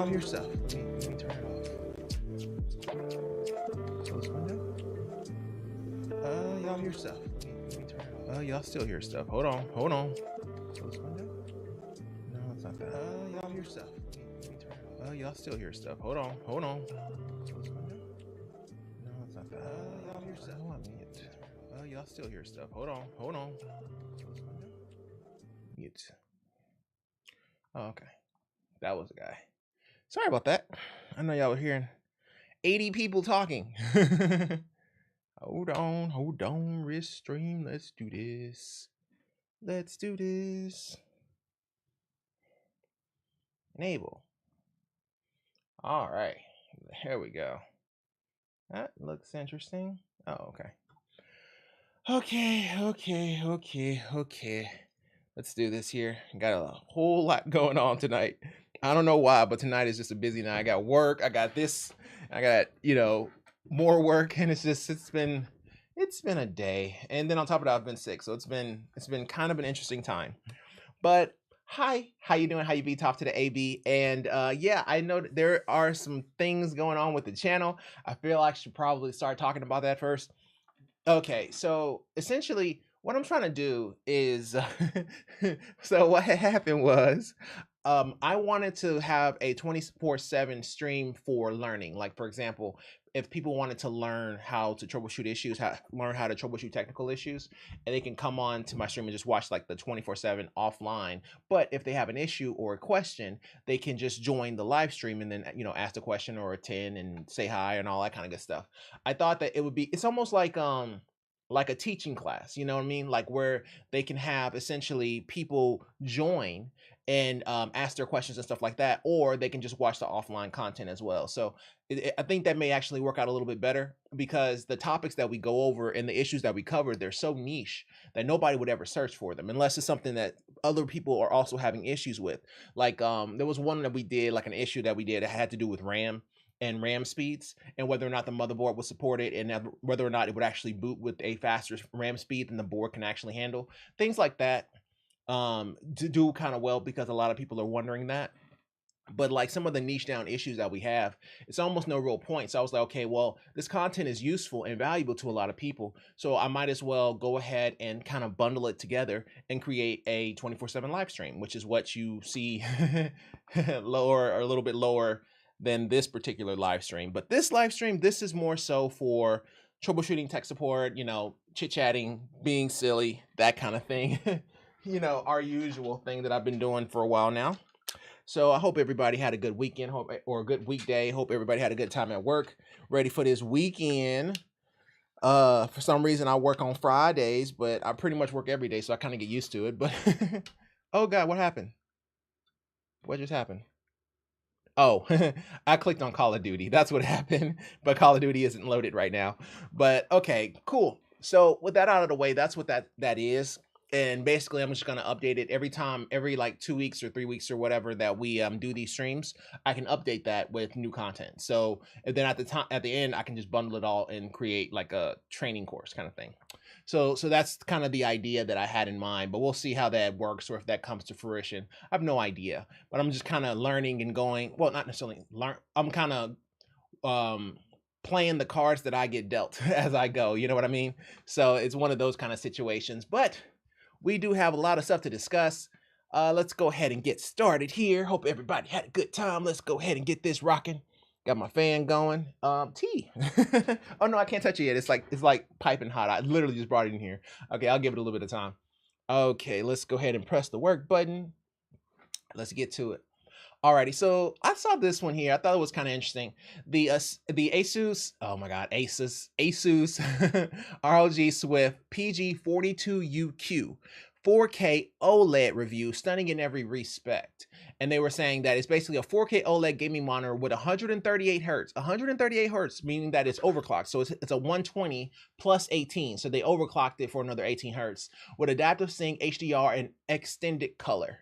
y'all hear stuff. Let me turn it off. Close window. Y'all hear stuff. Let me turn it off. Y'all still hear stuff. Hold on. Close window. No, it's not that. Y'all hear stuff. Let me turn it off. Y'all still hear stuff. Hold on. Close window. No, it's not that. Y'all hear stuff. I mute. Y'all still hear stuff. Hold on. Close window. Mute. Oh, okay. That was a guy. Sorry about that. I know y'all were hearing 80 people talking. Hold on, wrist stream. Let's do this. Enable. All right, here we go. That looks interesting. Oh, okay. Let's do this here. Got a whole lot going on tonight. I don't know why, but tonight is just a busy night. I got work. I got this. I got, more work, and it's been a day. And then on top of that, I've been sick, so it's been kind of an interesting time. But hi, how you doing? How you be? Top to the AB. And yeah, I know that there are some things going on with the channel. I feel I should probably start talking about that first. Okay, so essentially what I'm trying to do is so what had happened was I wanted to have a 24/7 stream for learning. Like, for example, if people wanted to learn how to troubleshoot issues, learn how to troubleshoot technical issues, and they can come on to my stream and just watch like the 24/7 offline. But if they have an issue or a question, they can just join the live stream and then, ask the question or attend and say hi and all that kind of good stuff. I thought that it's almost like a teaching class, you know what I mean? Like where they can have essentially people join and ask their questions and stuff like that, or they can just watch the offline content as well. So I think that may actually work out a little bit better because the topics that we go over and the issues that we cover, they're so niche that nobody would ever search for them unless it's something that other people are also having issues with. Like there was one that we did, like an issue that we did that had to do with RAM and RAM speeds and whether or not the motherboard would support it and whether or not it would actually boot with a faster RAM speed than the board can actually handle. Things like that to do kind of well because a lot of people are wondering that. But like some of the niche down issues that we have, it's almost no real point. So I was like, okay, well, this content is useful and valuable to a lot of people. So I might as well go ahead and kind of bundle it together and create a 24/7 live stream, which is what you see lower or a little bit lower than this particular live stream. But this live stream, this is more so for troubleshooting, tech support, chit-chatting, being silly, that kind of thing. Our usual thing that I've been doing for a while now. So I hope everybody had a good weekend, or a good weekday. Hope everybody had a good time at work, ready for this weekend. For some reason I work on Fridays, but I pretty much work every day, so I kind of get used to it. But oh God, what happened? What just happened? Oh, I clicked on Call of Duty. That's what happened. But Call of Duty isn't loaded right now. But okay, cool. So with that out of the way, that's what that is. And basically, I'm just gonna update it every like 2 weeks or 3 weeks or whatever that we do these streams. I can update that with new content. So and then at the end, I can just bundle it all and create like a training course kind of thing. So that's kind of the idea that I had in mind, but we'll see how that works or if that comes to fruition. I have no idea, but I'm just kind of learning and going. Well, not necessarily learn. I'm kind of playing the cards that I get dealt as I go. You know what I mean? So it's one of those kind of situations. But we do have a lot of stuff to discuss. Let's go ahead and get started here. Hope everybody had a good time. Let's go ahead and get this rocking. Got my fan going. Tea. Oh no, I can't touch it yet. It's like piping hot. I literally just brought it in here. Okay, I'll give it a little bit of time. Okay, let's go ahead and press the work button. Let's get to it. Alrighty, so I saw this one here. I thought it was kind of interesting. The Asus, oh my God, Asus ROG Swift PG42UQ 4K OLED review, stunning in every respect. And they were saying that it's basically a 4K OLED gaming monitor with 138 hertz. 138 hertz, meaning that it's overclocked. So it's a 120 plus 18. So they overclocked it for another 18 hertz with adaptive sync, HDR, and extended color.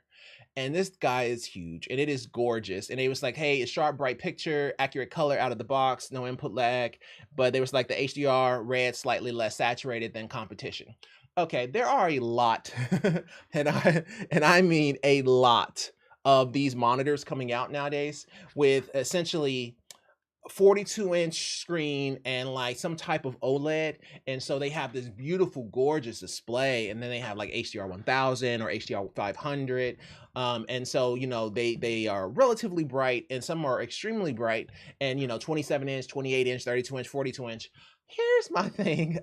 And this guy is huge and it is gorgeous. And it was like, hey, it's sharp, bright picture, accurate color out of the box, no input lag. But they was like the HDR red, slightly less saturated than competition. Okay, there are a lot, and I mean a lot of these monitors coming out nowadays with essentially 42-inch screen and like some type of OLED. And so they have this beautiful, gorgeous display. And then they have like HDR 1000 or HDR 500. And so, you know, they are relatively bright and some are extremely bright. And, you know, 27-inch, 28-inch, 32-inch, 42-inch. Here's my thing.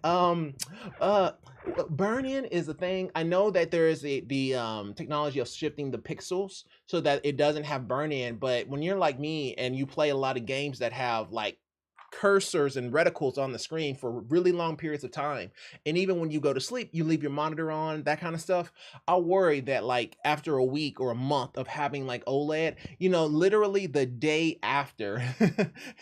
Burn-in is a thing. I know that there is the technology of shifting the pixels so that it doesn't have burn-in, but when you're like me and you play a lot of games that have like cursors and reticles on the screen for really long periods of time, and even when you go to sleep you leave your monitor on, that kind of stuff, I worry that like after a week or a month of having like OLED, you know, literally the day after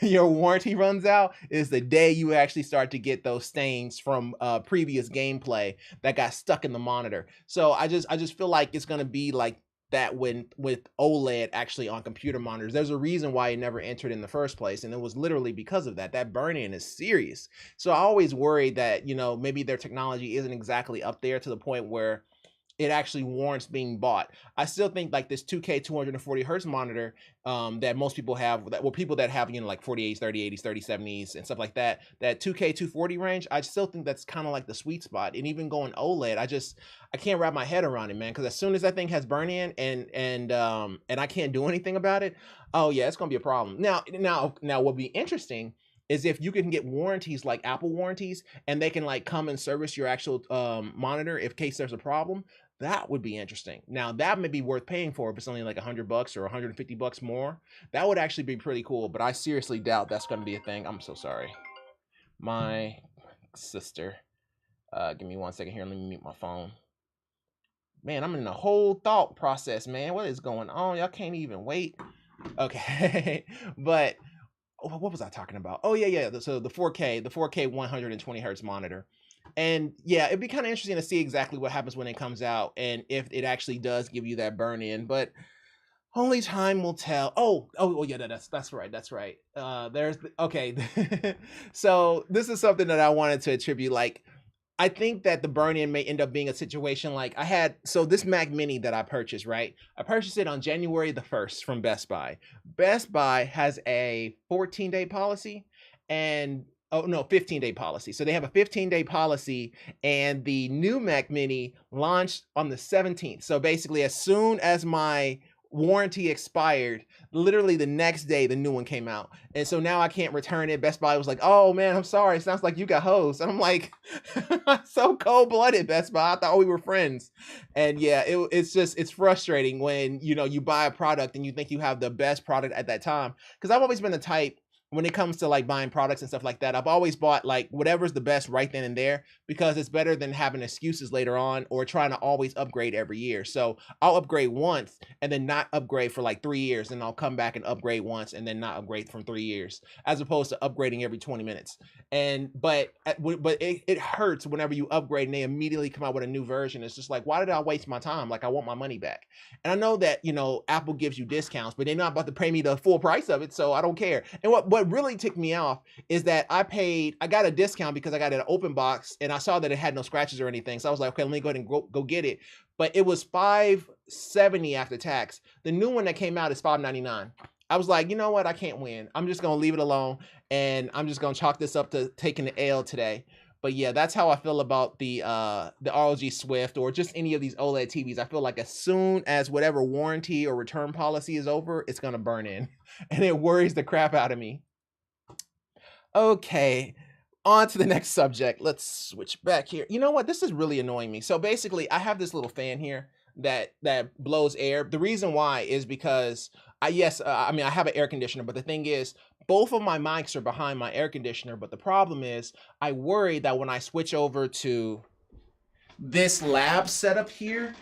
your warranty runs out is the day you actually start to get those stains from previous gameplay that got stuck in the monitor. So I just feel like it's going to be like that when with OLED actually on computer monitors. There's a reason why it never entered in the first place, and it was literally because of that. That burn-in is serious. So I always worry that, you know, maybe their technology isn't exactly up there to the point where it actually warrants being bought. I still think like this 2K 240 hertz monitor that most people have, that well, people that have, you know, like 48s, 3080s, 3070s and stuff like that, that 2K 240 range, I still think that's kind of like the sweet spot. And even going OLED, I can't wrap my head around it, man, because as soon as that thing has burn in and I can't do anything about it, oh yeah, it's gonna be a problem. Now what'd be interesting is if you can get warranties like Apple warranties and they can like come and service your actual monitor if case there's a problem. That would be interesting. Now that may be worth paying for if it's only like $100 or $150 more. That would actually be pretty cool, but I seriously doubt that's going to be a thing. I'm so sorry. My sister. Give me 1 second here. Let me mute my phone. Man, I'm in a whole thought process, man. What is going on? Y'all can't even wait. Okay. But what was I talking about? Oh yeah. So the 4K 120 hertz monitor. And yeah, it'd be kind of interesting to see exactly what happens when it comes out and if it actually does give you that burn in, but only time will tell. Oh yeah, that's right. That's right. Okay. So this is something that I wanted to attribute. Like, I think that the burn in may end up being a situation like so this Mac Mini that I purchased, right? I purchased it on January the 1st from Best Buy. Best Buy has a 14-day policy and oh no, 15-day policy. So they have a 15-day policy and the new Mac Mini launched on the 17th. So basically as soon as my warranty expired, literally the next day the new one came out, and so now I can't return it. Best Buy was like, oh man, I'm sorry, it sounds like you got hosed. And I'm like, so cold-blooded, Best Buy, I thought we were friends. And yeah, it's frustrating when, you know, you buy a product and you think you have the best product at that time, because I've always been the type, when it comes to like buying products and stuff like that, I've always bought like whatever's the best right then and there, because it's better than having excuses later on or trying to always upgrade every year. So I'll upgrade once and then not upgrade for like 3 years, and I'll come back and upgrade once and then not upgrade from 3 years, as opposed to upgrading every 20 minutes. But it hurts whenever you upgrade and they immediately come out with a new version. It's just like, why did I waste my time? Like, I want my money back. And I know that, you know, Apple gives you discounts, but they're not about to pay me the full price of it, so I don't care. And what really ticked me off is that I got a discount because I got an open box and I saw that it had no scratches or anything. So I was like, okay, let me go ahead and go get it. But it was $570 after tax. The new one that came out is $599. I was like, you know what? I can't win. I'm just going to leave it alone, and I'm just going to chalk this up to taking the L today. But yeah, that's how I feel about the ROG Swift or just any of these OLED TVs. I feel like as soon as whatever warranty or return policy is over, it's going to burn in. And it worries the crap out of me. Okay, on to the next subject. Let's switch back here. You know what? This is really annoying me. So basically, I have this little fan here that blows air. The reason why is because I have an air conditioner, but the thing is, both of my mics are behind my air conditioner. But the problem is, I worry that when I switch over to this lab setup here,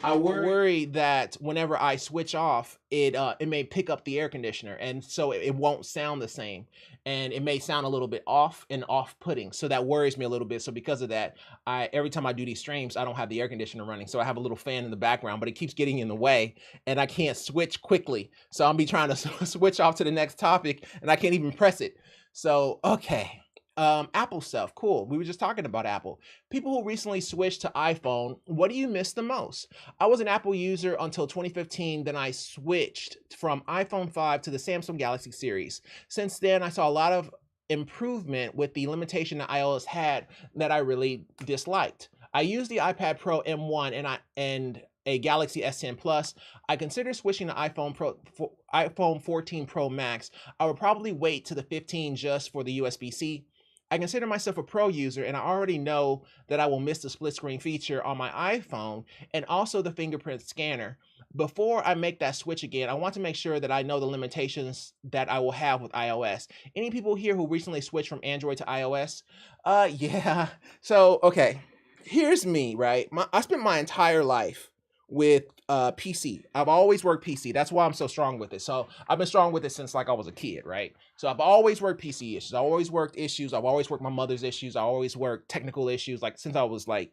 I worry that whenever I switch off, it may pick up the air conditioner, and so it won't sound the same, and it may sound a little bit off and off-putting. So that worries me a little bit. So because of that, every time I do these streams, I don't have the air conditioner running. So I have a little fan in the background, but it keeps getting in the way, and I can't switch quickly. So I'll be trying to switch off to the next topic, and I can't even press it. So okay. Apple stuff. Cool. We were just talking about Apple. People who recently switched to iPhone, what do you miss the most? I was an Apple user until 2015. Then I switched from iPhone 5 to the Samsung Galaxy series. Since then, I saw a lot of improvement with the limitation that iOS had that I really disliked. I used the iPad Pro M1 and a Galaxy S10 Plus. I consider switching to iPhone 14 Pro Max. I would probably wait to the 15 just for the USB-C. I consider myself a pro user, and I already know that I will miss the split screen feature on my iPhone and also the fingerprint scanner. Before I make that switch again, I want to make sure that I know the limitations that I will have with iOS. Any people here who recently switched from Android to iOS? Yeah. So, okay, here's me, right? I spent my entire life with PC. I've always worked PC. That's why I'm so strong with it. So I've been strong with it since like I was a kid, right? So I've always worked PC issues. I always worked issues. I've always worked my mother's issues. I always worked technical issues like since I was like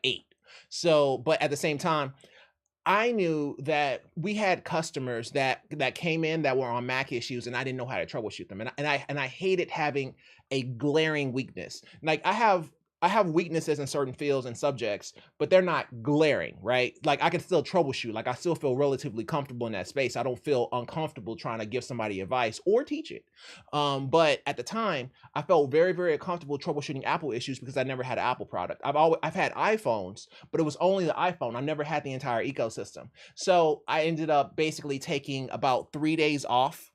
8. So, but at the same time, I knew that we had customers that came in that were on Mac issues, and I didn't know how to troubleshoot them, and I hated having a glaring weakness. Like I have weaknesses in certain fields and subjects, but they're not glaring, right? Like I can still troubleshoot. Like I still feel relatively comfortable in that space. I don't feel uncomfortable trying to give somebody advice or teach it. But at the time, I felt very, very comfortable troubleshooting Apple issues because I never had an Apple product. I've had iPhones, but it was only the iPhone. I never had the entire ecosystem. So I ended up basically taking about 3 days off.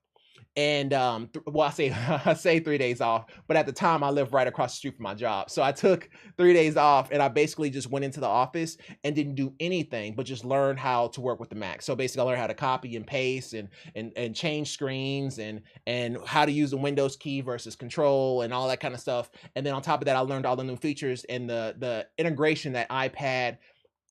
And well, I say 3 days off, but at the time I lived right across the street from my job. So I took 3 days off, and I basically just went into the office and didn't do anything but just learn how to work with the Mac. So basically I learned how to copy and paste and change screens and how to use the Windows key versus control and all that kind of stuff. And then on top of that, I learned all the new features and the integration that iPad,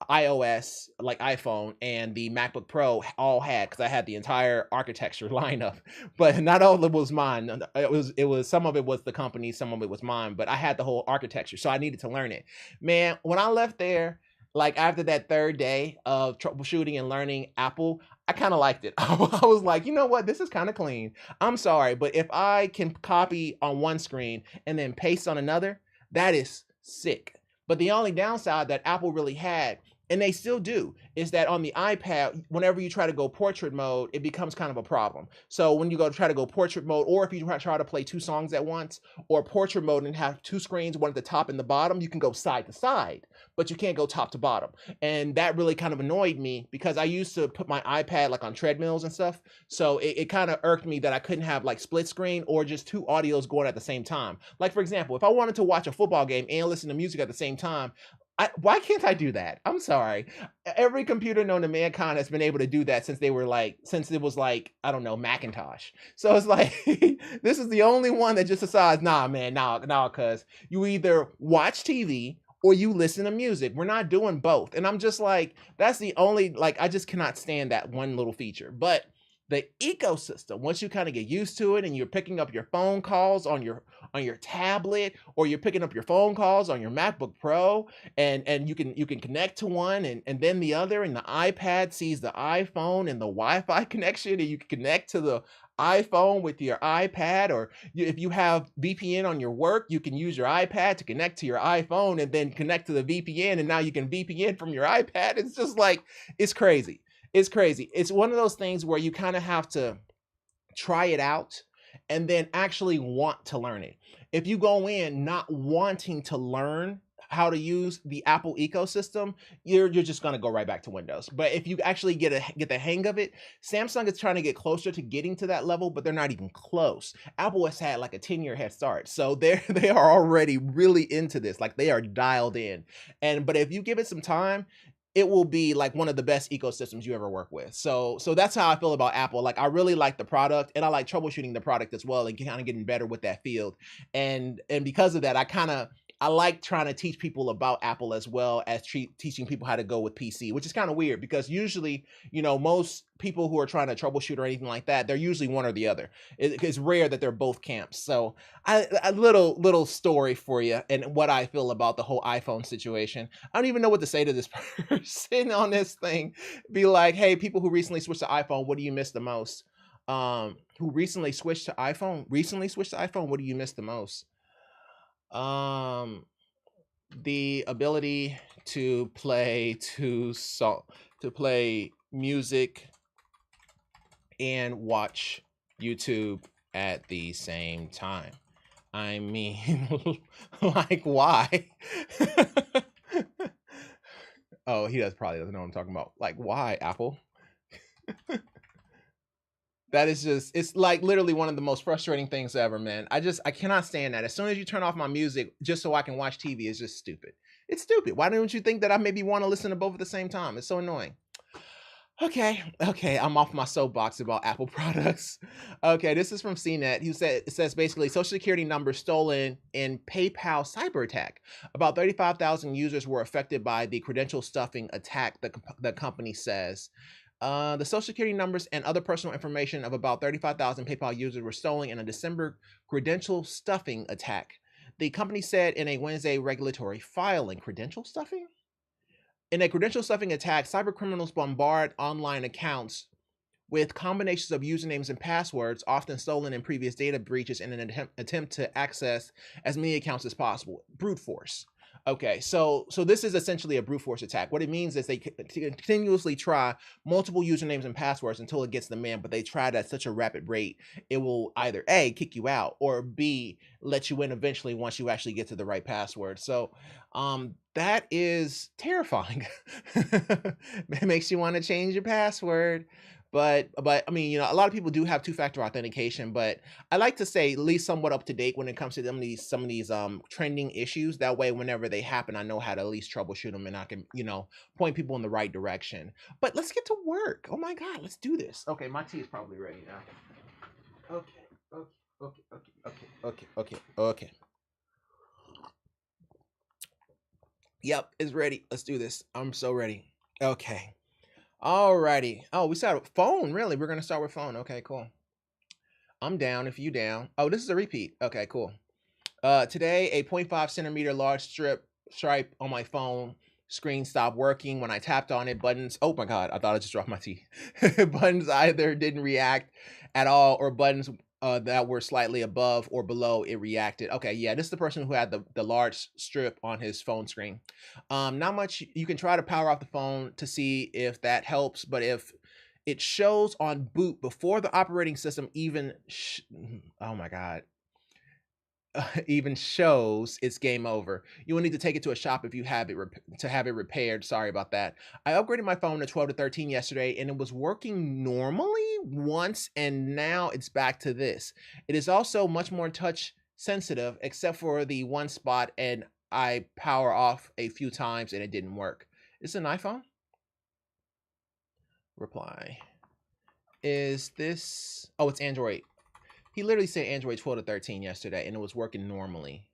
iOS, like iPhone, and the MacBook Pro all had, because I had the entire architecture lineup. But not all of it was mine. It was some of it was the company, some of it was mine, but I had the whole architecture, so I needed to learn it. Man, when I left there, like after that third day of troubleshooting and learning Apple, I kind of liked it. I was like, you know what? This is kind of clean. I'm sorry, but if I can copy on one screen and then paste on another, that is sick. But the only downside that Apple really had, and they still do, is that on the iPad, whenever you try to go portrait mode, it becomes kind of a problem. So when you go to try to go portrait mode, or if you try to play 2 songs at once, or portrait mode and have 2 screens, one at the top and the bottom, you can go side to side, but you can't go top to bottom. And that really kind of annoyed me because I used to put my iPad like on treadmills and stuff. So it kind of irked me that I couldn't have like split screen or just 2 audios going at the same time. Like for example, if I wanted to watch a football game and listen to music at the same time, why can't I do that? I'm sorry. Every computer known to mankind has been able to do that since it was like, I don't know, Macintosh. So it's like, this is the only one that just decides, nah, man, nah, cuz you either watch TV or you listen to music. We're not doing both. And I'm just like, that's the only, like, I just cannot stand that one little feature. But the ecosystem, once you kind of get used to it and you're picking up your phone calls on your tablet, or you're picking up your phone calls on your MacBook Pro, and you can connect to one and then the other, and the iPad sees the iPhone and the Wi-Fi connection, and you can connect to the iPhone with your iPad, or if you have VPN on your work, you can use your iPad to connect to your iPhone and then connect to the VPN, and now you can VPN from your iPad. It's just like, it's crazy. It's crazy. It's one of those things where you kind of have to try it out and then actually want to learn it. If you go in not wanting to learn how to use the Apple ecosystem, you're just going to go right back to Windows. But if you actually get the hang of it, Samsung is trying to get closer to getting to that level, but they're not even close. Apple has had like a 10-year head start. So they are already really into this. Like they are dialed in. But if you give it some time, it will be like one of the best ecosystems you ever work with. So that's how I feel about Apple. Like I really like the product, and I like troubleshooting the product as well, and kind of getting better with that field. And because of that, I like trying to teach people about Apple as well as teaching people how to go with PC, which is kind of weird because usually, most people who are trying to troubleshoot or anything like that, they're usually one or the other. It's rare that they're both camps. So a little story for you and what I feel about the whole iPhone situation. I don't even know what to say to this person on this thing. Be like, hey, people who recently switched to iPhone, what do you miss the most? Who recently switched to iPhone? What do you miss the most? Um, the ability to play music and watch YouTube at the same time. I mean, like, why? Oh, he probably doesn't know what I'm talking about. Like, why, Apple? That is just, it's like literally one of the most frustrating things ever, man. I cannot stand that. As soon as you turn off my music just so I can watch TV, it's just stupid. It's stupid. Why don't you think that I maybe want to listen to both at the same time? It's so annoying. Okay, I'm off my soapbox about Apple products. Okay, this is from CNET. It says basically Social Security numbers stolen in PayPal cyber attack. About 35,000 users were affected by the credential stuffing attack, the company says. The Social Security numbers and other personal information of about 35,000 PayPal users were stolen in a December credential stuffing attack. The company said in a Wednesday regulatory filing. Credential stuffing? In a credential stuffing attack, cybercriminals bombard online accounts with combinations of usernames and passwords, often stolen in previous data breaches, in an attempt to access as many accounts as possible. Brute force. Okay, so this is essentially a brute force attack. What it means is they continuously try multiple usernames and passwords until it gets them in, but they try it at such a rapid rate, it will either A, kick you out, or B, let you in eventually once you actually get to the right password. So that is terrifying. It makes you want to change your password. But I mean, you know, a lot of people do have two-factor authentication, but I like to say at least somewhat up to date when it comes to some of these trending issues. That way, whenever they happen, I know how to at least troubleshoot them, and I can, you know, point people in the right direction. But let's get to work. Oh my God, let's do this. Okay, my tea is probably ready now. Okay. Yep, it's ready. Let's do this. I'm so ready. Okay. Alrighty. Oh, we start with phone. Really? We're gonna start with phone. Okay, cool. I'm down if you down. Oh, this is a repeat. Okay, cool. Today, a 0.5 centimeter large stripe on my phone screen stopped working when I tapped on it. Buttons. Oh my God, I thought I just dropped my tea. Buttons either didn't react at all, or buttons that were slightly above or below it reacted. Okay, yeah, this is the person who had the large strip on his phone screen. Not much. You can try to power off the phone to see if that helps, but if it shows on boot before the operating system even, oh my God, even shows, it's game over. You will need to take it to a shop if you have it to have it repaired. Sorry about that. I upgraded my phone to 12 to 13 yesterday, and it was working normally once, and now it's back to this. It is also much more touch sensitive, except for the one spot, and I power off a few times and it didn't work. Is it an iPhone? Reply. Is this? Oh, it's Android. He literally said Android 12 to 13 yesterday, and it was working normally.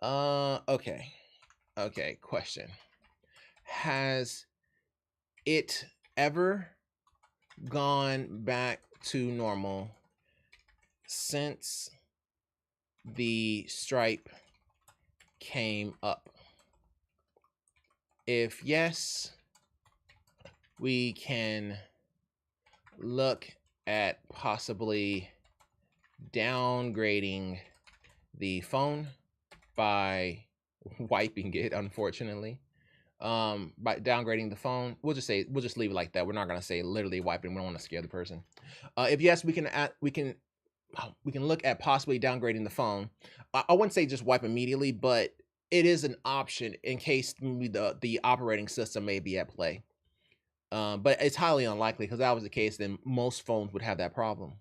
Okay. Question. Has it ever gone back to normal since the stripe came up? If yes, we can look at possibly downgrading the phone by wiping it, unfortunately. By downgrading the phone, we'll just leave it like that. We're not gonna say literally wiping. We don't want to scare the person. If yes, we can look at possibly downgrading the phone. I wouldn't say just wipe immediately, but it is an option in case the operating system may be at play. But it's highly unlikely, because if that was the case, then most phones would have that problem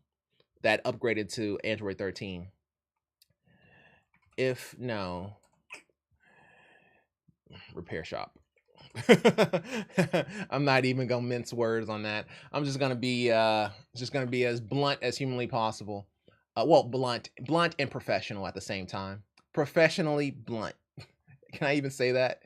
that upgraded to Android 13. If no, repair shop. I'm not even gonna mince words on that. I'm just gonna be as blunt as humanly possible. Well, blunt and professional at the same time. Professionally blunt. Can I even say that?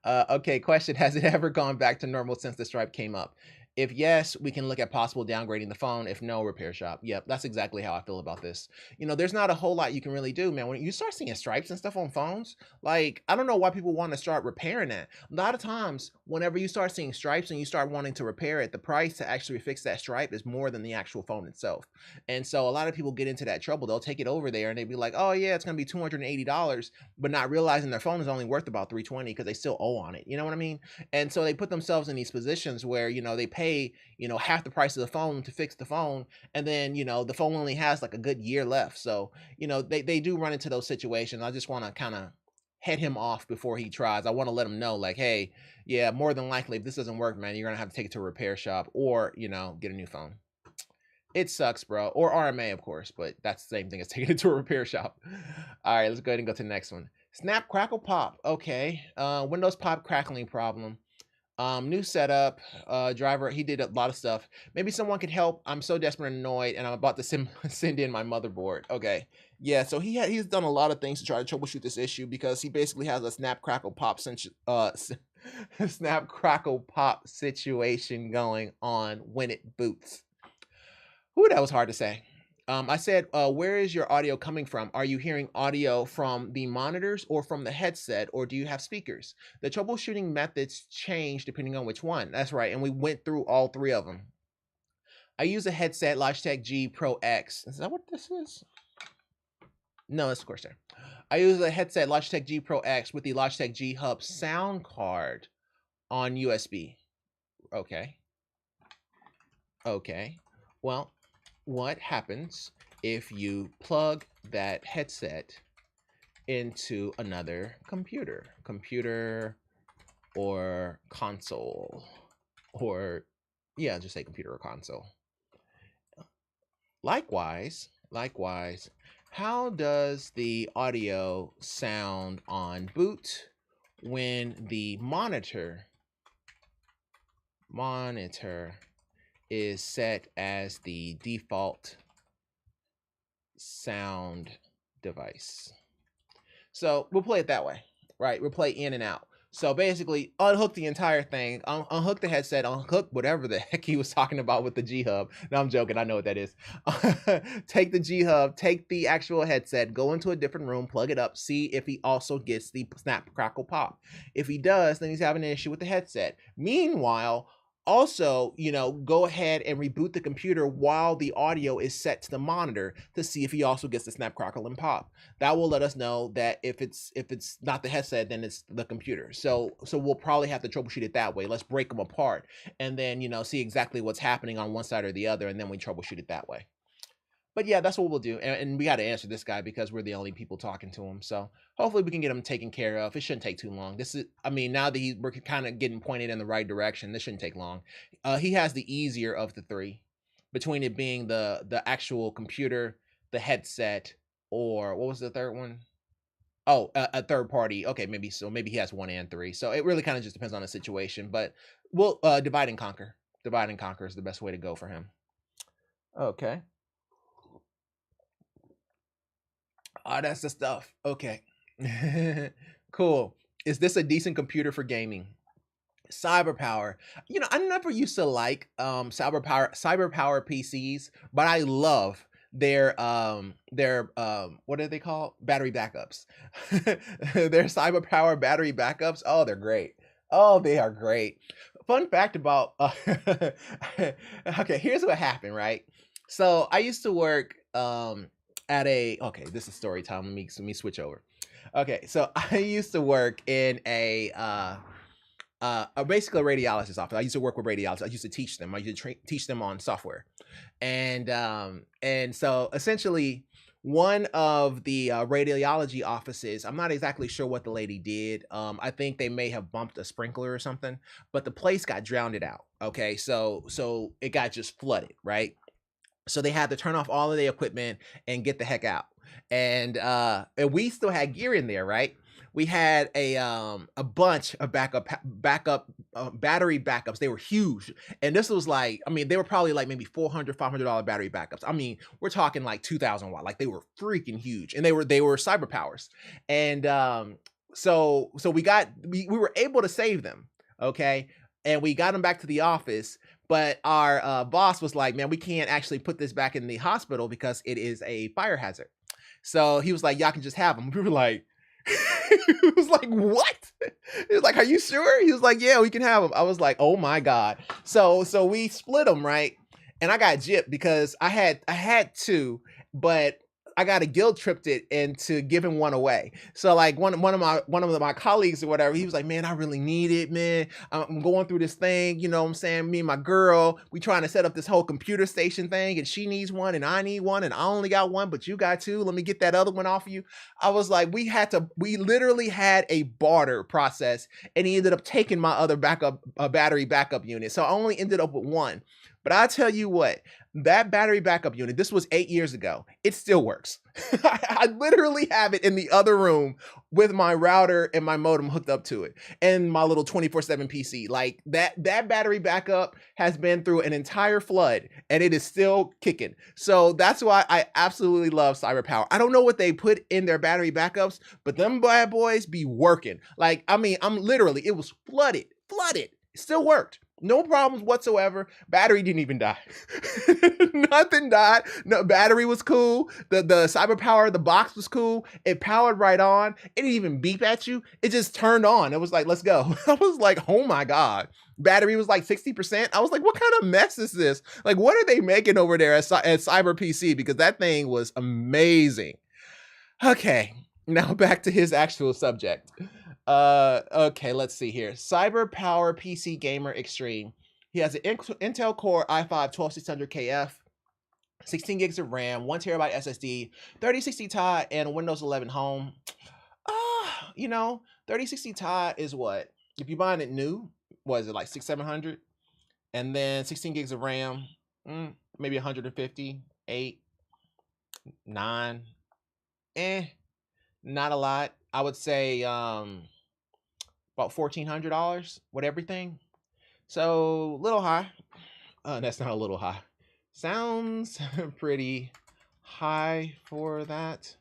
Okay, question. Has it ever gone back to normal since the stripe came up? If yes, we can look at possible downgrading the phone. If no, repair shop. Yep, that's exactly how I feel about this. There's not a whole lot you can really do, man. When you start seeing stripes and stuff on phones, like, I don't know why people want to start repairing that. A lot of times, whenever you start seeing stripes and you start wanting to repair it, the price to actually fix that stripe is more than the actual phone itself. And so a lot of people get into that trouble. They'll take it over there and they'll be like, oh yeah, it's gonna be $280, but not realizing their phone is only worth about $320 because they still owe on it. You know what I mean? And so they put themselves in these positions where, they pay, half the price of the phone to fix the phone. And then, the phone only has like a good year left. So, they do run into those situations. I just want to kind of head him off before he tries. I want to let him know, like, hey, yeah, more than likely, if this doesn't work, man, you're going to have to take it to a repair shop or, get a new phone. It sucks, bro. Or RMA, of course, but that's the same thing as taking it to a repair shop. All right, let's go ahead and go to the next one. Snap, crackle, pop. Okay. Windows pop crackling problem. New setup, driver, he did a lot of stuff. Maybe someone could help. I'm so desperate and annoyed, and I'm about to send in my motherboard. Okay. Yeah, so he's done a lot of things to try to troubleshoot this issue because he basically has a snap, crackle, pop snap, crackle, pop situation going on when it boots. Ooh, that was hard to say. I said, where is your audio coming from? Are you hearing audio from the monitors or from the headset, or do you have speakers? The troubleshooting methods change depending on which one. That's right, and we went through all three of them. I use a headset, Logitech G Pro X. Is that what this is? No, that's of course there. I use a headset, Logitech G Pro X, with the Logitech G Hub sound card on USB. Okay. Well, what happens if you plug that headset into another computer or console, or yeah, just say computer or console? Likewise, how does the audio sound on boot when the monitor is set as the default sound device? So we'll play it that way, right? We'll play in and out. So basically, unhook the entire thing, unhook the headset, unhook whatever the heck he was talking about with the G Hub. No, I'm joking. I know what that is. Take the G Hub, take the actual headset, go into a different room, plug it up, see if he also gets the snap, crackle, pop. If he does, then he's having an issue with the headset. Meanwhile, also, go ahead and reboot the computer while the audio is set to the monitor to see if he also gets the snap, crackle, and pop. That will let us know that if it's not the headset, then it's the computer. So we'll probably have to troubleshoot it that way. Let's break them apart and then, see exactly what's happening on one side or the other, and then we troubleshoot it that way. But yeah, that's what we'll do. And we got to answer this guy because we're the only people talking to him. So hopefully we can get him taken care of. It shouldn't take too long. Now that we're kind of getting pointed in the right direction, this shouldn't take long. He has the easier of the three, between it being the actual computer, the headset, or what was the third one? Oh, a third party. Okay, maybe he has 1 and 3. So it really kind of just depends on the situation. But we'll divide and conquer. Divide and conquer is the best way to go for him. Okay. Oh, that's the stuff. Okay. Cool. Is this a decent computer for gaming? Cyberpower. I never used to like cyberpower PCs, but I love their what are they called? Battery backups. Their cyberpower battery backups. Oh, they're great. Oh, they are great. Fun fact about okay, here's what happened, right? So I used to work this is story time. Let me switch over. Okay, so I used to work in basically a radiologist's office. I used to work with radiologists. I used to teach them. I used to teach them on software, and so essentially, one of the radiology offices, I'm not exactly sure what the lady did. I think they may have bumped a sprinkler or something, but the place got drowned out. Okay, so it got just flooded, right? So they had to turn off all of the equipment and get the heck out. And we still had gear in there, right? We had a bunch of backup battery backups. They were huge. And this was like, they were probably like maybe $400 battery backups. We're talking like 2,000 watt. Like, they were freaking huge. And they were cyber powers. And so we were able to save them. Okay. And we got them back to the office. But our boss was like, man, we can't actually put this back in the hospital because it is a fire hazard. So he was like, y'all can just have them. We were like, he was like, what? He was like, are you sure? He was like, yeah, we can have them. I was like, oh my God. So we split them, right? And I got gypped because I had two, but I got a guilt tripped it into giving one away. So like one of my colleagues or whatever, he was like, man, I really need it, man. I'm going through this thing, you know what I'm saying? Me and my girl, we trying to set up this whole computer station thing, and she needs one and I need one, and I only got one, but you got two. Let me get that other one off of you. I was like, we literally had a barter process, and he ended up taking my other battery backup unit. So I only ended up with one. But I tell you what, that battery backup unit, this was 8 years ago. It still works. I literally have it in the other room with my router and my modem hooked up to it and my little 24/7 PC. Like that battery backup has been through an entire flood and it is still kicking. So that's why I absolutely love CyberPower. I don't know what they put in their battery backups, but them bad boys be working. Like, I mean, it was flooded. It still worked. No problems whatsoever. Battery didn't even die. Nothing died. No, battery was cool. The CyberPower, the box was cool. It powered right on. It didn't even beep at you. It just turned on. It was like, let's go. I was like, oh my God. Battery was like 60%. I was like, what kind of mess is this? Like, what are they making over there at Cyber PC? Because that thing was amazing. Okay, now back to his actual subject. Okay, let's see here. CyberPower PC Gamer Extreme. He has an Intel Core i5 12600KF, 16 gigs of RAM, 1 terabyte SSD, 3060 Ti, and Windows 11 Home. 3060 Ti is what? If you're buying it new, what is it, like 600-700? And then 16 gigs of RAM, maybe 150, 8, 9. Not a lot. I would say about $1,400 with everything. So a little high. That's not a little high. Sounds pretty high for that,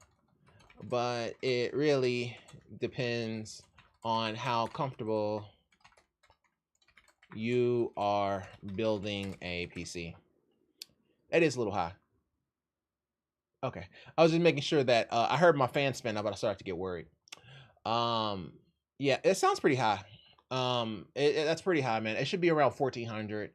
but it really depends on how comfortable you are building a PC. It is a little high. Okay, I was just making sure that I heard my fan spin up, but I started to get worried. Yeah, it sounds pretty high. That's pretty high, man. It should be around 1,400,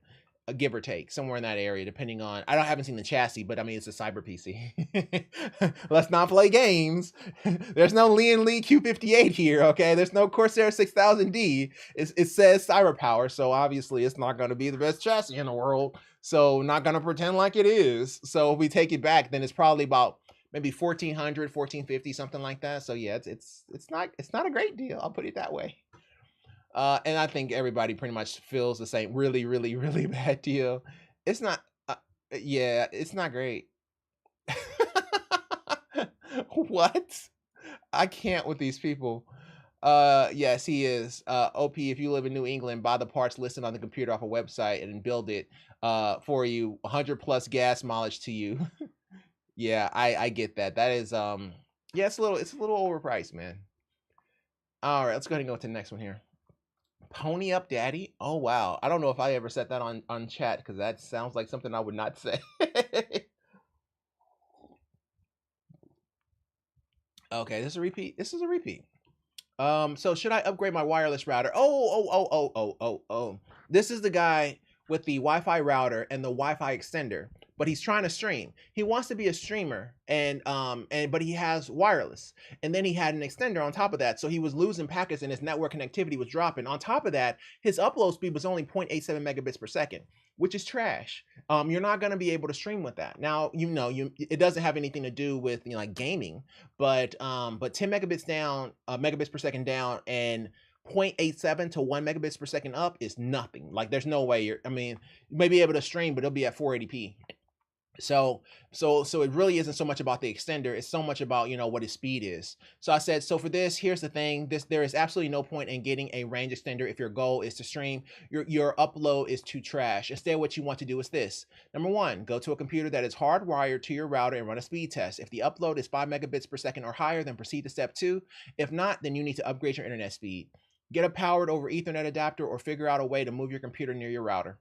give or take, somewhere in that area, depending on. I haven't seen the chassis, but I mean it's a cyber PC. Let's not play games. There's no Lee Q58 here, okay? There's no Corsair 6000D. It says CyberPower, so obviously it's not going to be the best chassis in the world. So not going to pretend like it is. So if we take it back, then it's probably about maybe 1,400, 1,450, something like that. So yeah, it's not a great deal. I'll put it that way. And I think everybody pretty much feels the same. Really, really, really bad deal. It's not. Yeah, it's not great. What? I can't with these people. Yes, he is. OP, if you live in New England, buy the parts listed on the computer off a website and build it for you. 100 plus gas mileage to you. Yeah, I get that. That is yeah, it's a little overpriced, man. All right, let's go ahead and go to the next one here. Pony up daddy. Oh wow. I don't know if I ever said that on chat, because that sounds like something I would not say. Okay, this is a repeat. So should I upgrade my wireless router? Oh. This is the guy with the Wi-Fi router and the Wi-Fi extender, but he's trying to stream. He wants to be a streamer, but he has wireless, and then he had an extender on top of that, so he was losing packets and his network connectivity was dropping. On top of that, his upload speed was only 0.87 megabits per second, which is trash. You're not going to be able to stream with that. Now, it doesn't have anything to do with like gaming, but 10 megabits down, megabits per second down, and 0.87 to 1 megabits per second up is nothing. Like there's no way you may be able to stream, but it'll be at 480p. So it really isn't so much about the extender. It's so much about, what his speed is. So I said, so for this, here's the thing. There is absolutely no point in getting a range extender if your goal is to stream. Your upload is too trash. Instead, what you want to do is this. Number one, go to a computer that is hardwired to your router and run a speed test. If the upload is 5 megabits per second or higher, then proceed to step 2. If not, then you need to upgrade your internet speed. Get a powered over Ethernet adapter or figure out a way to move your computer near your router.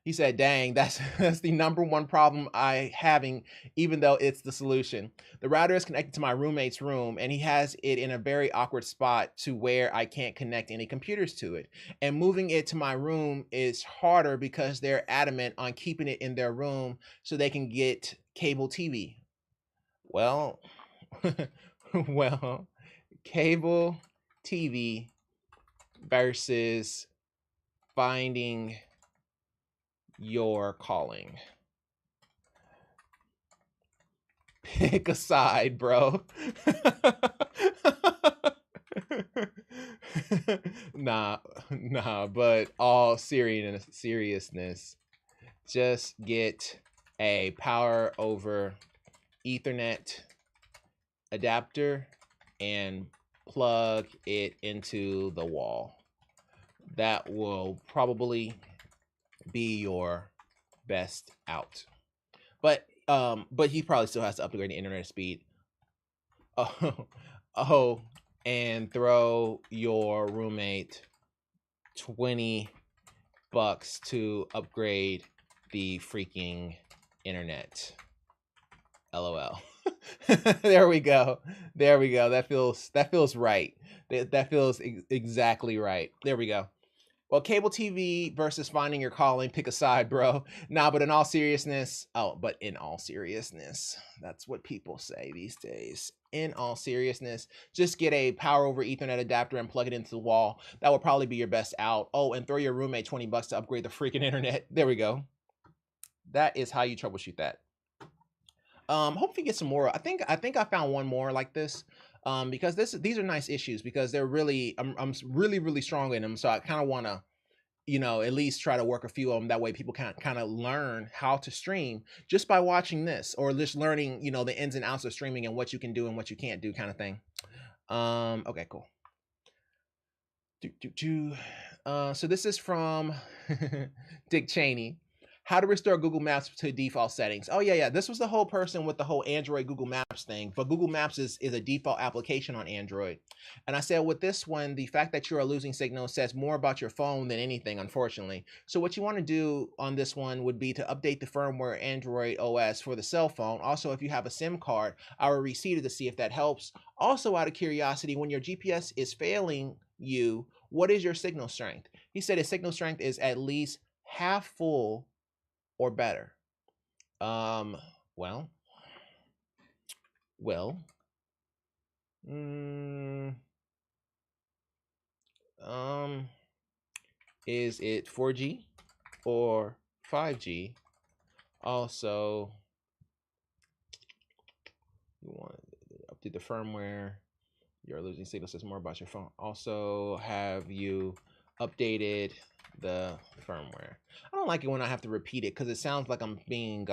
He said, dang, that's the number one problem I having, even though it's the solution. The router is connected to my roommate's room, and he has it in a very awkward spot to where I can't connect any computers to it. And moving it to my room is harder because they're adamant on keeping it in their room so they can get cable TV. Well, well, cable TV versus finding your calling. Pick a side, bro. nah, but all seriousness, just get a power over Ethernet adapter and plug it into the wall. That will probably be your best out. But he probably still has to upgrade the internet speed. Oh, and throw your roommate $20 to upgrade the freaking internet. LOL. There we go. That feels right. That feels exactly right. There we go. Well, cable TV versus finding your calling, pick a side, bro. Nah, but in all seriousness, that's what people say these days. In all seriousness, just get a power over Ethernet adapter and plug it into the wall. That would probably be your best out. Oh, and throw your roommate $20 to upgrade the freaking internet. There we go. That is how you troubleshoot that. Hopefully get some more. I think I found one more like this. Because these are nice issues because they're really I'm really strong in them. So I kind of want to, at least try to work a few of them. That way people can kind of learn how to stream just by watching this, or just learning, the ins and outs of streaming and what you can do and what you can't do, kind of thing. Okay, cool. So this is from Dick Cheney. How to restore Google Maps to default settings. Oh yeah. This was the whole person with the whole Android Google Maps thing. But Google Maps is a default application on Android. And I said with this one, the fact that you are losing signal says more about your phone than anything, unfortunately. So what you want to do on this one would be to update the firmware Android OS for the cell phone. Also, if you have a SIM card, I will reseat it to see if that helps. Also, out of curiosity, when your GPS is failing you, what is your signal strength? He said his signal strength is at least half full or better. Well, is it 4G or 5G? Also, you want to update the firmware. You're losing signal, says more about your phone. Also, have you updated the firmware? I don't like it when I have to repeat it because it sounds like I'm being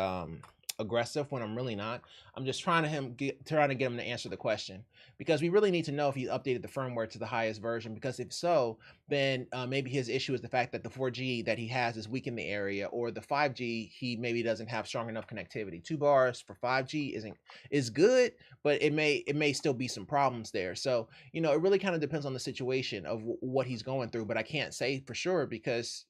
aggressive when I'm really not. I'm just trying to get him to answer the question, because we really need to know if he updated the firmware to the highest version, because if so, then maybe his issue is the fact that the 4G that he has is weak in the area, or the 5G he maybe doesn't have strong enough connectivity. 2 bars for 5G is good, but it may still be some problems there. So it really kind of depends on the situation of what he's going through, but I can't say for sure because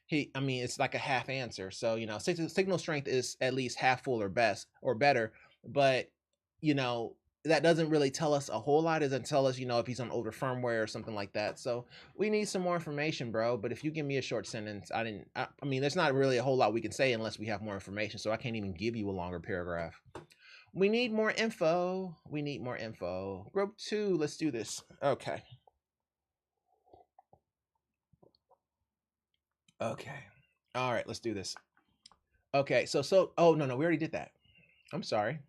it's like a half answer. So signal strength is at least half full or better, but that doesn't really tell us a whole lot. It doesn't tell us if he's on older firmware or something like that. So we need some more information, bro. But if you give me a short sentence, there's not really a whole lot we can say unless we have more information. So I can't even give you a longer paragraph. We need more info. Group 2, let's do this. Okay. All right, let's do this. Okay, so oh no, we already did that. I'm sorry.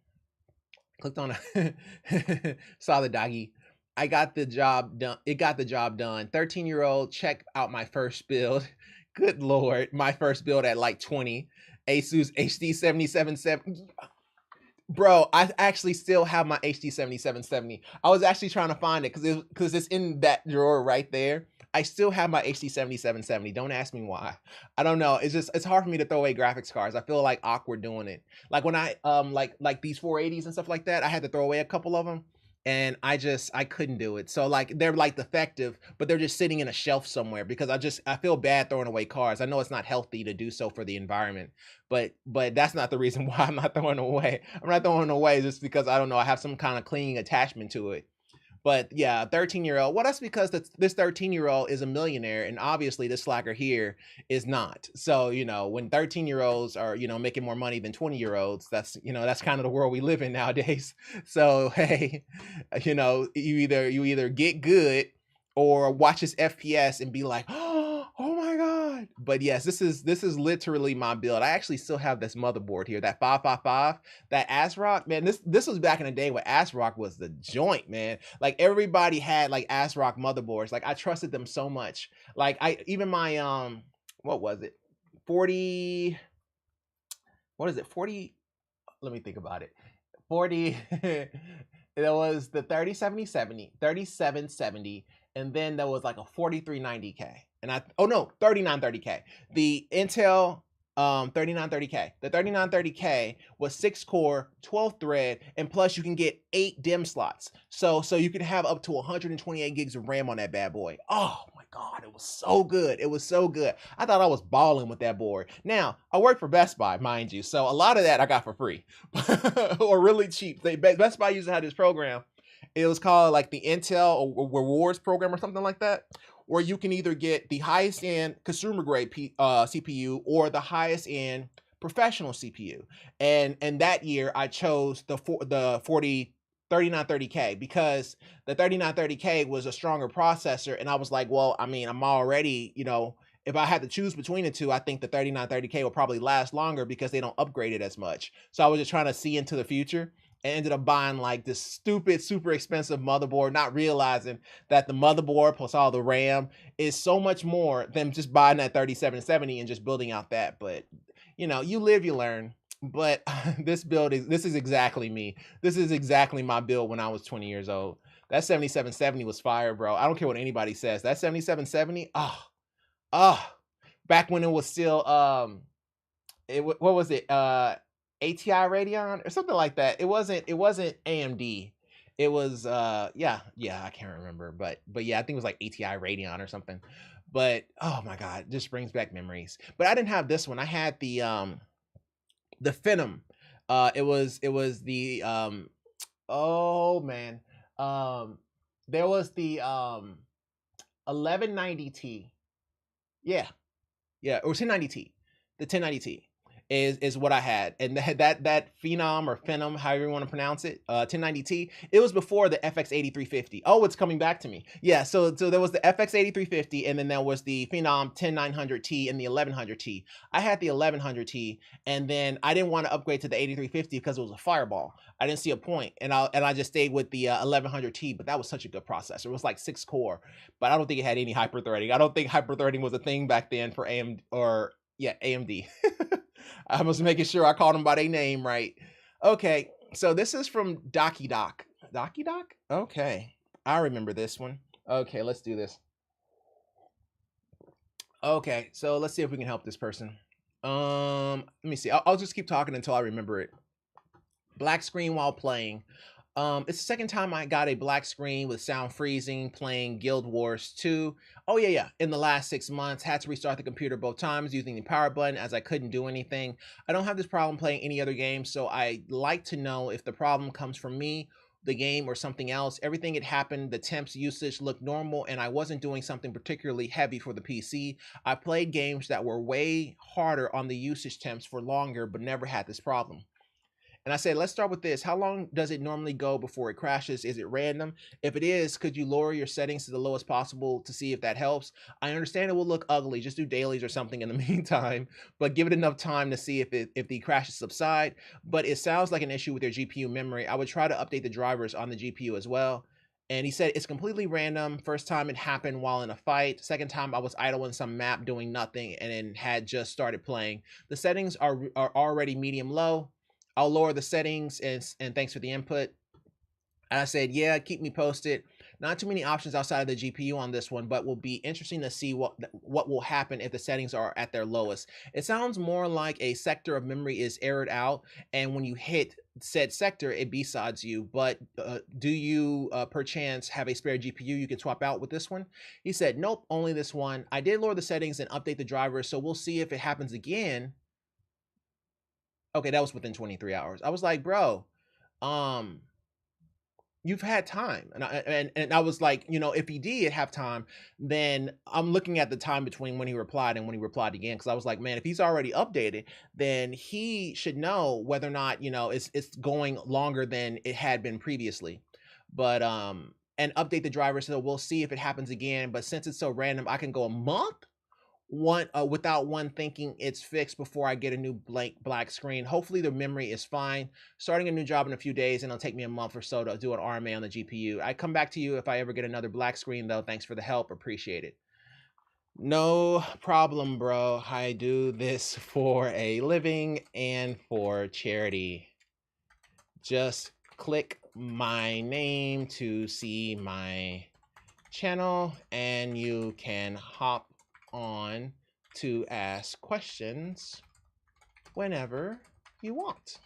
Clicked on saw the doggy. I got the job done. It got the job done. 13-year-old, check out my first build. Good Lord, my first build at like 20. Asus HD 7770. Bro, I actually still have my HD 7770. I was actually trying to find it because it's in that drawer right there. I still have my HD 7770. Don't ask me why. I don't know. It's hard for me to throw away graphics cards. I feel like awkward doing it. Like when I like these 480s and stuff like that, I had to throw away a couple of them. and I couldn't do it. So like they're like defective, but they're just sitting in a shelf somewhere because I feel bad throwing away cars. I know it's not healthy to do so for the environment, but that's not the reason why I'm not throwing away. I'm not throwing away just because I don't know, I have some kind of clinging attachment to it. But yeah, 13-year-old. Well, that's because this 13-year-old is a millionaire, and obviously this slacker here is not. So, when 13-year-olds are, making more money than 20-year-olds, that's kind of the world we live in nowadays. So, hey, you either get good or watch his FPS and be like, oh my God. But yes, this is literally my build. I actually still have this motherboard here, that 555, that ASRock, man. This was back in the day when ASRock was the joint, man. Like everybody had like ASRock motherboards. Like I trusted them so much. Like I even my what was it? 40, what is it? 40, let me think about it. 40 it was the 3770, and then there was like a 4390K. And oh no, 3930K. The Intel 3930K. The 3930K was 6 core, 12 thread, and plus you can get 8 DIMM slots. So you can have up to 128 gigs of RAM on that bad boy. Oh my God, it was so good. It was so good. I thought I was balling with that board. Now, I work for Best Buy, mind you, so a lot of that I got for free or really cheap. Best Buy used to have this program. It was called like the Intel Rewards program or something like that, where you can either get the highest end consumer grade CPU or the highest end professional CPU. And that year I chose the 3930K because the 3930K was a stronger processor, and I was like, well, I mean, I'm already, if I had to choose between the two, I think the 3930K will probably last longer because they don't upgrade it as much. So I was just trying to see into the future, and ended up buying like this stupid, super expensive motherboard, not realizing that the motherboard plus all the RAM is so much more than just buying that 3770 and just building out that. But you live, you learn. But this is exactly me. This is exactly my build when I was 20 years old. That 7770 was fire, bro. I don't care what anybody says. That 7770, back when it was still what was it? ATI Radeon or something like that. It wasn't AMD. It was yeah, I can't remember, but yeah, I think it was like ATI Radeon or something. But oh my God, it just brings back memories. But I didn't have this one. I had the Phenom. It was the oh man. There was the 1190T. Yeah. Yeah, or 1090T. The 1090T is what I had, and that Phenom or Phenom, however you want to pronounce it, 1090T. It was before the FX8350. Oh, it's coming back to me. Yeah, so there was the FX8350, and then there was the Phenom 10900T and the 1100T. I had the 1100T, and then I didn't want to upgrade to the 8350 because it was a fireball. I didn't see a point, and I just stayed with the 1100T. But that was such a good processor. It was like 6 core, but I don't think it had any hyperthreading. I don't think hyperthreading was a thing back then for AMD or yeah, AMD. I was making sure I called them by their name right. Okay, so this is from Docky Doc. Docky Doc? Okay, I remember this one. Okay, let's do this. Okay, so let's see if we can help this person. Let me see. I'll just keep talking until I remember it. Black screen while playing. It's the second time I got a black screen with sound freezing playing Guild Wars 2. Oh yeah. In the last 6 months, had to restart the computer both times using the power button as I couldn't do anything. I don't have this problem playing any other game, so I like to know if the problem comes from me, the game, or something else. Everything had happened, the temps usage looked normal, and I wasn't doing something particularly heavy for the PC. I played games that were way harder on the usage temps for longer, but never had this problem. And I said, let's start with this. How long does it normally go before it crashes? Is it random? If it is, could you lower your settings to the lowest possible to see if that helps? I understand it will look ugly. Just do dailies or something in the meantime, but give it enough time to see if the crashes subside. But it sounds like an issue with your GPU memory. I would try to update the drivers on the GPU as well. And he said, it's completely random. First time it happened while in a fight. Second time I was idle in some map doing nothing and then had just started playing. The settings are already medium low. I'll lower the settings and thanks for the input. And I said, yeah, keep me posted. Not too many options outside of the GPU on this one, but will be interesting to see what will happen if the settings are at their lowest. It sounds more like a sector of memory is errored out, and when you hit said sector, it B-sides you. But do you perchance have a spare GPU you can swap out with this one? He said, nope, only this one. I did lower the settings and update the drivers, so we'll see if it happens again. Okay, that was within 23 hours. I was like, bro, you've had time. And I was like, you know, if he did have time, then I'm looking at the time between when he replied and when he replied again, because I was like, man, if he's already updated, then he should know whether or not, you know, it's going longer than it had been previously. But and update the driver, so we'll see if it happens again. But since it's so random, I can go a month without one thinking it's fixed before I get a new black screen. Hopefully the memory is fine. Starting a new job in a few days, and it'll take me a month or so to do an RMA on the GPU. I come back to you if I ever get another black screen, though. Thanks for the help. Appreciate it. No problem, bro. I do this for a living and for charity. Just click my name to see my channel, and you can hop on to ask questions whenever you want.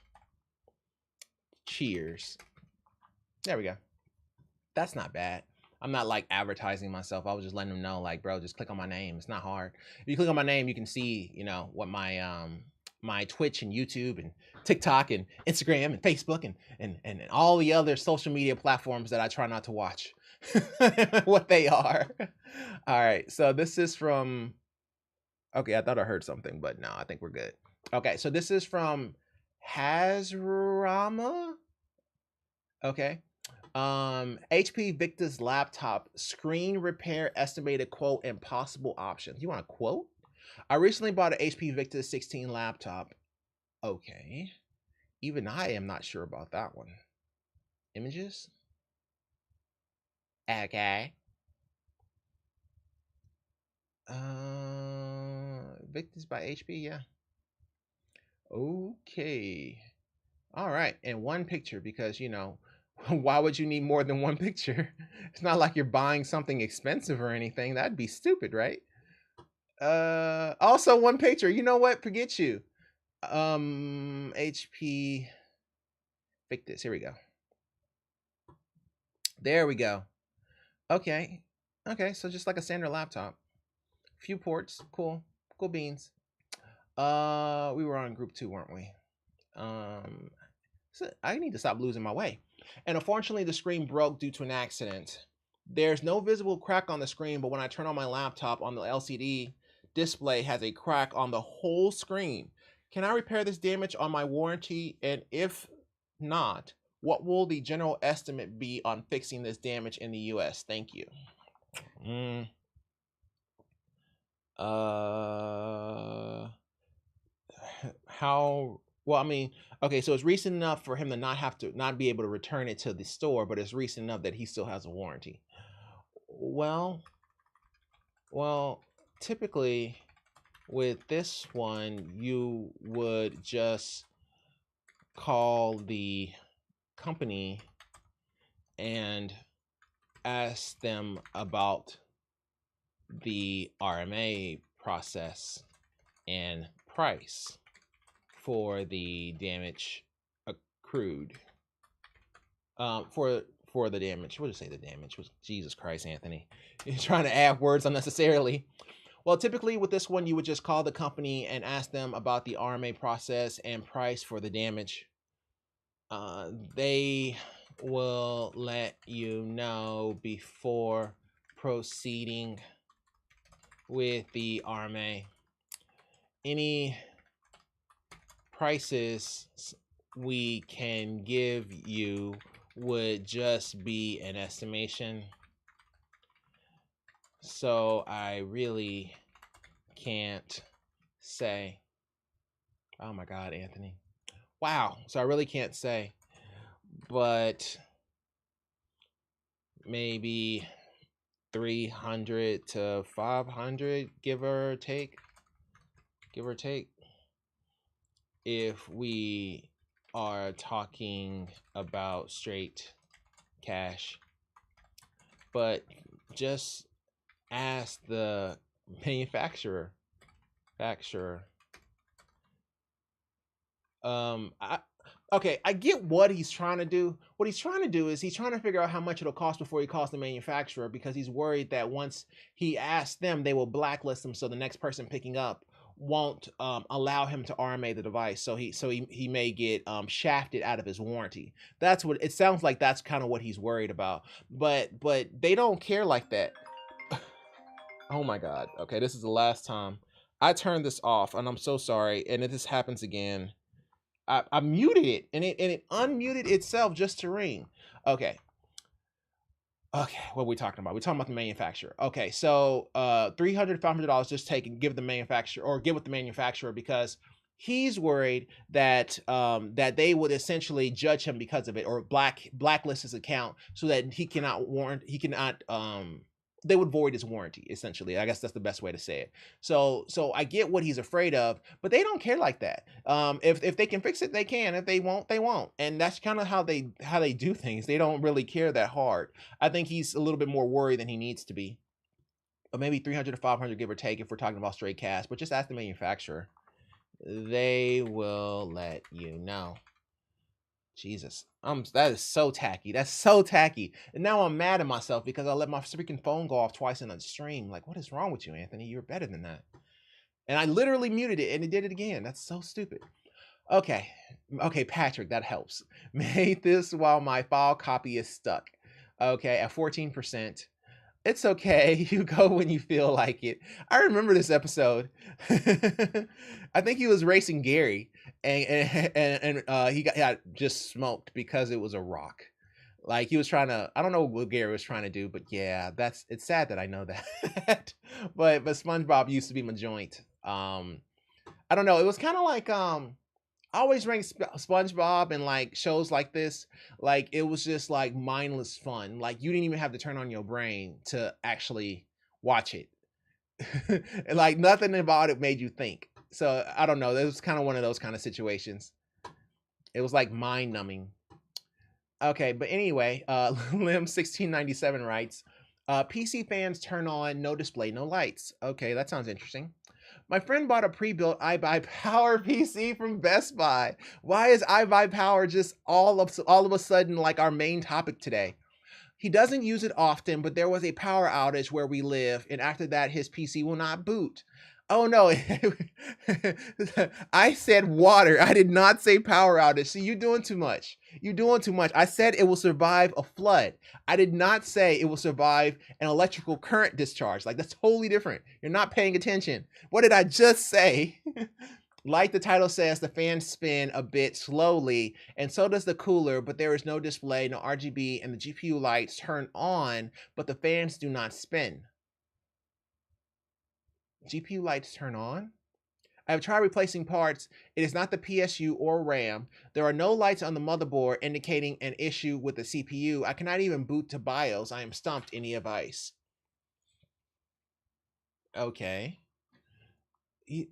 Cheers. There we go. That's not bad. I'm not like advertising myself. I was just letting them know, like, bro, just click on my name. It's not hard. If you click on my name, you can see, you know, what my my Twitch and YouTube and TikTok and Instagram and Facebook and all the other social media platforms that I try not to watch. What they are. All right, so this is from, okay, I thought I heard something, but no, I think we're good. Okay, so this is from Hazrama. Okay. HP Victor's laptop screen repair estimated quote and possible options. You want a quote? I recently bought an HP Victor 16 laptop. Okay. Even I am not sure about that one. Images? Okay. Victor's by HP, yeah. Okay. All right, and one picture, because, you know, why would you need more than one picture? It's not like you're buying something expensive or anything. That'd be stupid, right? Also one picture. You know what? Forget you. HP Victus. Here we go. There we go. Okay. Okay, so just like a standard laptop. Few ports. Cool. Cool beans. We were on group 2, weren't we? So I need to stop losing my way. And unfortunately, the screen broke due to an accident. There's no visible crack on the screen, but when I turn on my laptop, on the LCD display has a crack on the whole screen. Can I repair this damage on my warranty? And if not, what will the general estimate be on fixing this damage in the US? Thank you. How, well, I mean, okay, so it's recent enough for him to not be able to return it to the store, but it's recent enough that he still has a warranty. Well, typically with this one, you would just call the company and ask them about the RMA process and price for the damage accrued. For the damage. What did I say the damage was? Jesus Christ, Anthony. You're trying to add words unnecessarily. Well, typically with this one, you would just call the company and ask them about the RMA process and price for the damage. They will let you know before proceeding with the RMA. Any prices we can give you would just be an estimation. So I really can't say. Oh my God, Anthony. Wow. So I really can't say, but maybe 300 to 500, give or take. If we are talking about straight cash. but just ask the manufacturer. Manufacturer. Okay, I get what he's trying to do. What he's trying to do is he's trying to figure out how much it'll cost before he calls the manufacturer, because he's worried that once he asks them, they will blacklist him, so the next person picking up won't allow him to RMA the device. So he may get shafted out of his warranty. That's what it sounds like. That's kind of what he's worried about. But they don't care like that. Oh my God. Okay, this is the last time I turned this off, and I'm so sorry. And if this happens again, I muted it, and it unmuted itself just to ring. Okay. Okay, what are we talking about? We're talking about the manufacturer. Okay, so $300, $500 just take and give the manufacturer, or give with the manufacturer, because he's worried that that they would essentially judge him because of it, or blacklist his account, so that he cannot they would void his warranty, essentially. I guess that's the best way to say it. So I get what he's afraid of, but they don't care like that. If they can fix it, they can. If they won't, they won't. And that's kind of how they do things. They don't really care that hard. I think he's a little bit more worried than he needs to be. But maybe 300 to 500, give or take, if we're talking about straight cash. But just ask the manufacturer. They will let you know. Jesus, that is so tacky. That's so tacky. And now I'm mad at myself because I let my freaking phone go off twice in a stream. Like, what is wrong with you, Anthony? You're better than that. And I literally muted it, and it did it again. That's so stupid. Okay, Patrick, that helps. Made this while my file copy is stuck. Okay, at 14%. It's okay. You go when you feel like it. I remember this episode. I think he was racing Gary, and he got just smoked because it was a rock. Like, he was trying to, I don't know what Gary was trying to do, but yeah, it's sad that I know that. but SpongeBob used to be my joint. I don't know. It was kind of like I always rank SpongeBob and like shows like this, like it was just like mindless fun. Like, you didn't even have to turn on your brain to actually watch it. And like nothing about it made you think. So I don't know. It was kind of one of those kind of situations. It was like mind numbing. Okay, but anyway, Lim1697 writes, PC fans turn on no display, no lights. Okay, that sounds interesting. My friend bought a pre-built iBuyPower PC from Best Buy. Why is iBuyPower just all of a sudden like our main topic today? He doesn't use it often, but there was a power outage where we live, and after that, his PC will not boot. Oh no, I said water. I did not say power outage. See, you're doing too much. You're doing too much. I said it will survive a flood. I did not say it will survive an electrical current discharge. Like, that's totally different. You're not paying attention. What did I just say? Like the title says, the fans spin a bit slowly, and so does the cooler, but there is no display, no RGB, and the GPU lights turn on, but the fans do not spin. GPU lights turn on? I have tried replacing parts. It is not the PSU or RAM. There are no lights on the motherboard indicating an issue with the CPU. I cannot even boot to BIOS. I am stumped. Any advice? Okay.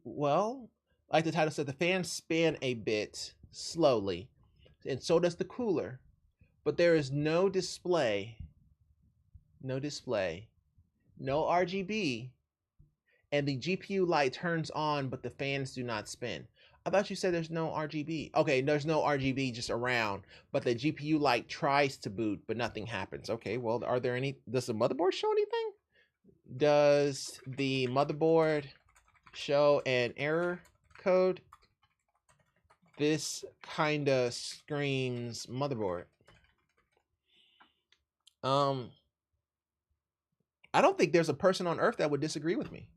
Well, like the title said, the fans spin a bit slowly, and so does the cooler, but there is no display, no RGB, and the GPU light turns on, but the fans do not spin. I thought you said there's no RGB. Okay, there's no RGB just around, but the GPU light tries to boot, but nothing happens. Okay, well, are there any, does the motherboard show anything? Does the motherboard show an error code? This kind of screams motherboard. I don't think there's a person on earth that would disagree with me.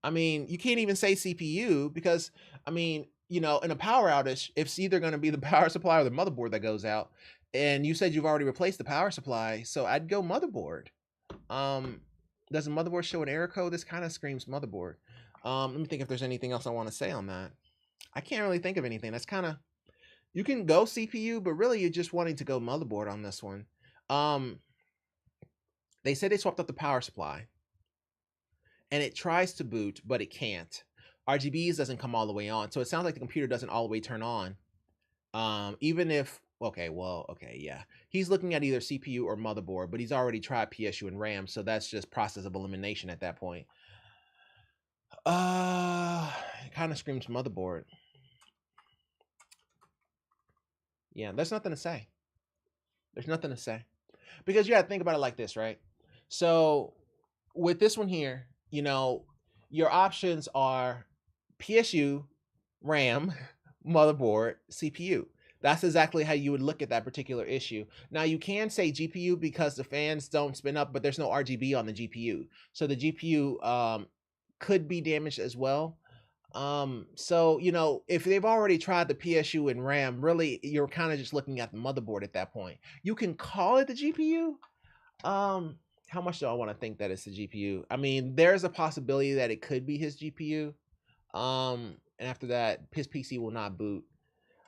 I mean, you can't even say CPU because, I mean, you know, in a power outage, it's either going to be the power supply or the motherboard that goes out. And you said you've already replaced the power supply, so I'd go motherboard. Does the motherboard show an error code? This kind of screams motherboard. Let me think if there's anything else I want to say on that. I can't really think of anything. That's kind of, you can go CPU, but really you're just wanting to go motherboard on this one. They said they swapped out the power supply, and it tries to boot, but it can't. RGBs doesn't come all the way on, so it sounds like the computer doesn't all the way turn on. Even if Okay, well, okay, yeah. He's looking at either CPU or motherboard, but he's already tried PSU and RAM, so that's just process of elimination at that point. It kind of screams motherboard. Yeah, there's nothing to say. There's nothing to say. Because you gotta think about it like this, right? So with this one here, you know, your options are PSU, RAM, motherboard, CPU. That's exactly how you would look at that particular issue. Now you can say GPU because the fans don't spin up, but there's no RGB on the GPU. So the GPU could be damaged as well. So you know, if they've already tried the PSU and RAM, really you're kind of just looking at the motherboard at that point. You can call it the GPU. How much do I want to think that it's the GPU? I mean, there's a possibility that it could be his GPU. And after that, his PC will not boot.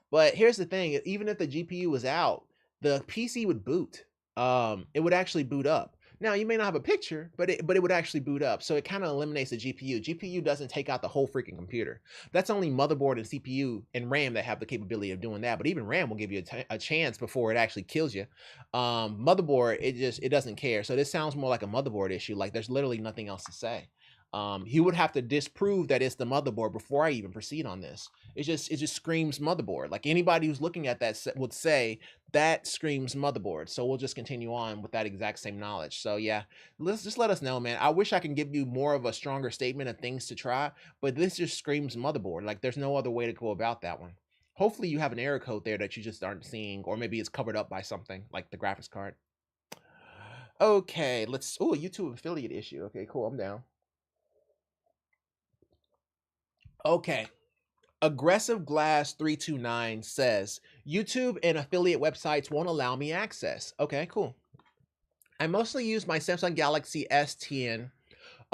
But here's the thing: even if the GPU was out, the PC would boot. It would actually boot up. Now you may not have a picture, but it would actually boot up. So it kind of eliminates the GPU. GPU doesn't take out the whole freaking computer. That's only motherboard and CPU and RAM that have the capability of doing that. But even RAM will give you a chance before it actually kills you. Motherboard, it doesn't care. So this sounds more like a motherboard issue. Like there's literally nothing else to say. He would have to disprove that it's the motherboard before I even proceed on this. It just screams motherboard. Like anybody who's looking at that would say that screams motherboard. So we'll just continue on with that exact same knowledge. So yeah, just let us know, man. I wish I can give you more of a stronger statement of things to try, but this just screams motherboard. Like there's no other way to go about that one. Hopefully you have an error code there that you just aren't seeing, or maybe it's covered up by something like the graphics card. Okay, let's. Oh, YouTube affiliate issue. Okay, cool. I'm down. Okay. Aggressive Glass 329 says YouTube and affiliate websites won't allow me access. Okay, cool. I mostly use my Samsung Galaxy S10.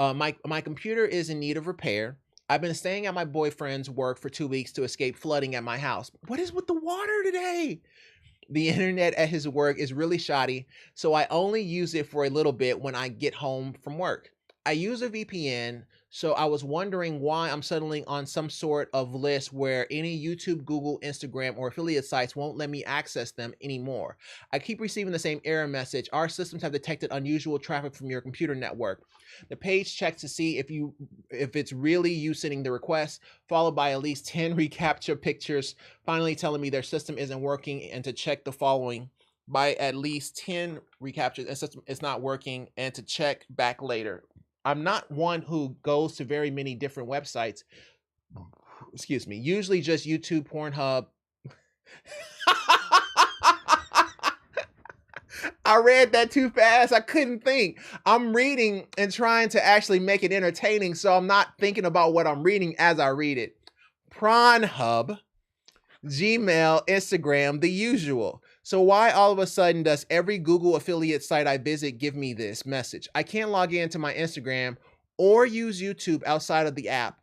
My computer is in need of repair. I've been staying at my boyfriend's work for 2 weeks to escape flooding at my house. What is with the water today? The internet at his work is really shoddy, so I only use it for a little bit when I get home from work. I use a VPN, so I was wondering why I'm settling on some sort of list where any YouTube, Google, Instagram, or affiliate sites won't let me access them anymore. I keep receiving the same error message. Our systems have detected unusual traffic from your computer network. The page checks to see if it's really you sending the request, followed by at least 10 reCAPTCHA pictures, finally telling me their system isn't working, and to check the following by at least 10 reCAPTCHAs and system is not working, and to check back later. I'm not one who goes to very many different websites. Excuse me. Usually just YouTube, Pornhub. I read that too fast. I couldn't think. I'm reading and trying to actually make it entertaining, so I'm not thinking about what I'm reading as I read it. Pornhub, Gmail, Instagram, the usual. So why all of a sudden does every Google affiliate site I visit give me this message? I can't log into my Instagram or use YouTube outside of the app.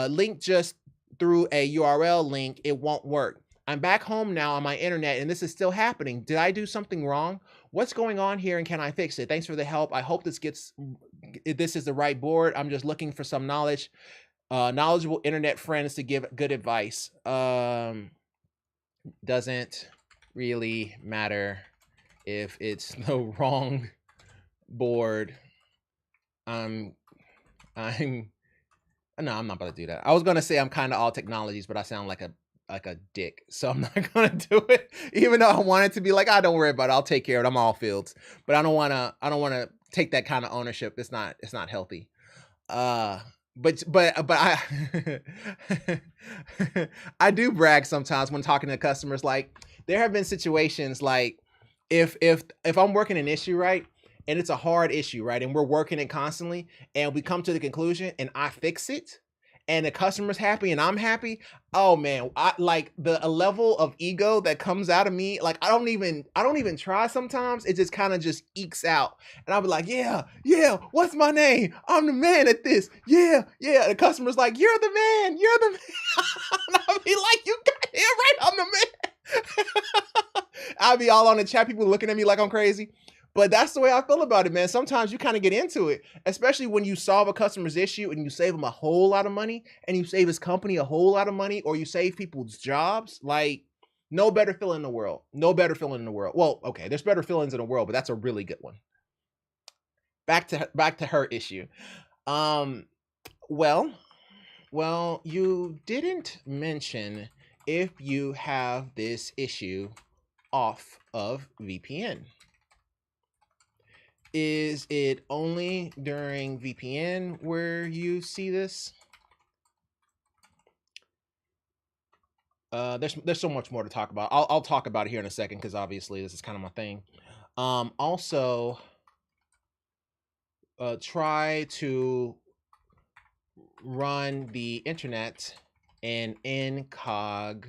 Link just through a URL link, it won't work. I'm back home now on my internet and this is still happening. Did I do something wrong? What's going on here and can I fix it? Thanks for the help. I hope this is the right board. I'm just looking for some knowledgeable internet friends to give good advice. Doesn't really matter if it's the wrong board. No, I'm not about to do that. I was gonna say I'm kind of all technologies, but I sound like a dick, so I'm not gonna do it. Even though I wanted to be like, don't worry about it, I'll take care of it. I'm all fields, but I don't wanna take that kind of ownership. It's not healthy. But I I do brag sometimes when talking to customers. Like there have been situations like if I'm working an issue, right, and it's a hard issue, right, and we're working it constantly, and we come to the conclusion and I fix it, and the customer's happy and I'm happy. Oh man, I like a level of ego that comes out of me. Like I don't even try sometimes. It just kind of just ekes out. And I'll be like, yeah, what's my name? I'm the man at this. Yeah. The customer's like, you're the man. And I'll be like, you got it right, I'm the man. I'll be all on the chat, people looking at me like I'm crazy. But that's the way I feel about it, man. Sometimes you kind of get into it, especially when you solve a customer's issue and you save them a whole lot of money and you save his company a whole lot of money, or you save people's jobs. Like No better feeling in the world. No better feeling in the world. Well, okay, there's better feelings in the world, but that's a really good one. Back to her issue. Um, well, you didn't mention if you have this issue off of VPN. Is it only during VPN where you see this? There's so much more to talk about. I'll talk about it here in a second because obviously this is kind of my thing. Also, try to run the internet in incognito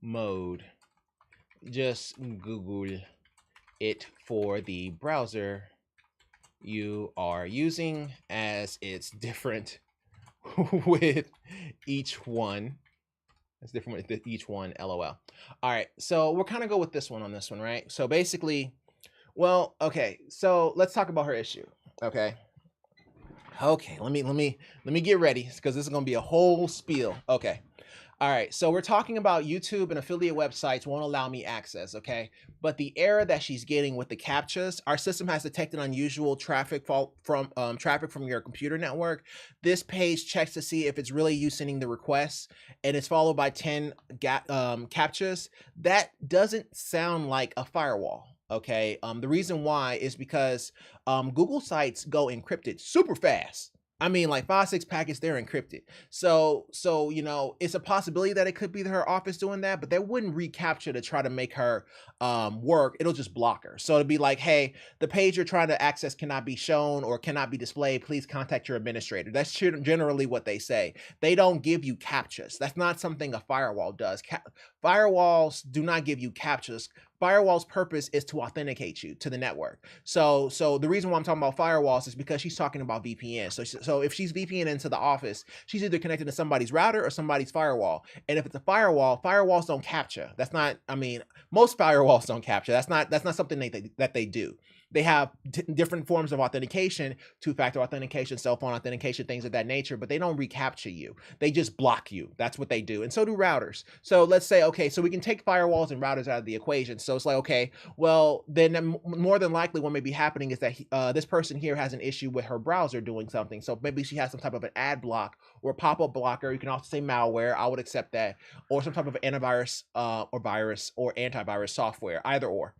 mode. Just Google it for the browser you are using, as it's different with each one. It's different with each one, LOL. All right, so we'll kind of go with this one on this one, right? So basically, well, okay, so let's talk about her issue. Okay, let me get ready because this is gonna be a whole spiel. Okay. All right, so we're talking about YouTube and affiliate websites won't allow me access, okay? But the error that she's getting with the CAPTCHAs, our system has detected unusual traffic from your computer network. This page checks to see if it's really you sending the request, and it's followed by 10 CAPTCHAs. That doesn't sound like a firewall. Okay, the reason why is because Google sites go encrypted super fast. I mean, like 5-6 packets, they're encrypted. So you know, it's a possibility that it could be her office doing that, but they wouldn't reCAPTCHA to try to make her work. It'll just block her. So it'd be like, hey, the page you're trying to access cannot be shown or cannot be displayed. Please contact your administrator. That's generally what they say. They don't give you CAPTCHAs. That's not something a firewall does. Firewalls do not give you CAPTCHAs. Firewall's purpose is to authenticate you to the network. So the reason why I'm talking about firewalls is because she's talking about VPN. So if she's VPN into the office, she's either connected to somebody's router or somebody's firewall. And if it's a firewall, firewalls don't CAPTCHA. That's not, I mean, most firewalls don't CAPTCHA. That's not something that they do. They have different forms of authentication, two-factor authentication, cell phone authentication, things of that nature, but they don't reCAPTCHA you. They just block you. That's what they do. And so do routers. So let's say, okay, so we can take firewalls and routers out of the equation. So it's like, okay, well, then more than likely what may be happening is that this person here has an issue with her browser doing something. So maybe she has some type of an ad block or pop-up blocker. You can also say malware. I would accept that. Or some type of antivirus or virus or antivirus software, either or.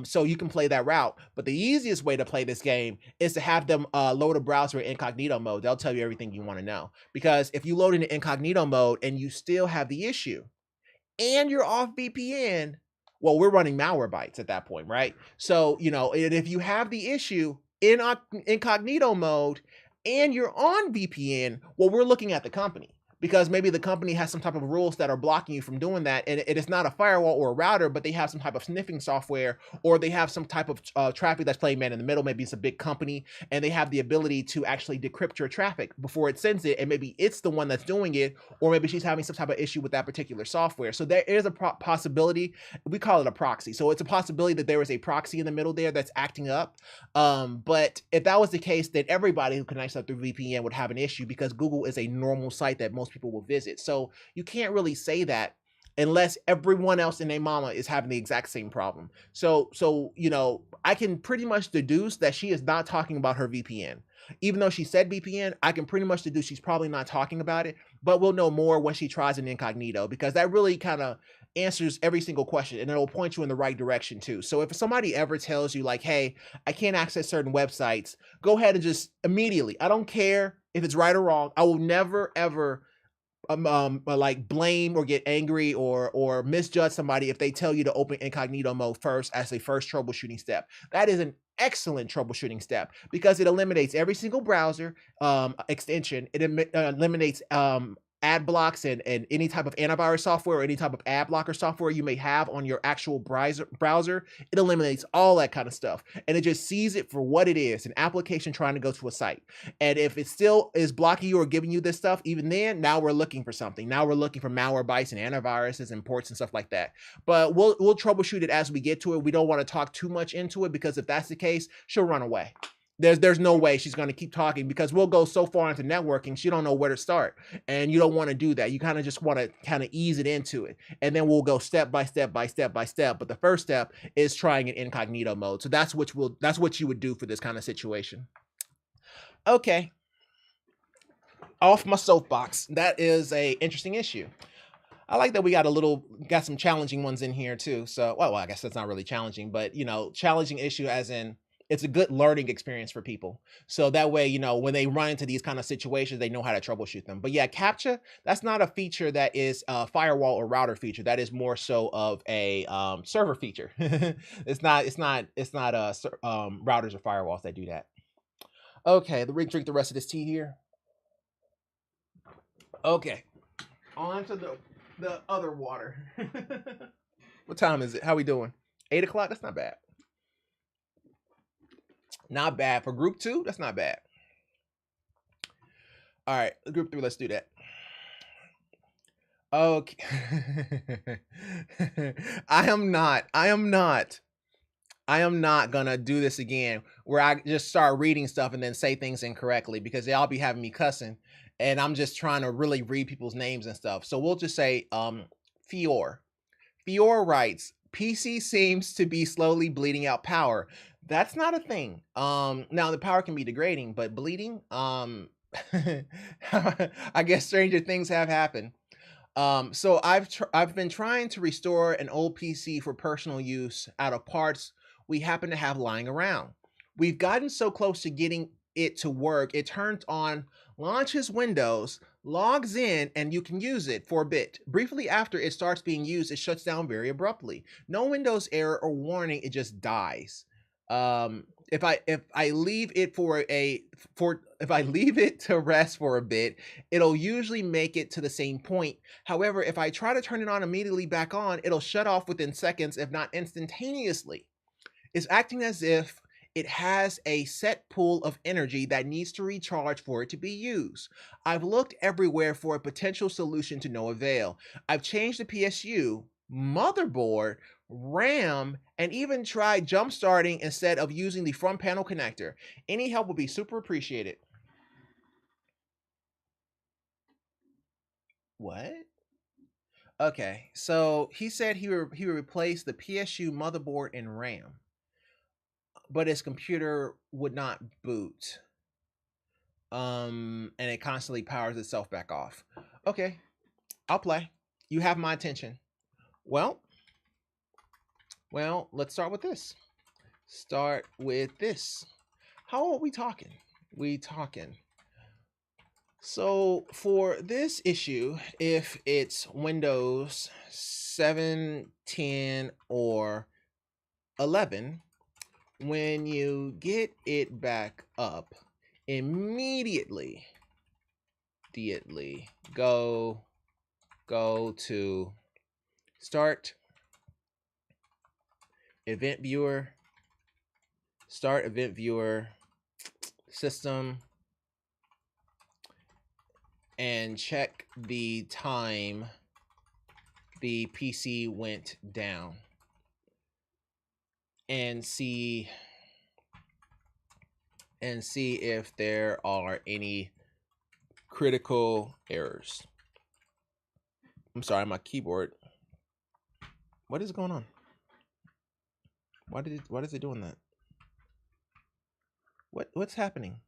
So you can play that route, but the easiest way to play this game is to have them load a browser in incognito mode. They'll tell you everything you want to know, because if you load into incognito mode and you still have the issue and you're off VPN, well, we're running Malwarebytes at that point, right? So, you know, and if you have the issue in incognito mode and you're on VPN, well, we're looking at the company. Because maybe the company has some type of rules that are blocking you from doing that, and it is not a firewall or a router, but they have some type of sniffing software, or they have some type of traffic that's playing man in the middle. Maybe it's a big company, and they have the ability to actually decrypt your traffic before it sends it, and maybe it's the one that's doing it, or maybe she's having some type of issue with that particular software. So there is a possibility. We call it a proxy. So it's a possibility that there is a proxy in the middle there that's acting up. But if that was the case, then everybody who connects up through VPN would have an issue, because Google is a normal site that most people will visit. So you can't really say that unless everyone else in their mama is having the exact same problem. So you know, I can pretty much deduce that she is not talking about her VPN. Even though she said VPN, I can pretty much deduce she's probably not talking about it, but we'll know more when she tries an incognito, because that really kind of answers every single question, and it'll point you in the right direction too. So if somebody ever tells you like, hey, I can't access certain websites, go ahead and just immediately, I don't care if it's right or wrong, I will never ever like blame or get angry or misjudge somebody if they tell you to open incognito mode first as a first troubleshooting step. That is an excellent troubleshooting step, because it eliminates every single browser extension. It eliminates ad blocks and any type of antivirus software or any type of ad blocker software you may have on your actual browser. It eliminates all that kind of stuff, and it just sees it for what it is, an application trying to go to a site. And if it still is blocking you or giving you this stuff, even then, now we're looking for something. Now we're looking for Malwarebytes and antiviruses and ports and stuff like that. But we'll troubleshoot it as we get to it. We don't want to talk too much into it, because if that's the case, she'll run away. There's no way she's going to keep talking, because we'll go so far into networking, she don't know where to start. And you don't want to do that. You kind of just want to kind of ease it into it. And then we'll go step by step by step by step. But the first step is trying an incognito mode. So that's what you would do for this kind of situation. Okay. Off my soapbox. That is a interesting issue. I like that we got some challenging ones in here too. So, well, I guess that's not really challenging, but challenging issue as in it's a good learning experience for people. So that way, when they run into these kind of situations, they know how to troubleshoot them. But yeah, CAPTCHA, that's not a feature that is a firewall or router feature. That is more so of a server feature. It's not routers or firewalls that do that. Okay, drink the rest of this tea here. Okay, on to the other water. What time is it? How we doing? 8 o'clock? That's not bad. Not bad. For group 2, that's not bad. All right, group 3, let's do that. Okay. I am not gonna do this again where I just start reading stuff and then say things incorrectly, because they all be having me cussing, and I'm just trying to really read people's names and stuff. So we'll just say Fior. Fior writes, PC seems to be slowly bleeding out power. That's not a thing. Now the power can be degrading, but bleeding, I guess stranger things have happened. So I've been trying to restore an old PC for personal use out of parts we happen to have lying around. We've gotten so close to getting it to work, it turns on, launches Windows, logs in, and you can use it for a bit. Briefly after it starts being used, it shuts down very abruptly. No Windows error or warning, it just dies. If I leave it if I leave it to rest for a bit, it'll usually make it to the same point. However, if I try to turn it on immediately back on, it'll shut off within seconds, if not instantaneously. It's acting as if it has a set pool of energy that needs to recharge for it to be used. I've looked everywhere for a potential solution to no avail. I've changed the PSU, motherboard, RAM, and even tried jump starting instead of using the front panel connector. Any help would be super appreciated. What? Okay, so he said he would replace the PSU motherboard and RAM, but his computer would not boot. And it constantly powers itself back off. Okay, I'll play. You have my attention. Well, let's start with this. How are we talking? So for this issue, if it's Windows 7, 10, or 11, when you get it back up, immediately go to Start, Event Viewer, System, and check the time the PC went down, and see if there are any critical errors. I'm sorry, my keyboard. What is going on? Why is it doing that? What's happening?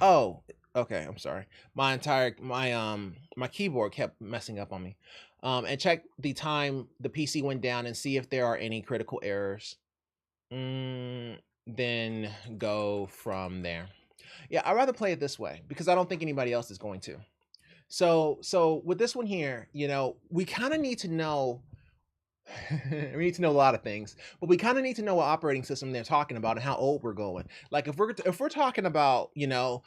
Oh, okay, I'm sorry. My keyboard kept messing up on me. And check the time the PC went down and see if there are any critical errors. Then go from there. Yeah, I'd rather play it this way because I don't think anybody else is going to. So with this one here, we kind of need to know. We need to know a lot of things, but we kind of need to know what operating system they're talking about and how old we're going. Like if we're talking about,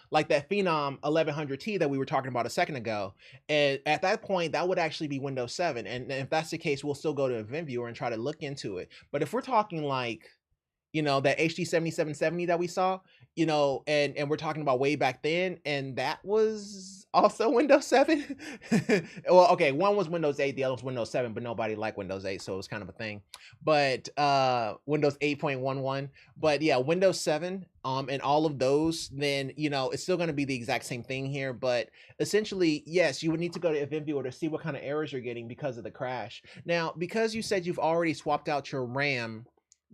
like that Phenom 1100T that we were talking about a second ago, and at that point that would actually be Windows 7. And if that's the case, we'll still go to Event Viewer and try to look into it. But if we're talking like, that HD 7770 that we saw, and we're talking about way back then, and that was also Windows 7. Well, okay, one was Windows 8, the other was Windows 7, but nobody liked Windows 8, so it was kind of a thing. But Windows 8.11, but yeah, Windows 7, and all of those, then it's still going to be the exact same thing here, but essentially, yes, you would need to go to Event Viewer to see what kind of errors you're getting because of the crash. Now, because you said you've already swapped out your RAM,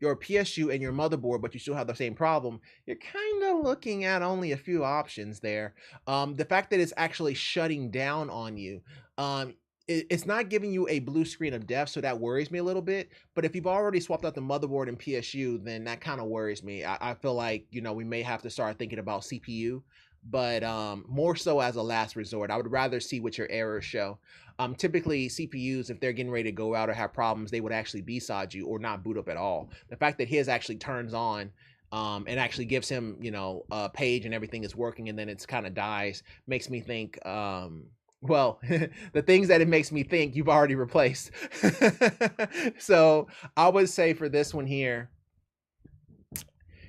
your PSU, and your motherboard, but you still have the same problem, you're kind of looking at only a few options there. The fact that it's actually shutting down on you, it's not giving you a blue screen of death, so that worries me a little bit. But if you've already swapped out the motherboard and PSU, then that kind of worries me. I feel like we may have to start thinking about CPU, but more so as a last resort. I would rather see what your errors show. Typically CPUs, if they're getting ready to go out or have problems, they would actually BSOD you or not boot up at all. The fact that his actually turns on and actually gives him a page and everything is working, and then it's kind of dies, makes me think well, the things that it makes me think you've already replaced. So I would say for this one here,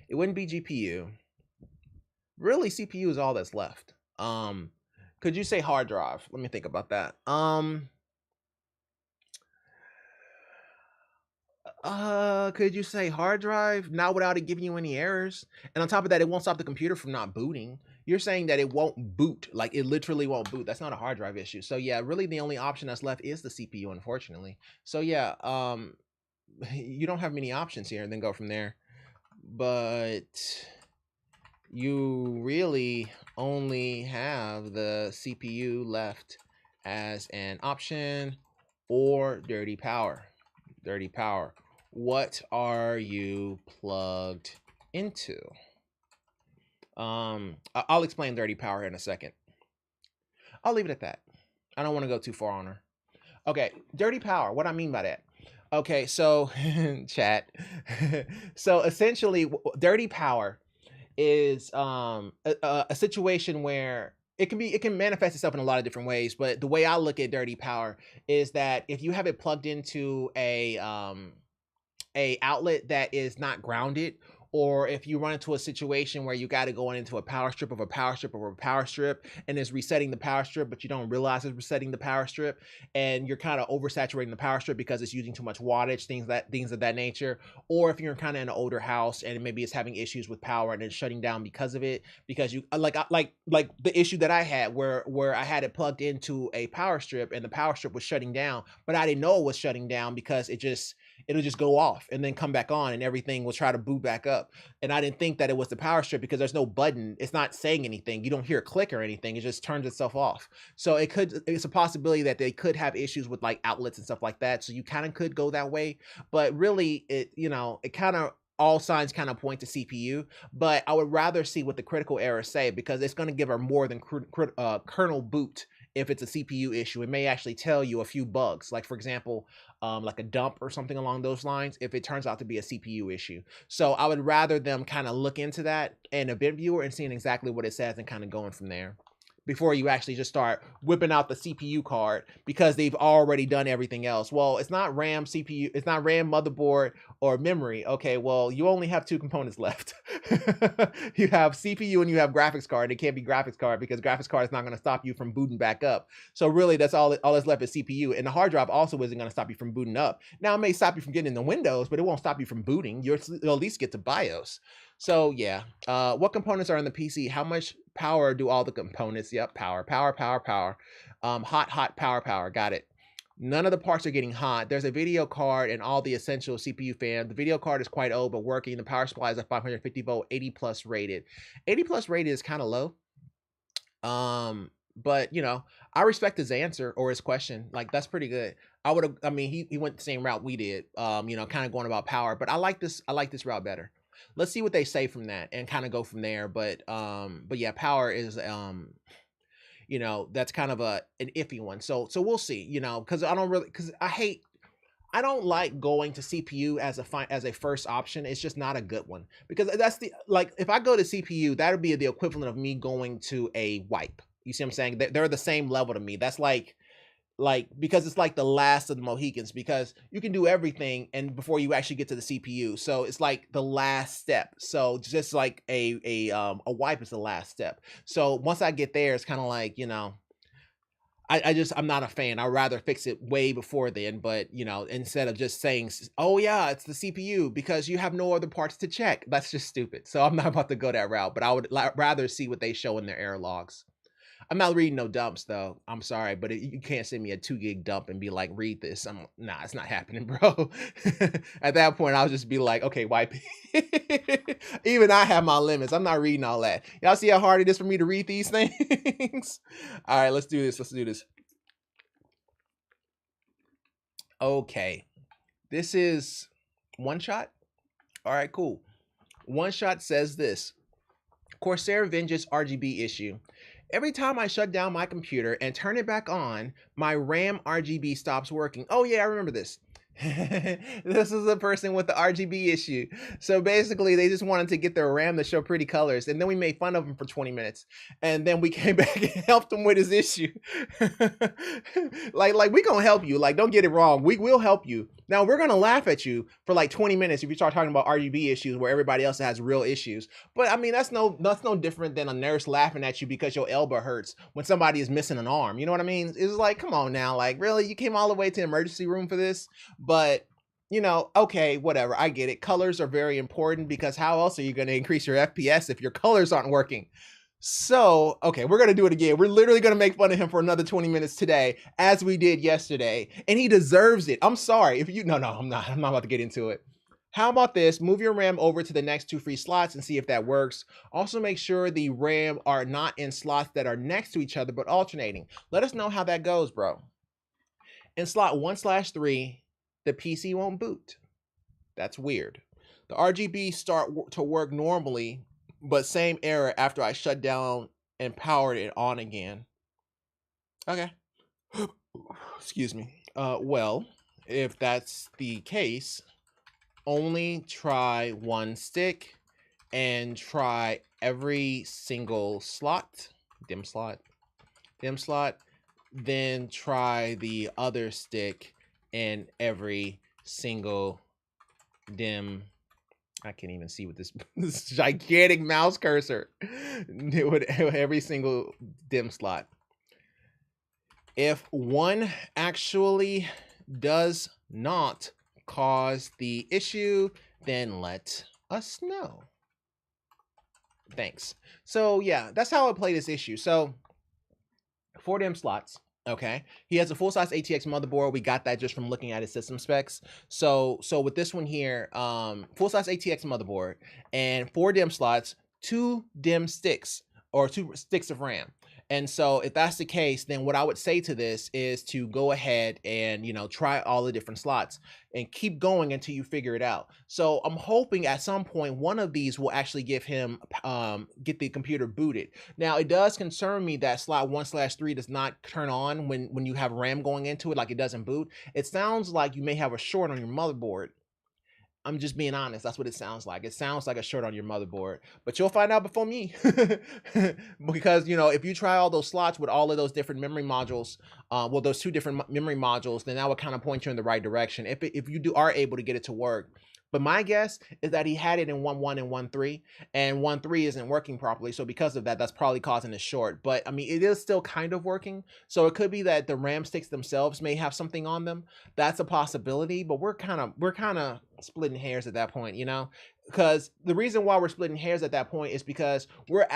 it wouldn't be GPU. Really, CPU is all that's left. Could you say hard drive? Let me think about that. Could you say hard drive? Not without it giving you any errors. And on top of that, it won't stop the computer from not booting. You're saying that it won't boot, like it literally won't boot. That's not a hard drive issue. So yeah, really the only option that's left is the CPU, unfortunately. So yeah, you don't have many options here, and then go from there. But you really only have the CPU left as an option, or dirty power. Dirty power. What are you plugged into? I'll explain dirty power in a second. I'll leave it at that. I don't want to go too far on her. Okay, dirty power. What I mean by that? Okay, so chat. So essentially, dirty power is a situation where it can manifest itself in a lot of different ways, but the way I look at dirty power is that if you have it plugged into a outlet that is not grounded, or if you run into a situation where you got to go into a power strip of a power strip of a power strip, and it's resetting the power strip, but you don't realize it's resetting the power strip, and you're kind of oversaturating the power strip because it's using too much wattage, things of that nature. Or if you're kind of in an older house and maybe it's having issues with power and it's shutting down because of it, because you like the issue that I had where I had it plugged into a power strip and the power strip was shutting down, but I didn't know it was shutting down because it'll just go off and then come back on, and everything will try to boot back up. And I didn't think that it was the power strip because there's no button. It's not saying anything. You don't hear a click or anything. It just turns itself off. So it's a possibility that they could have issues with like outlets and stuff like that. So you kind of could go that way, but really it kind of, all signs kind of point to CPU, but I would rather see what the critical errors say, because it's going to give her more than kernel boot. If it's a CPU issue, it may actually tell you a few bugs, like for example, like a dump or something along those lines, if it turns out to be a CPU issue. So I would rather them kind of look into that in Event Viewer and seeing exactly what it says and kind of going from there, before you actually just start whipping out the CPU card because they've already done everything else. Well, it's not RAM, CPU, it's not RAM, motherboard, or memory. Okay, well, you only have two components left. You have CPU and you have graphics card. It can't be graphics card because graphics card is not going to stop you from booting back up. So really, that's all that's left is CPU. And the hard drive also isn't going to stop you from booting up. Now, it may stop you from getting into Windows, but it won't stop you from booting. You'll at least get to BIOS. So yeah, what components are in the PC? How much power do all the components? Yep, power. Hot power. Got it. None of the parts are getting hot. There's a video card and all the essential CPU fan. The video card is quite old but working. The power supply is a 550 volt, 80 plus rated. 80 plus rated is kind of low. But I respect his answer or his question. Like, that's pretty good. I mean, he went the same route we did. Kind of going about power, but I like this route better. Let's see what they say from that and kind of go from there. But yeah, power is that's kind of an iffy one. So we'll see, because I don't like going to CPU as a first option. It's just not a good one, because that's if I go to CPU, that would be the equivalent of me going to a wipe. You see what I'm saying? They're the same level to me. That's like like, because it's like the last of the Mohicans, because you can do everything and before you actually get to the CPU. So it's like the last step. So just like a wipe is the last step. So once I get there, it's kind of like, you know, I'm not a fan. I'd rather fix it way before then. But, you know, instead of just saying, oh yeah, it's the CPU, because you have no other parts to check. That's just stupid. So I'm not about to go that route, but I would rather see what they show in their error logs. I'm not reading no dumps though. I'm sorry, but you can't send me a 2 gig dump and be like, read this. Nah, it's not happening, bro. At that point, I'll just be like, okay, wipe it. Even I have my limits. I'm not reading all that. Y'all see how hard it is for me to read these things? All right, let's do this. Let's do this. Okay, this is One Shot. All right, cool. One Shot says this: Corsair Vengeance RGB issue. Every time I shut down my computer and turn it back on, my RAM RGB stops working. Oh yeah, I remember this. This is a person with the RGB issue. So basically, they just wanted to get their RAM to show pretty colors, and then we made fun of him for 20 minutes, and then we came back and helped him with his issue. like we gonna help you. Like, don't get it wrong. We will help you. Now we're gonna laugh at you for like 20 minutes if you start talking about RGB issues where everybody else has real issues. But I mean, that's no different than a nurse laughing at you because your elbow hurts when somebody is missing an arm. You know what I mean? It's like, come on now, like, really, you came all the way to the emergency room for this? But, you know, okay, whatever, I get it. Colors are very important, because how else are you going to increase your FPS if your colors aren't working? So, okay, we're going to do it again. We're literally going to make fun of him for another 20 minutes today, as we did yesterday, and he deserves it. I'm sorry. If you, no, I'm not about to get into it. How about this? Move your RAM over to the next 2 free slots and see if that works. Also, make sure the RAM are not in slots that are next to each other, but alternating. Let us know how that goes, bro. In slot 1/3, the PC won't boot. That's weird. The RGB start to work normally, but same error after I shut down and powered it on again. Okay. Excuse me. Well, if that's the case, only try one stick and try every single slot, dim slot, then try the other stick and every single dim. I can't even see with this gigantic mouse cursor. With every single dim slot. If one actually does not cause the issue, then let us know. Thanks. So yeah, that's how I play this issue. So 4 dim slots. Okay, he has a full-size ATX motherboard. We got that just from looking at his system specs. So with this one here, full-size ATX motherboard and 4 dim slots, 2 dim sticks, or 2 sticks of RAM. And so if that's the case, then what I would say to this is to go ahead and, you know, try all the different slots and keep going until you figure it out. So I'm hoping at some point one of these will actually give him get the computer booted. Now it does concern me that slot 1/3 does not turn on when you have RAM going into it, like it doesn't boot. It sounds like you may have a short on your motherboard. I'm just being honest. That's what it sounds like. It sounds like a short on your motherboard, but you'll find out before me. Because, you know, if you try all those slots with all of those different memory modules, well, those 2 different memory modules, then that would kind of point you in the right direction if you are able to get it to work. But my guess is that he had it in 1.1 and 1.3, and 1.3 isn't working properly. So because of that, that's probably causing a short. But I mean, it is still kind of working. So it could be that the RAM sticks themselves may have something on them. That's a possibility. But we're kind of splitting hairs at that point, you know? Because the reason why we're splitting hairs at that point is because we're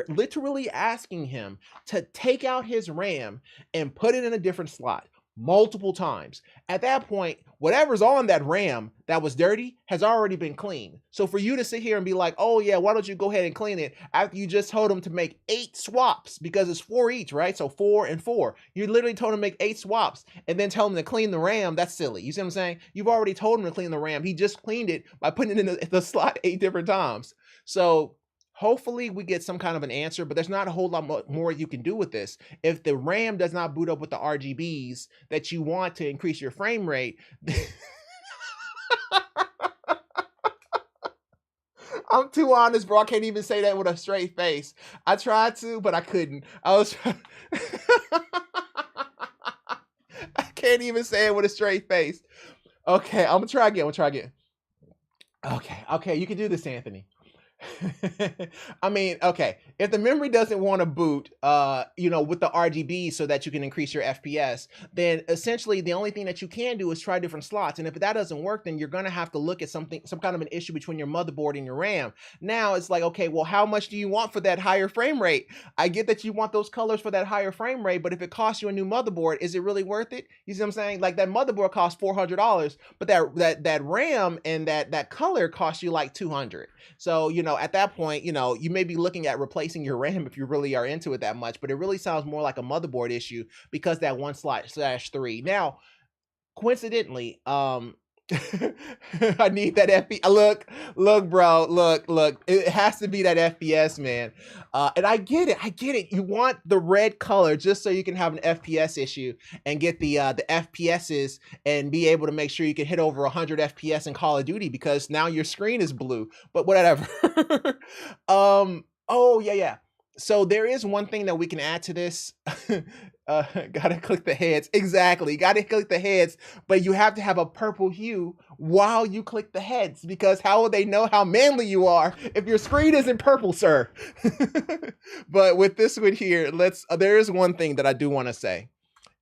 literally asking him to take out his RAM and put it in a different slot multiple times. At that point, whatever's on that RAM that was dirty has already been cleaned. So for you to sit here and be like, oh yeah, why don't you go ahead and clean it after you just told him to make 8 swaps, because it's 4 each, right? So 4 and 4. You literally told him to make 8 swaps and then tell him to clean the RAM. That's silly. You see what I'm saying? You've already told him to clean the RAM. He just cleaned it by putting it in the slot 8 different times. So hopefully we get some kind of an answer, but there's not a whole lot more you can do with this. If the RAM does not boot up with the RGBs that you want to increase your frame rate, I'm too honest, bro. I can't even say that with a straight face. I tried to, but I couldn't. I was can't even say it with a straight face. Okay, I'm gonna try again. Okay, you can do this, Anthony. I mean, okay, if the memory doesn't want to boot, with the RGB so that you can increase your FPS, then essentially the only thing that you can do is try different slots. And if that doesn't work, then you're gonna have to look at some kind of an issue between your motherboard and your RAM. Now it's like, okay, well, how much do you want for that higher frame rate? I get that you want those colors for that higher frame rate, but if it costs you a new motherboard, is it really worth it? You see what I'm saying? Like that motherboard costs $400, but that RAM and that color costs you like $200. So, at that point, you may be looking at replacing your RAM if you really are into it that much, but it really sounds more like a motherboard issue because that 1/3. Now, coincidentally, I need that FPS. Look, bro, look. It has to be that FPS, man. And I get it. You want the red color just so you can have an FPS issue and get the FPSs and be able to make sure you can hit over 100 FPS in Call of Duty because now your screen is blue. But whatever. Oh yeah. So there is one thing that we can add to this. Gotta click the heads. Exactly. Gotta click the heads, but you have to have a purple hue while you click the heads because how will they know how manly you are if your screen isn't purple, sir? But with this one here, there is one thing that I do want to say,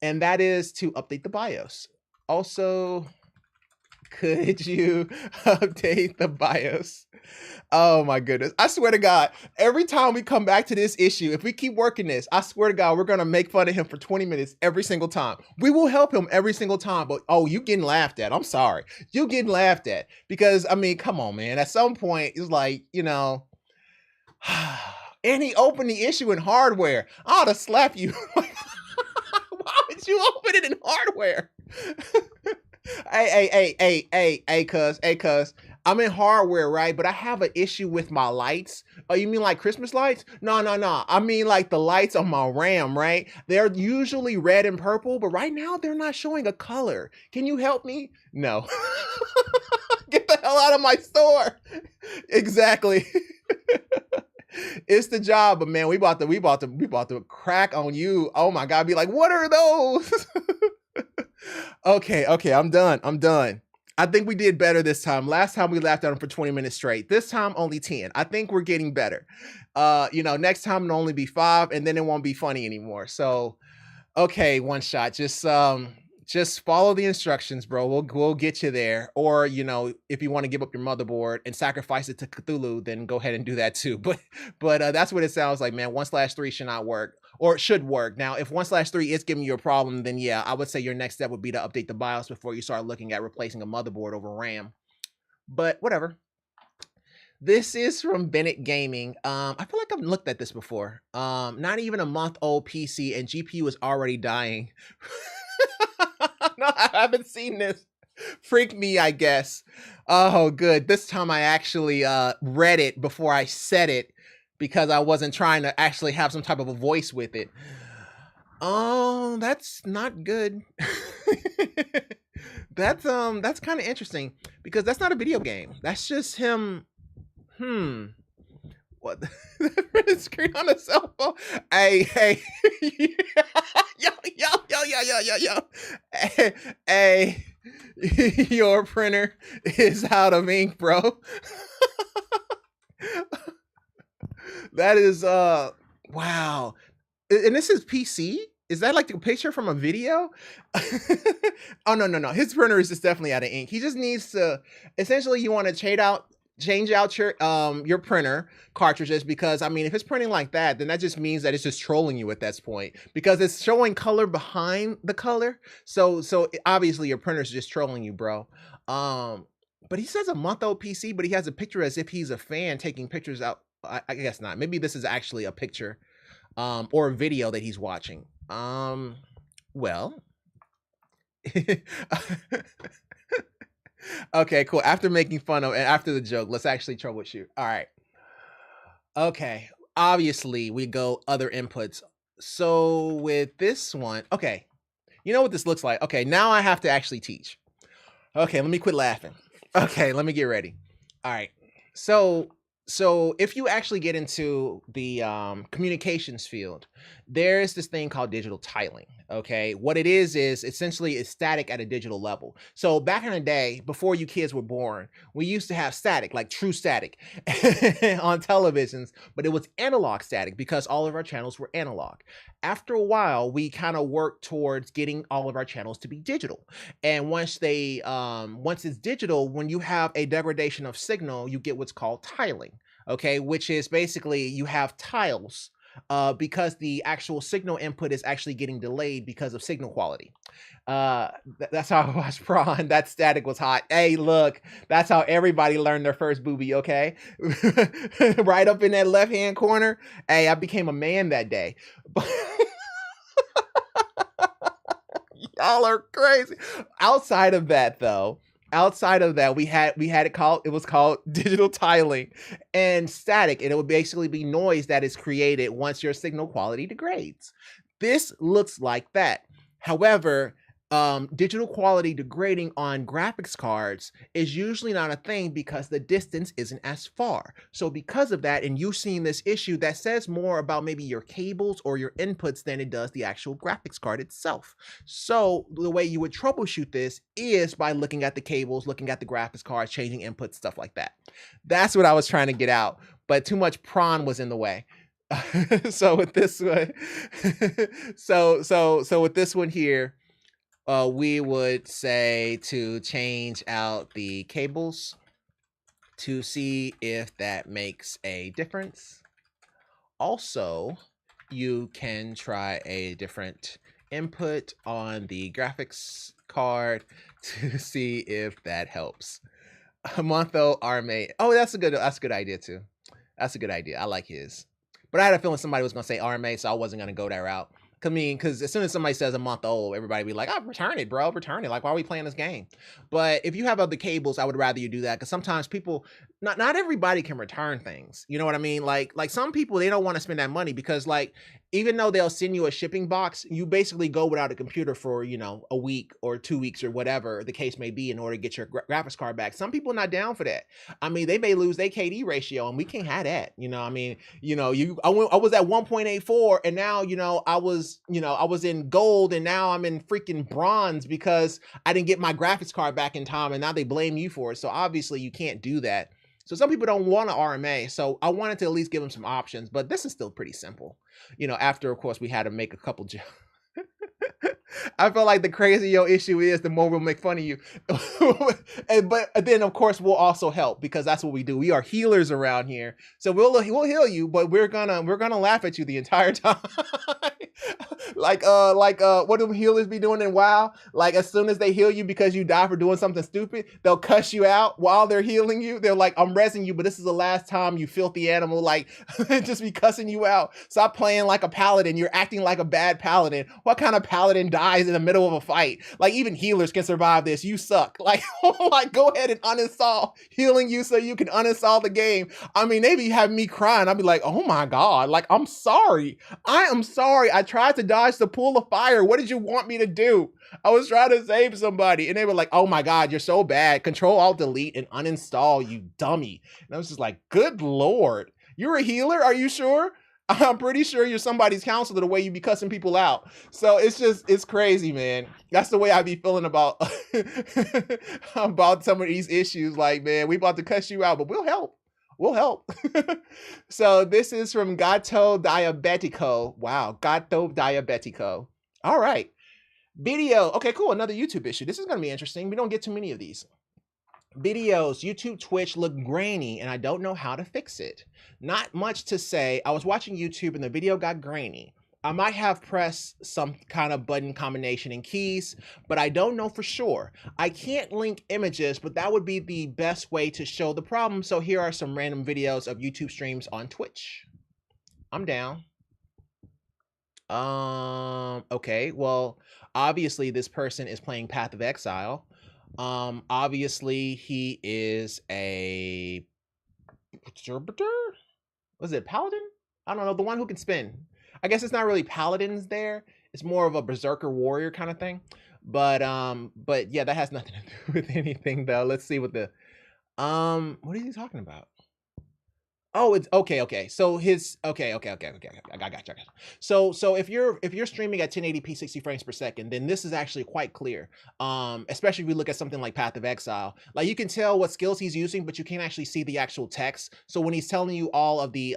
and that is to update the BIOS. Also, could you update the BIOS? Oh my goodness. I swear to God, every time we come back to this issue, if we keep working this, I swear to God, we're going to make fun of him for 20 minutes every single time. We will help him every single time, but you getting laughed at. I'm sorry. You getting laughed at because, I mean, come on, man. At some point, it's like, and he opened the issue in hardware. I ought to slap you. Why would you open it in hardware? Hey, cuz. I'm in hardware, right? But I have an issue with my lights. Oh, you mean like Christmas lights? No. I mean like the lights on my RAM, right? They're usually red and purple, but right now they're not showing a color. Can you help me? No. Get the hell out of my store. Exactly. It's the job, but man, we about to crack on you. Oh my God, be like, what are those? Okay, I'm done. I think we did better this time. Last time we laughed at him for 20 minutes straight. This time only 10. I think we're getting better. Next time it'll only be 5 and then it won't be funny anymore. So, okay, one shot. Just follow the instructions, bro. We'll get you there. Or, if you want to give up your motherboard and sacrifice it to Cthulhu, then go ahead and do that too. But that's what it sounds like, man. 1/3 should not work. Or it should work. Now, if 1/3 is giving you a problem, then yeah, I would say your next step would be to update the BIOS before you start looking at replacing a motherboard over RAM. But whatever. This is from Bennett Gaming. I feel like I've looked at this before. Not even a month-old PC and GPU is already dying. No, I haven't seen this. Freak me, I guess. Oh, good. This time I actually read it before I said it, because I wasn't trying to actually have some type of a voice with it. Oh, that's not good. That's kind of interesting because that's not a video game. That's just him. What? Screen on a cell phone. Hey. Yo. Hey. Your printer is out of ink, bro. That is wow. And this is PC? Is that like a picture from a video? Oh no. His printer is just definitely out of ink. He just needs to, essentially you want to change out your printer cartridges, because I mean if it's printing like that, then that just means that it's just trolling you at this point, because it's showing color behind the color. So obviously your printer's just trolling you, bro. But he says a month-old PC, but he has a picture as if he's a fan taking pictures out. I guess not. Maybe this is actually a picture or a video that he's watching. Well. Okay, cool. After making fun of and after the joke, let's actually troubleshoot. All right. Okay. Obviously, we go other inputs. So with this one, okay. You know what this looks like? Okay, now I have to actually teach. Okay, let me quit laughing. Okay, let me get ready. All right. So So if you actually get into the communications field, there's this thing called digital tiling. Okay, what it is essentially it's static at a digital level. So back in the day, before you kids were born, we used to have static, like true static, on televisions, but it was analog static because all of our channels were analog. After a while, we kind of worked towards getting all of our channels to be digital. And once it's digital, when you have a degradation of signal, you get what's called tiling. Okay, which is basically you have tiles because the actual signal input is actually getting delayed because of signal quality. That's how I watched Prawn. That static was hot. Hey, look, that's how everybody learned their first booby. Okay, right up in that left hand corner. Hey, I became a man that day. Y'all are crazy. Outside of that, though, outside of that, it was called digital tiling and static, and it would basically be noise that is created once your signal quality degrades. This looks like that. However, digital quality degrading on graphics cards is usually not a thing because the distance isn't as far. So because of that, and you've seen this issue, that says more about maybe your cables or your inputs than it does the actual graphics card itself. So the way you would troubleshoot this is by looking at the cables, looking at the graphics cards, changing inputs, stuff like that. That's what I was trying to get out, but too much prawn was in the way. So with this one, so with this one here, we would say to change out the cables to see if that makes a difference. Also, you can try a different input on the graphics card to see if that helps. Monto Arme. Oh, that's a good idea too. That's a good idea. I like his. But I had a feeling somebody was gonna say RMA, so I wasn't gonna go that route. I mean, because as soon as somebody says a month old, everybody be like, "Oh, return it, bro, return it." Like, why are we playing this game? But if you have other cables, I would rather you do that because sometimes people, not everybody can return things. You know what I mean? Like some people they don't want to spend that money because like even though they'll send you a shipping box, you basically go without a computer for a week or 2 weeks or whatever the case may be in order to get your graphics card back. Some people are not down for that. I mean, they may lose their KD ratio, and we can't have that. I mean, I was at 1.84, and now I was in gold, and now I'm in freaking bronze because I didn't get my graphics card back in time, and now they blame you for it. So obviously, you can't do that. So some people don't want an RMA. So I wanted to at least give them some options, but this is still pretty simple. After of course we had to make a couple jokes. I feel like the crazier your issue is, the more we'll make fun of you. But then of course we'll also help because that's what we do. We are healers around here. So we'll heal you, but we're gonna laugh at you the entire time. like what do healers be doing in WoW? Like as soon as they heal you because you die for doing something stupid, they'll cuss you out while they're healing you. They're like, I'm resing you, but this is the last time, you filthy animal. Like just be cussing you out. Stop playing like a paladin. You're acting like a bad paladin. What kind of paladin dies in the middle of a fight? Like even healers can survive this. You suck. Like go ahead and uninstall healing you so you can uninstall the game. I mean, they be having me crying. I'd be like, oh my God, like I'm sorry. I am sorry. I tried to dodge the pool of fire. What did you want me to do? I was trying to save somebody. And they were like, oh my God, you're so bad. Control Alt Delete and uninstall, you dummy. And I was just like, good Lord. You're a healer? Are you sure? I'm pretty sure you're somebody's counselor the way you be cussing people out. So it's crazy, man. That's the way I be feeling about about some of these issues. Like, man, we about to cuss you out, but we'll help. We'll help. So this is from Gato Diabetico. Wow, Gato Diabetico. All right. Video. Okay, cool. Another YouTube issue. This is going to be interesting. We don't get too many of these. Videos, YouTube, Twitch look grainy, and I don't know how to fix it. Not much to say. I was watching YouTube, and the video got grainy. I might have pressed some kind of button combination and keys, but I don't know for sure. I can't link images, but that would be the best way to show the problem. So here are some random videos of YouTube streams on Twitch. I'm down. Okay, well, obviously this person is playing Path of Exile. Obviously he is a, was it Paladin? I don't know, the one who can spin. I guess it's not really Paladins there. It's more of a Berserker Warrior kind of thing. But yeah, that has nothing to do with anything though. Let's see what the, what is he talking about? Oh, it's okay, okay. So his okay. I got you. So if you're streaming at 1080p 60 frames per second, then this is actually quite clear. Especially if we look at something like Path of Exile. Like you can tell what skills he's using, but you can't actually see the actual text. So when he's telling you all of the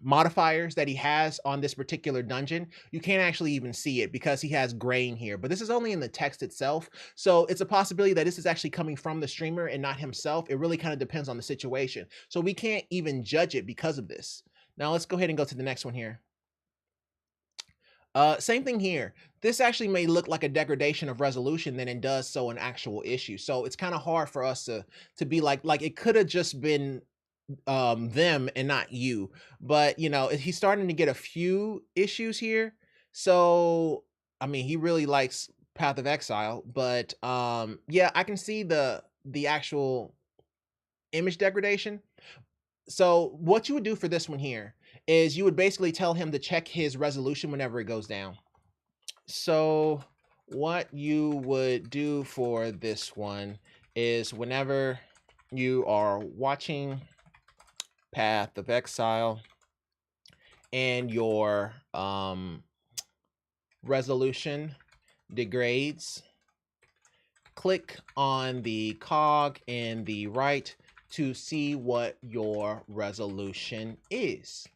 modifiers that he has on this particular dungeon, you can't actually even see it because he has grain here. But this is only in the text itself. So it's a possibility that this is actually coming from the streamer and not himself. It really kind of depends on the situation. So we can't even judge it because of this. Now let's go ahead and go to the next one here. Same thing here. This actually may look like a degradation of resolution than it does so an actual issue. So it's kind of hard for us to be like it could have just been them and not you. But you know, he's starting to get a few issues here. So I mean, he really likes Path of Exile, but yeah, I can see the actual image degradation. So what you would do for this one here is you would basically tell him to check his resolution whenever it goes down. So what you would do for this one is whenever you are watching Path of Exile and your resolution degrades, click on the cog in the right to see what your resolution is.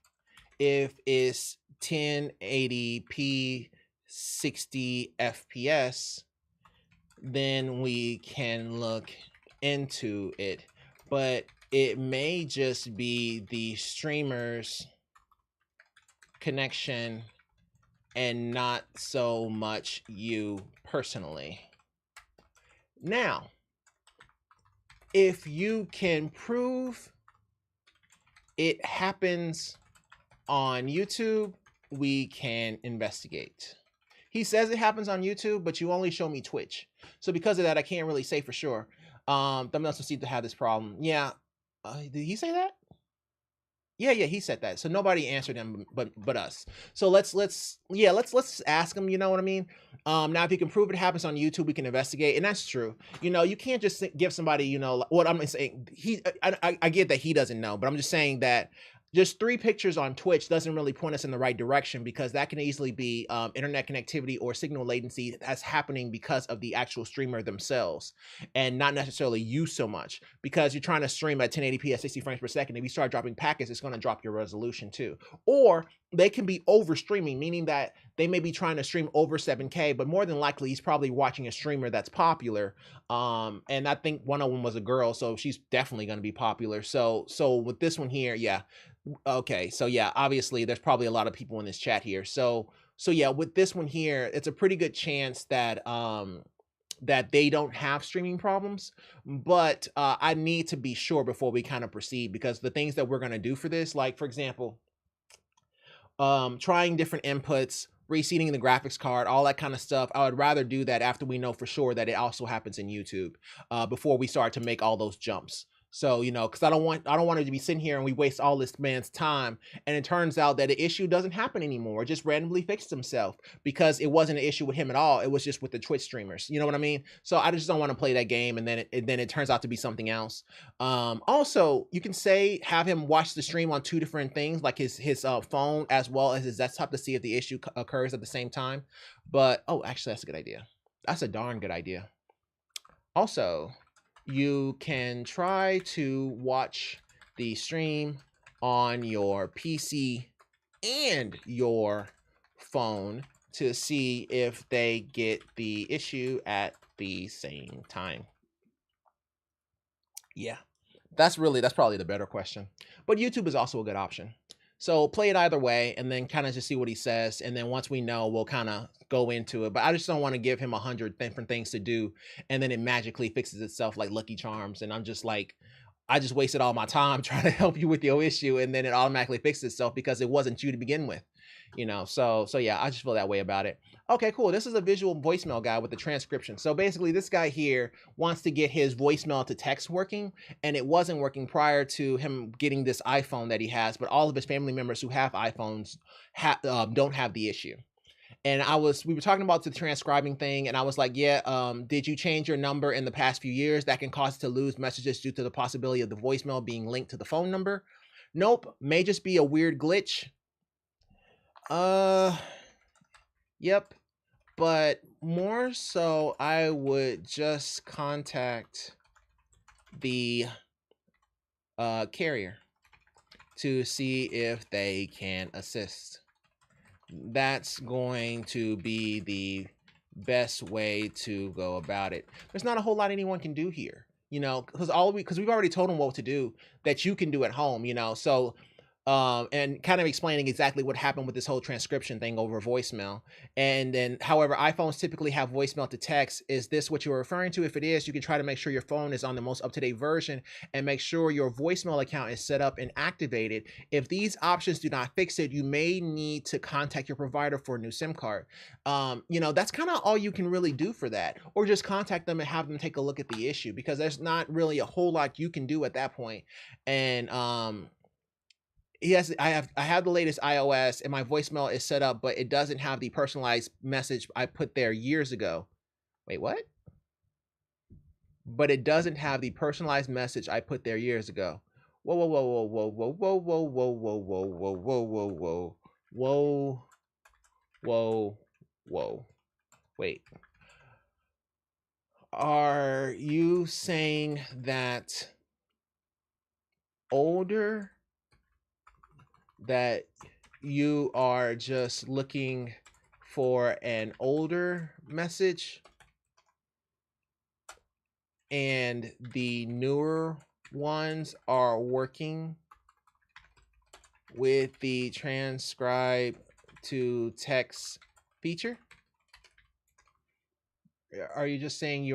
If it's 1080p 60 FPS, then we can look into it. But it may just be the streamer's connection and not so much you personally. Now, if you can prove it happens on YouTube, we can investigate. He says it happens on YouTube, but you only show me Twitch. So because of that, I can't really say for sure. Thumbnails seem to have this problem. Yeah. Did he say that? Yeah, he said that. So nobody answered him but us. So let's ask him, you know what I mean? Now if you can prove it happens on YouTube, we can investigate. And that's true. You know, you can't just give somebody, you know, what I'm saying. I get that he doesn't know, but I'm just saying that just 3 pictures on Twitch doesn't really point us in the right direction, because that can easily be internet connectivity or signal latency that's happening because of the actual streamer themselves, and not necessarily you so much, because you're trying to stream at 1080p at 60 frames per second. If you start dropping packets, it's going to drop your resolution too. Or they can be over streaming, meaning that they may be trying to stream over 7K, but more than likely he's probably watching a streamer that's popular. And I think one of them was a girl, so she's definitely going to be popular. So with this one here, yeah. Okay, so yeah, obviously there's probably a lot of people in this chat here. So yeah, with this one here, it's a pretty good chance that that they don't have streaming problems, but I need to be sure before we kind of proceed, because the things that we're going to do for this, like for example, trying different inputs, reseating the graphics card, all that kind of stuff, I would rather do that after we know for sure that it also happens in YouTube, before we start to make all those jumps. So, you know, because I don't want it to be sitting here and we waste all this man's time, and it turns out that the issue doesn't happen anymore. It just randomly fixed himself because it wasn't an issue with him at all. It was just with the Twitch streamers. You know what I mean? So I just don't want to play that game, and then it turns out to be something else. Also, you can have him watch the stream on 2 different things, like his phone as well as his desktop, to see if the issue occurs at the same time. But oh, actually, that's a good idea. That's a darn good idea. Also, you can try to watch the stream on your PC and your phone to see if they get the issue at the same time. Yeah, that's probably the better question. But YouTube is also a good option. So play it either way, and then kind of just see what he says. And then once we know, we'll kind of go into it. But I just don't want to give him 100 different things to do, and then it magically fixes itself like Lucky Charms. And I'm just like, I just wasted all my time trying to help you with your issue, and then it automatically fixes itself because it wasn't you to begin with. You know, so yeah, I just feel that way about it. Okay, cool. This is a visual voicemail guy with the transcription. So basically this guy here wants to get his voicemail to text working, and it wasn't working prior to him getting this iPhone that he has, but all of his family members who have iPhones don't have the issue. and we were talking about the transcribing thing, and I was like, yeah, did you change your number in the past few years? That can cause it to lose messages due to the possibility of the voicemail being linked to the phone number. Nope, may just be a weird glitch. Yep, but more so, I would just contact the carrier to see if they can assist. That's going to be the best way to go about it. There's not a whole lot anyone can do here, you know, because we've already told them what to do that you can do at home, you know. So and kind of explaining exactly what happened with this whole transcription thing over voicemail. And then, however, iPhones typically have voicemail to text. Is this what you're referring to? If it is, you can try to make sure your phone is on the most up-to-date version and make sure your voicemail account is set up and activated. If these options do not fix it, you may need to contact your provider for a new SIM card. You know, that's kind of all you can really do for that, or just contact them and have them take a look at the issue, because there's not really a whole lot you can do at that point. And yes, I have the latest iOS and my voicemail is set up, but it doesn't have the personalized message I put there years ago. Wait, what? But it doesn't have the personalized message I put there years ago. Whoa, whoa, whoa, whoa, whoa, whoa, whoa, whoa, whoa, whoa, whoa, whoa, whoa, whoa, whoa, whoa, whoa. Wait. Are you saying that you are just looking for an older message and the newer ones are working with the transcribe to text feature? Are you just saying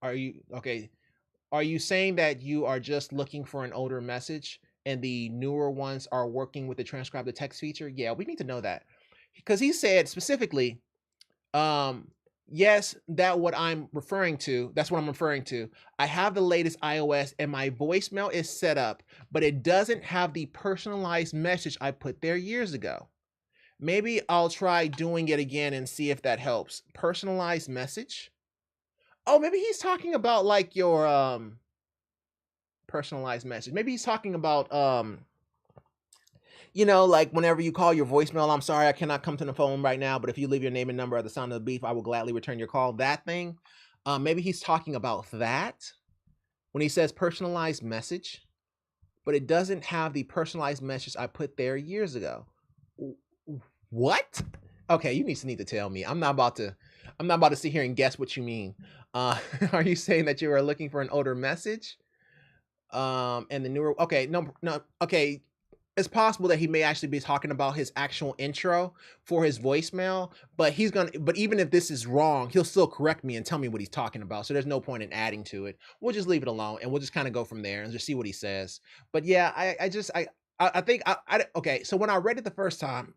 are you saying that you are just looking for an older message and the newer ones are working with the transcribe to text feature? Yeah, we need to know that, because he said specifically, yes, that's what I'm referring to. I have the latest iOS and my voicemail is set up, but it doesn't have the personalized message I put there years ago. Maybe I'll try doing it again and see if that helps. Personalized message? Oh, maybe he's talking about like your personalized message. Maybe he's talking about you know, like whenever you call your voicemail, I'm sorry I cannot come to the phone right now, but if you leave your name and number at the sound of the beep, I will gladly return your call. That thing. Maybe he's talking about that when he says personalized message, but it doesn't have the personalized message I put there years ago. What? Okay, you need to tell me. I'm not about to sit here and guess what you mean. Are you saying that you are looking for an older message? And the newer, okay, no, okay. It's possible that he may actually be talking about his actual intro for his voicemail, but even if this is wrong, he'll still correct me and tell me what he's talking about. So there's no point in adding to it. We'll just leave it alone and we'll just kind of go from there and just see what he says. But yeah, I think okay. So when I read it the first time,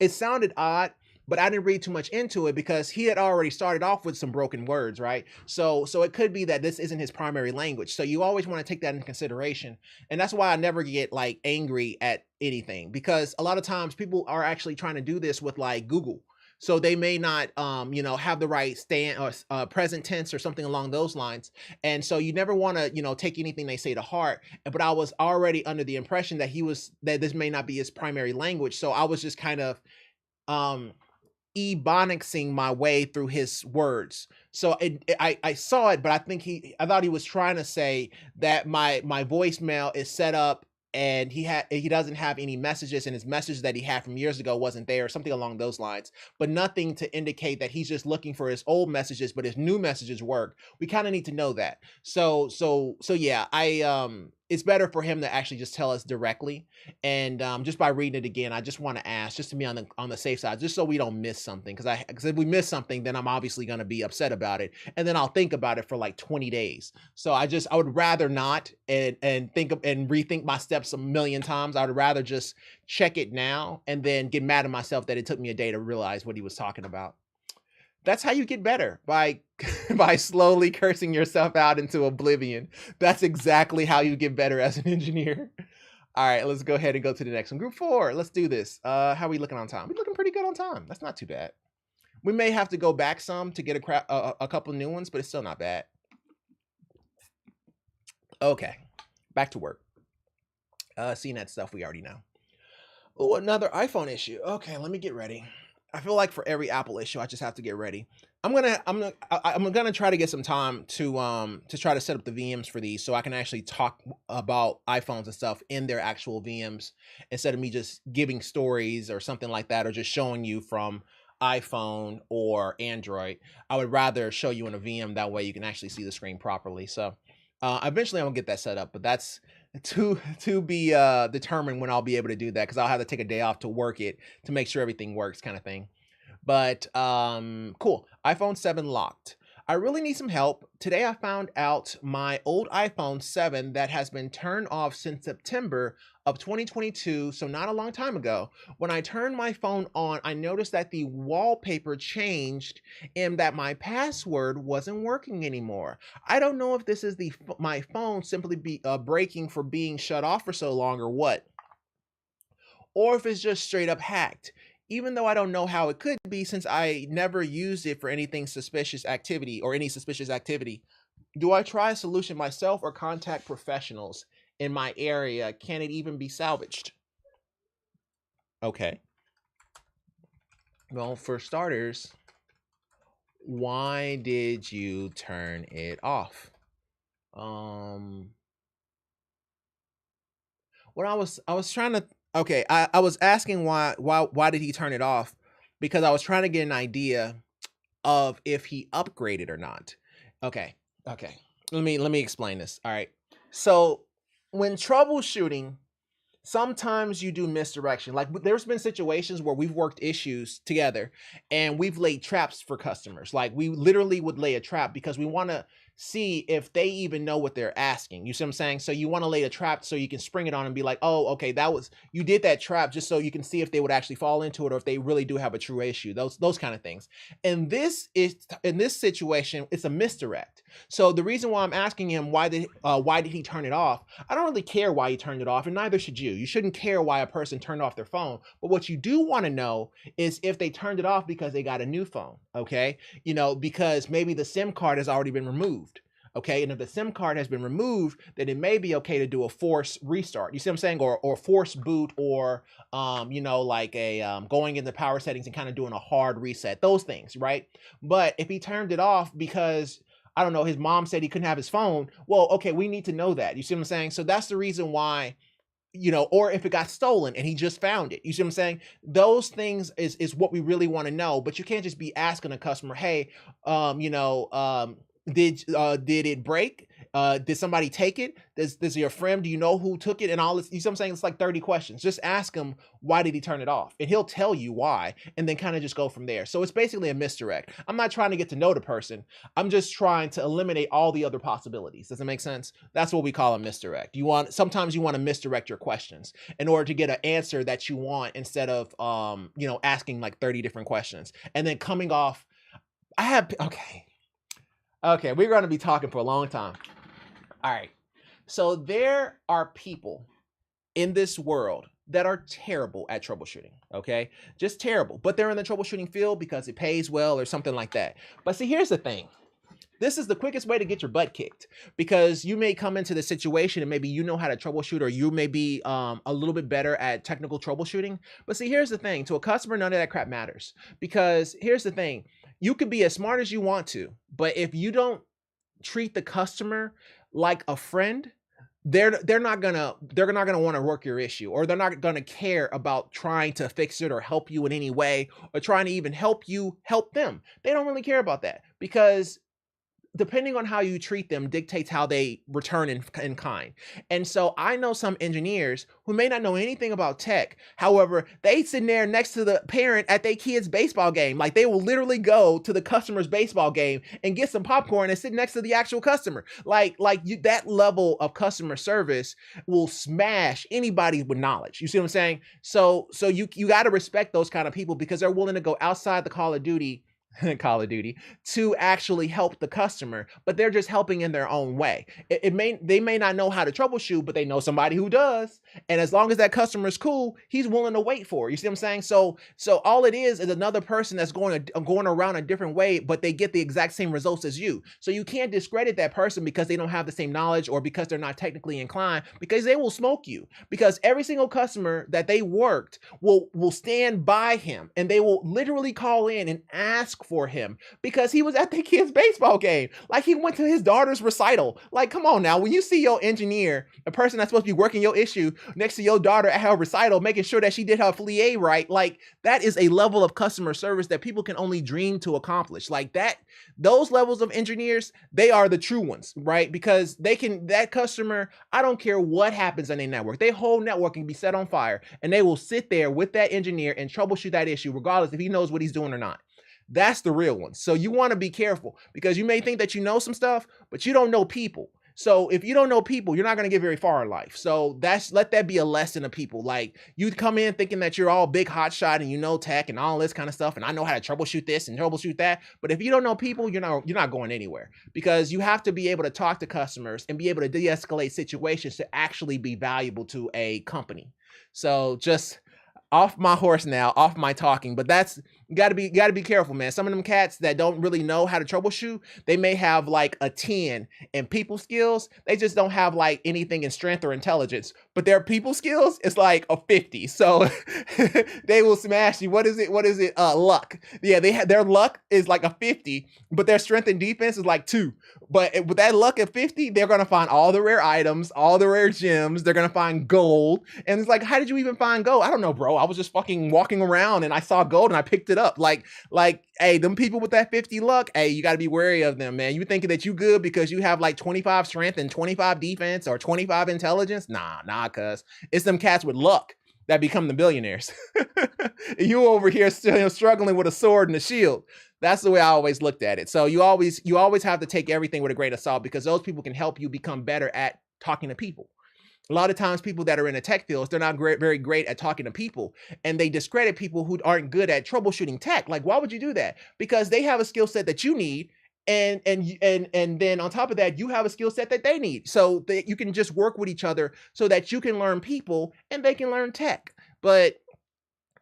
it sounded odd, but I didn't read too much into it because he had already started off with some broken words, right? So it could be that this isn't his primary language. So you always want to take that into consideration. And that's why I never get like angry at anything, because a lot of times people are actually trying to do this with like Google. So they may not, you know, have the right stand or present tense or something along those lines. And so you never want to, you know, take anything they say to heart. But I was already under the impression that that this may not be his primary language. So I was just kind of, ebonicsing my way through his words. So I saw it, but I thought he was trying to say that my voicemail is set up and he doesn't have any messages, and his message that he had from years ago wasn't there, something along those lines, but nothing to indicate that he's just looking for his old messages, but his new messages work. We kind of need to know that. So yeah, it's better for him to actually just tell us directly. And just by reading it again, I just want to ask, just to be on the safe side, just so we don't miss something. Because if we miss something, then I'm obviously going to be upset about it, and then I'll think about it for like 20 days. So I would rather not and rethink my steps a million times. I would rather just check it now and then get mad at myself that it took me a day to realize what he was talking about. That's how you get better, by slowly cursing yourself out into oblivion. That's exactly how you get better as an engineer. All right, let's go ahead and go to the next one. Group 4, let's do this. How are we looking on time? We're looking pretty good on time. That's not too bad. We may have to go back some to get a couple new ones, but it's still not bad. Okay, back to work. Seeing that stuff we already know. Oh, another iPhone issue. Okay, let me get ready. I feel like for every Apple issue, I just have to get ready. I'm gonna try to get some time to try to set up the VMs for these so I can actually talk about iPhones and stuff in their actual VMs instead of me just giving stories or something like that or just showing you from iPhone or Android. I would rather show you in a VM, that way you can actually see the screen properly. So eventually I'm gonna get that set up, but that's to be determined when I'll be able to do that, because I'll have to take a day off to work it to make sure everything works, kind of thing. But cool. iPhone 7 locked. I really need some help. Today I found out my old iPhone 7 that has been turned off since September of 2022, so not a long time ago. When I turned my phone on, I noticed that the wallpaper changed and that my password wasn't working anymore. I don't know if this is my phone simply breaking for being shut off for so long or what, or if it's just straight up hacked. Even though I don't know how it could be, since I never used it for anything suspicious activity or any suspicious activity. Do I try a solution myself or contact professionals in my area? Can it even be salvaged? Okay. Well, for starters, why did you turn it off? What I was trying to, okay, I was asking why did he turn it off? Because I was trying to get an idea of if he upgraded or not. Okay. Okay. Let me explain this. All right. So when troubleshooting, sometimes you do misdirection. Like there's been situations where we've worked issues together and we've laid traps for customers. Like we literally would lay a trap because we want to see if they even know what they're asking. You see what I'm saying? So you want to lay a trap so you can spring it on and be like, oh, okay, you did that trap just so you can see if they would actually fall into it or if they really do have a true issue. Those kind of things. And in this situation, it's a misdirect. So the reason why I'm asking him why did he turn it off? I don't really care why he turned it off, and neither should you. You shouldn't care why a person turned off their phone. But what you do want to know is if they turned it off because they got a new phone, okay? Because maybe the SIM card has already been removed. Okay, and if the SIM card has been removed, then it may be okay to do a force restart. You see what I'm saying? Or force boot, or like going into power settings and kind of doing a hard reset. Those things, right? But if he turned it off because I don't know, his mom said he couldn't have his phone, well, okay, we need to know that. You see what I'm saying? So that's the reason why, or if it got stolen and he just found it. You see what I'm saying? Those things is what we really want to know. But you can't just be asking a customer, hey, did it break? Did somebody take it? Does your friend, do you know who took it? And all this, you see what I'm saying? It's like 30 questions. Just ask him, why did he turn it off? And he'll tell you why, and then kind of just go from there. So it's basically a misdirect. I'm not trying to get to know the person. I'm just trying to eliminate all the other possibilities. Does it make sense? That's what we call a misdirect. Sometimes you want to misdirect your questions in order to get an answer that you want, instead of asking like 30 different questions and then coming off. Okay, we're going to be talking for a long time. All right. So there are people in this world that are terrible at troubleshooting, okay? Just terrible. But they're in the troubleshooting field because it pays well or something like that. But see, here's the thing. This is the quickest way to get your butt kicked, because you may come into the situation and maybe you know how to troubleshoot, or you may be a little bit better at technical troubleshooting. But see, here's the thing. To a customer, none of that crap matters, because here's the thing. You could be as smart as you want to, but if you don't treat the customer like a friend, they're not gonna want to work your issue, or they're not gonna care about trying to fix it or help you in any way, or trying to even help you help them. They don't really care about that, because depending on how you treat them dictates how they return in kind. And so I know some engineers who may not know anything about tech. However, they sitting there next to the parent at their kid's baseball game. Like, they will literally go to the customer's baseball game and get some popcorn and sit next to the actual customer. That level of customer service will smash anybody with knowledge. You see what I'm saying? So you got to respect those kind of people, because they're willing to go outside the Call of Duty Call of Duty, to actually help the customer, but they're just helping in their own way. They may not know how to troubleshoot, but they know somebody who does. And as long as that customer is cool, he's willing to wait for it. You see what I'm saying? So all it is another person that's going around a different way, but they get the exact same results as you. So you can't discredit that person because they don't have the same knowledge or because they're not technically inclined, because they will smoke you. Because every single customer that they worked will stand by him, and they will literally call in and ask for him because he was at the kid's baseball game. Like, he went to his daughter's recital. Like, come on now. When you see your engineer, a person that's supposed to be working your issue, next to your daughter at her recital, making sure that she did her plie right, like, that is a level of customer service that people can only dream to accomplish. Like that, those levels of engineers, they are the true ones, right? Because that customer, I don't care what happens on their network, their whole network can be set on fire, and they will sit there with that engineer and troubleshoot that issue regardless if he knows what he's doing or not. That's the real one. So you want to be careful, because you may think that you know some stuff, but you don't know people. So if you don't know people, you're not going to get very far in life. So let that be a lesson to people. Like, you come in thinking that you're all big hot shot and you know tech and all this kind of stuff, and I know how to troubleshoot this and troubleshoot that. But if you don't know people, you're not going anywhere, because you have to be able to talk to customers and be able to de-escalate situations to actually be valuable to a company. So just off my horse now, off my talking, but that's gotta be careful, man. Some of them cats that don't really know how to troubleshoot, they may have like a 10 in people skills. They just don't have like anything in strength or intelligence, but their people skills is like a 50. So they will smash you. What is it? Luck. Yeah, their luck is like a 50, but their strength and defense is like 2. But with that luck at 50, they're gonna find all the rare items, all the rare gems. They're gonna find gold, and it's like, how did you even find gold? I don't know, bro. I was just fucking walking around and I saw gold and I picked it up. Like, hey, them people with that 50 luck, hey, you got to be wary of them, man. You thinking that you good because you have like 25 strength and 25 defense or 25 intelligence? Nah, cuz it's them cats with luck that become the billionaires. You over here still struggling with a sword and a shield. That's the way I always looked at it. So you always have to take everything with a grain of salt, because those people can help you become better at talking to people. A lot of times people that are in the tech fields, they're not very great at talking to people, and they discredit people who aren't good at troubleshooting tech. Like, why would you do that? Because they have a skill set that you need, and then on top of that, you have a skill set that they need. So that you can just work with each other so that you can learn people and they can learn tech. But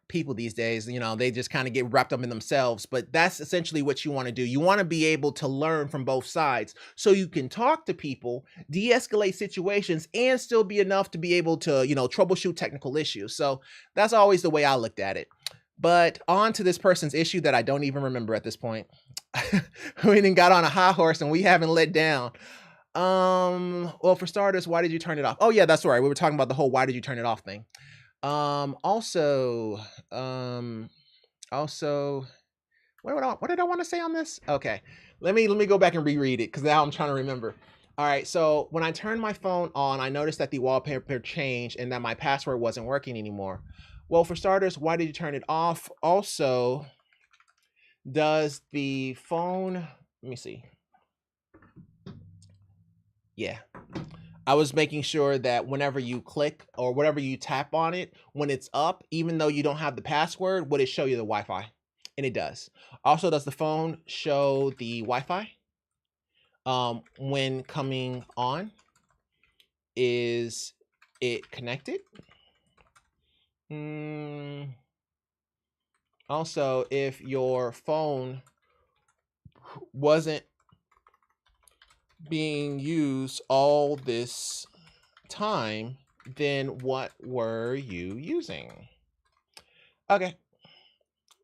people these days, they just kind of get wrapped up in themselves. But that's essentially what you want to do. You want to be able to learn from both sides so you can talk to people, de-escalate situations, and still be enough to be able to, troubleshoot technical issues. So that's always the way I looked at it. But on to this person's issue that I don't even remember at this point. We didn't got on a high horse and we haven't let down. Well, for starters, why did you turn it off? Oh yeah, that's right. We were talking about the whole why did you turn it off thing. Also, what did I want to say on this? Okay, let me go back and reread it, because now I'm trying to remember. All right, so when I turned my phone on, I noticed that the wallpaper changed and that my password wasn't working anymore. Well, for starters, why did you turn it off? Also, does the phone, let me see. Yeah. I was making sure that whenever you click or whenever you tap on it, when it's up, even though you don't have the password, would it show you the Wi-Fi? And it does. Also, does the phone show the Wi-Fi when coming on? Is it connected? Also, if your phone wasn't being used all this time, then what were you using? Okay,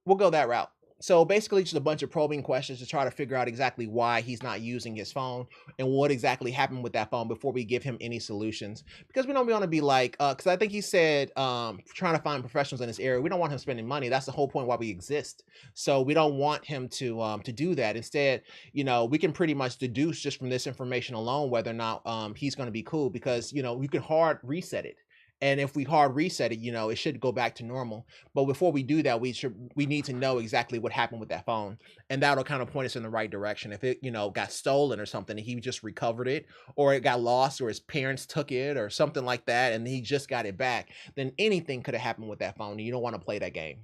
we'll go that route. So basically just a bunch of probing questions to try to figure out exactly why he's not using his phone and what exactly happened with that phone before we give him any solutions. Because we don't want to be like, because I think he said trying to find professionals in this area. We don't want him spending money. That's the whole point why we exist. So we don't want him to do that. Instead, we can pretty much deduce just from this information alone whether or not he's going to be cool, because, we can hard reset it. And if we hard reset it, it should go back to normal. But before we do that, we need to know exactly what happened with that phone. And that'll kind of point us in the right direction. If it, got stolen or something and he just recovered it, or it got lost, or his parents took it or something like that, and he just got it back, then anything could have happened with that phone. And you don't want to play that game.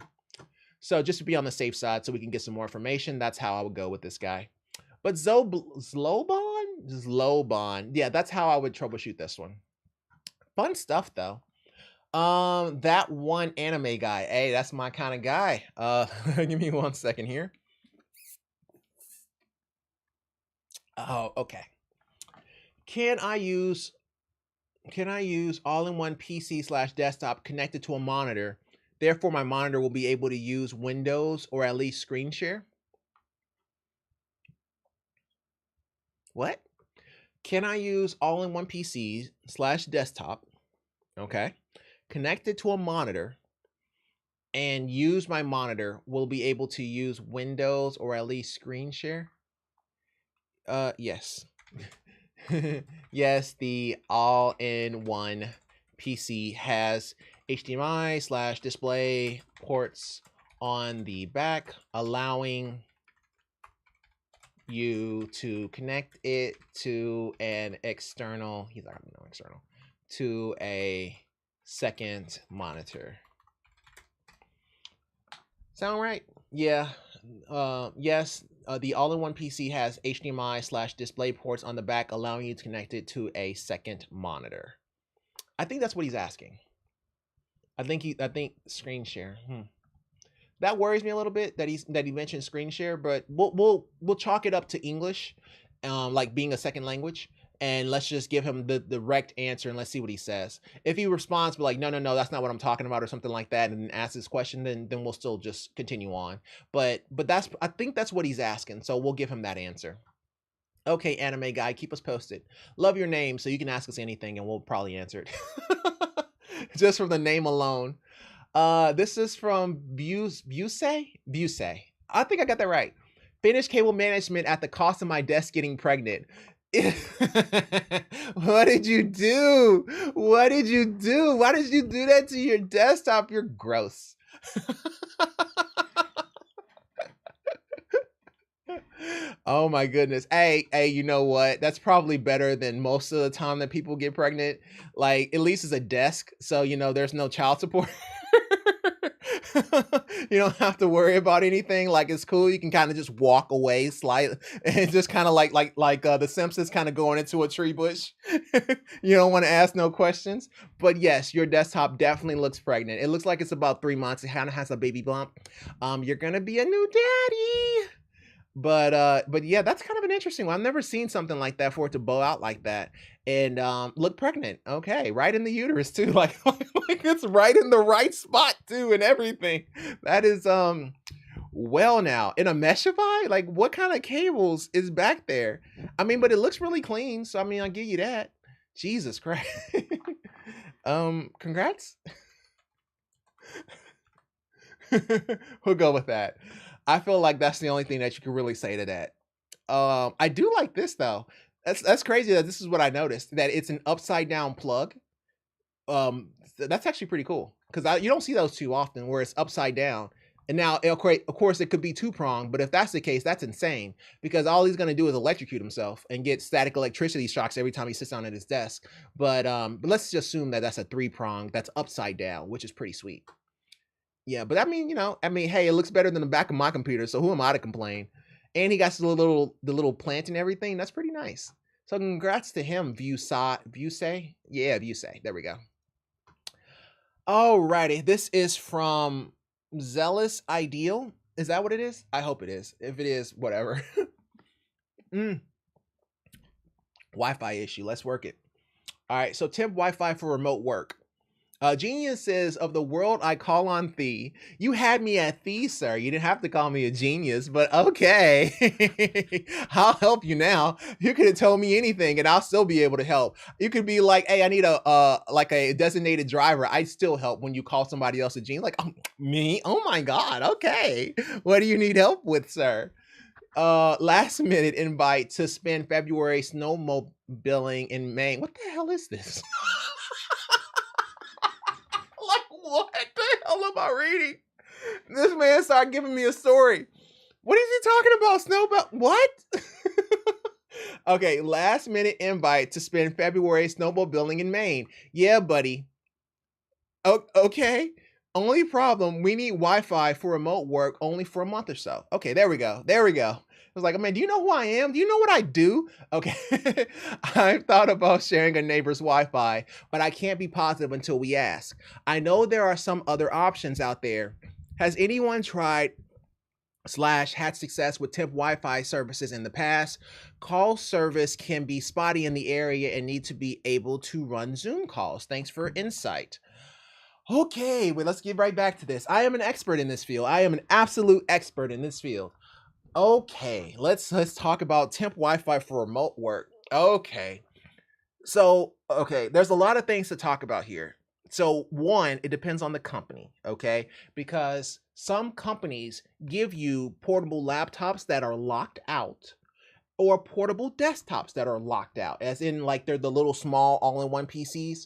So just to be on the safe side so we can get some more information, that's how I would go with this guy. But Zlobon, yeah, that's how I would troubleshoot this one. Fun stuff though. That one anime guy, hey, that's my kind of guy. Give me 1 second here. Oh, okay. Can I use all-in-one PC/desktop connected to a monitor? Therefore, my monitor will be able to use Windows or at least screen share. What? Can I use all-in-one PC/desktop, okay, connected to a monitor, and use my monitor will be able to use Windows or at least screen share? Yes. Yes, the all-in-one PC has HDMI/display ports on the back, allowing you to connect it to an external, he's not gonna know external, to a second monitor. Sound right? Yeah. Yes, the all-in-one PC has HDMI/display ports on the back, allowing you to connect it to a second monitor. I think that's what he's asking. I think screen share. That worries me a little bit that he mentioned screen share, but we'll chalk it up to English, like being a second language, and let's just give him the direct answer and let's see what he says. If he responds but like no, that's not what I'm talking about or something like that, and asks this question, then we'll still just continue on. But I think that's what he's asking, so we'll give him that answer. Okay, anime guy, keep us posted. Love your name, so you can ask us anything and we'll probably answer it. Just from the name alone. This is from Buse. I think I got that right. Finish cable management at the cost of my desk getting pregnant. What did you do? What did you do? Why did you do that to your desktop? You're gross. Oh my goodness. Hey, you know what? That's probably better than most of the time that people get pregnant. Like, at least it's a desk, so there's no child support. You don't have to worry about anything. Like, it's cool. You can kind of just walk away slightly and just kind of like the Simpsons kind of going into a tree bush. You don't want to ask no questions. But yes, your desktop definitely looks pregnant. It looks like it's about 3 months. It kind of has a baby bump. You're gonna be a new daddy. But yeah, that's kind of an interesting one. I've never seen something like that, for it to bow out like that and look pregnant. Okay, right in the uterus too, like it's right in the right spot too, and everything. That is well, now in a Meshify, like what kind of cables is back there? I mean, but it looks really clean, so I mean, I'll give you that. Jesus Christ. Congrats. We'll go with that. I feel like that's the only thing that you can really say to that. I do like this though. That's crazy that this is what I noticed, that it's an upside down plug. That's actually pretty cool because you don't see those too often where it's upside down. And now, of course, it could be two-pronged, but if that's the case, that's insane because all he's going to do is electrocute himself and get static electricity shocks every time he sits down at his desk. But let's just assume that that's a three-pronged, that's upside down, which is pretty sweet. Yeah, but I mean, hey, it looks better than the back of my computer, so who am I to complain? And he got the little plant and everything. That's pretty nice. So congrats to him, Vuse. Yeah, Vuse. There we go. Alrighty, this is from Zealous Ideal. Is that what it is? I hope it is. If it is, whatever. Wi-Fi issue. Let's work it. All right, so temp Wi-Fi for remote work. Genius says, of the world I call on thee. You had me at thee, sir. You didn't have to call me a genius, but okay. I'll help you now. You could have told me anything and I'll still be able to help. You could be like, hey, I need a designated driver. I'd still help when you call somebody else a genius. Like, oh, me? Oh my God. Okay. What do you need help with, sir? Last minute invite to spend February snowmobiling in Maine. What the hell is this? What the hell am I reading? This man started giving me a story. What is he talking about? Snowball? What? Okay, last minute invite to spend February snowmobiling in Maine. Yeah, buddy. Oh, okay. Only problem, we need Wi-Fi for remote work only for a month or so. Okay, there we go. There we go. I was like, man, do you know who I am? Do you know what I do? Okay. I've thought about sharing a neighbor's Wi-Fi, but I can't be positive until we ask. I know there are some other options out there. Has anyone tried slash had success with temp Wi-Fi services in the past? Call service can be spotty in the area and need to be able to run Zoom calls. Thanks for insight. Okay, well, let's get right back to this. I am an expert in this field. I am an absolute expert in this field. Okay, let's talk about temp Wi-Fi for remote work. Okay. So, okay, there's a lot of things to talk about here. So, one, it depends on the company, okay? Because some companies give you portable laptops that are locked out or portable desktops that are locked out, as in like they're the little small all-in-one PCs,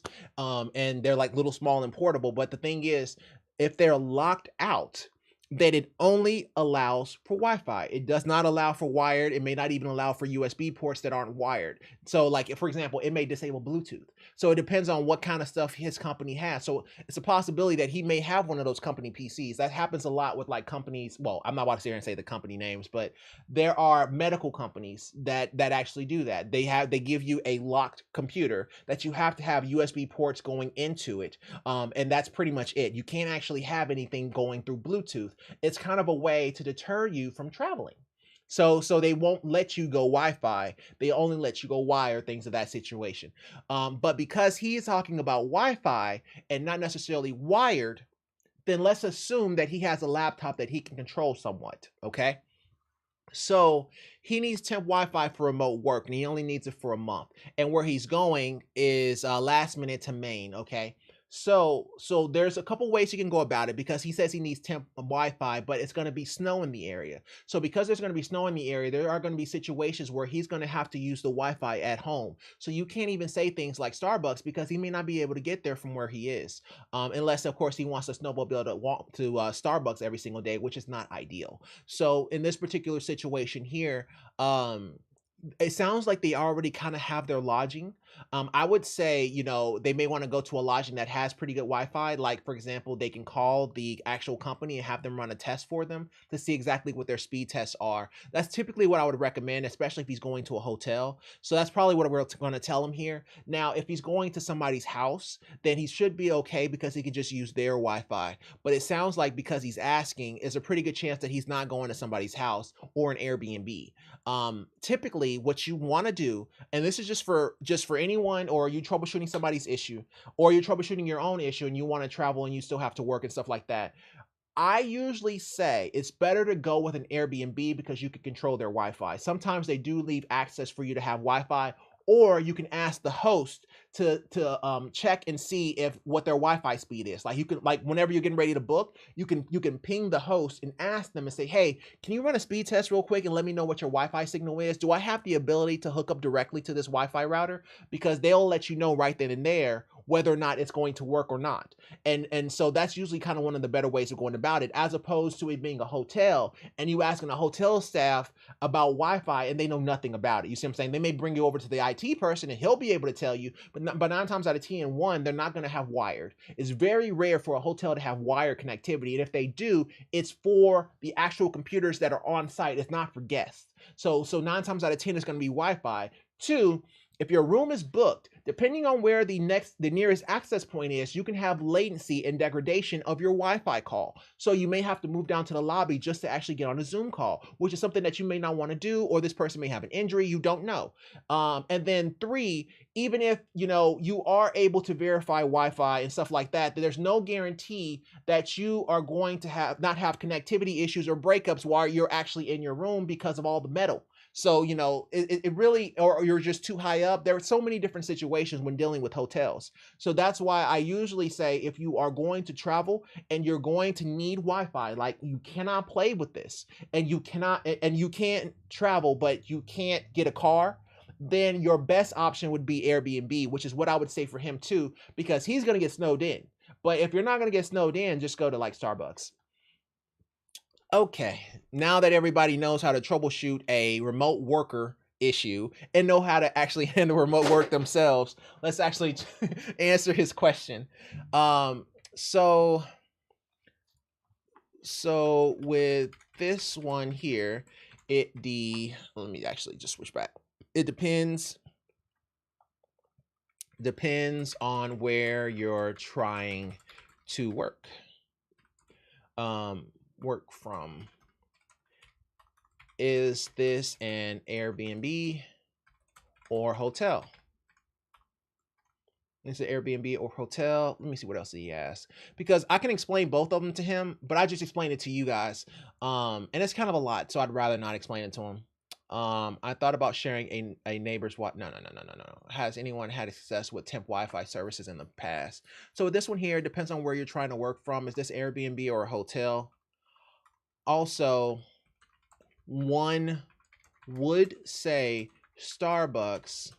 and they're like little small and portable. But the thing is, if they're locked out, then it only allows for Wi-Fi. It does not allow for wired. It may not even allow for USB ports that aren't wired. So like, if, for example, it may disable Bluetooth. So it depends on what kind of stuff his company has. So it's a possibility that he may have one of those company PCs. That happens a lot with like companies. Well, I'm not about to sit here and say the company names, but there are medical companies that actually do that. They give you a locked computer that you have to have USB ports going into it. And that's pretty much it. You can't actually have anything going through Bluetooth. It's kind of a way to deter you from traveling. So they won't let you go Wi-Fi. They only let you go wire, things of that situation. But because he is talking about Wi-Fi and not necessarily wired, then let's assume that he has a laptop that he can control somewhat, okay? So he needs temp Wi-Fi for remote work, and he only needs it for a month. And where he's going is last minute to Maine, okay? So there's a couple ways you can go about it, because he says he needs temp Wi-Fi, but it's going to be snow in the area. So because there's going to be snow in the area, there are going to be situations where he's going to have to use the Wi-Fi at home. So you can't even say things like Starbucks, because he may not be able to get there from where he is, unless of course he wants to snowmobile to walk to Starbucks every single day, which is not ideal. So in this particular situation here, it sounds like they already kind of have their lodging. I would say, they may want to go to a lodging that has pretty good Wi-Fi. Like, for example, they can call the actual company and have them run a test for them to see exactly what their speed tests are. That's typically what I would recommend, especially if he's going to a hotel. So that's probably what we're going to tell him here. Now, if he's going to somebody's house, then he should be okay, because he can just use their Wi-Fi. But it sounds like because he's asking, there's a pretty good chance that he's not going to somebody's house or an Airbnb. Typically what you want to do, and this is just for anyone, or you troubleshooting somebody's issue, or you're troubleshooting your own issue and you want to travel and you still have to work and stuff like that, I usually say it's better to go with an Airbnb, because you can control their Wi-Fi. Sometimes they do leave access for you to have Wi-Fi, or you can ask the host to check and see if what their Wi-Fi speed is. Like, you can, like, whenever you're getting ready to book, you can ping the host and ask them and say, hey, can you run a speed test real quick and let me know what your Wi-Fi signal is? Do I have the ability to hook up directly to this Wi-Fi router? Because they'll let you know right then and there whether or not it's going to work or not. And so that's usually kind of one of the better ways of going about it, as opposed to it being a hotel and you asking a hotel staff about Wi-Fi and they know nothing about it. You see what I'm saying? They may bring you over to the IT person and he'll be able to tell you, but 9 times out of 10, one, they're not going to have wired. It's very rare for a hotel to have wired connectivity. And if they do, it's for the actual computers that are on site. It's not for guests. So 9 times out of 10, it's going to be Wi-Fi. Two, if your room is booked, depending on where the nearest access point is, you can have latency and degradation of your Wi-Fi call. So you may have to move down to the lobby just to actually get on a Zoom call, which is something that you may not want to do, or this person may have an injury, you don't know. And then 3, even if you are able to verify Wi-Fi and stuff like that, there's no guarantee that you are going to not have connectivity issues or breakups while you're actually in your room because of all the metal. So, it really, or you're just too high up. There are so many different situations when dealing with hotels. So that's why I usually say, if you are going to travel and you're going to need Wi-Fi, like, you cannot play with this, and you can't travel, but you can't get a car, then your best option would be Airbnb, which is what I would say for him too, because he's going to get snowed in. But if you're not going to get snowed in, just go to like Starbucks. Okay, now that everybody knows how to troubleshoot a remote worker issue and know how to actually handle remote work themselves, let's actually answer his question. So So with this one here, let me actually just switch back. It depends on where you're trying to work from. Is this an Airbnb or hotel? Is it Airbnb or hotel? Let me see what else he asked, because I can explain both of them to him, but I just explained it to you guys. And it's kind of a lot, so I'd rather not explain it to him. I thought about sharing a neighbor's No. Has anyone had success with temp Wi-Fi services in the past? So this one here depends on where you're trying to work from. Is this Airbnb or a hotel? Also, one would say Starbucks,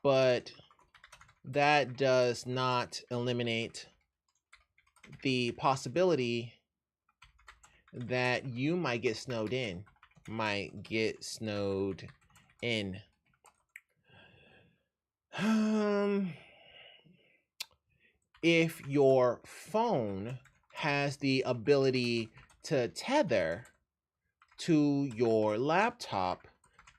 but that does not eliminate the possibility that you might get snowed in. If your phone has the ability to tether to your laptop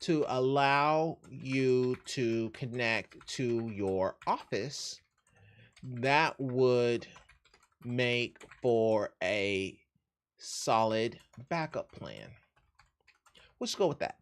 to allow you to connect to your office, that would make for a solid backup plan. Let's go with that.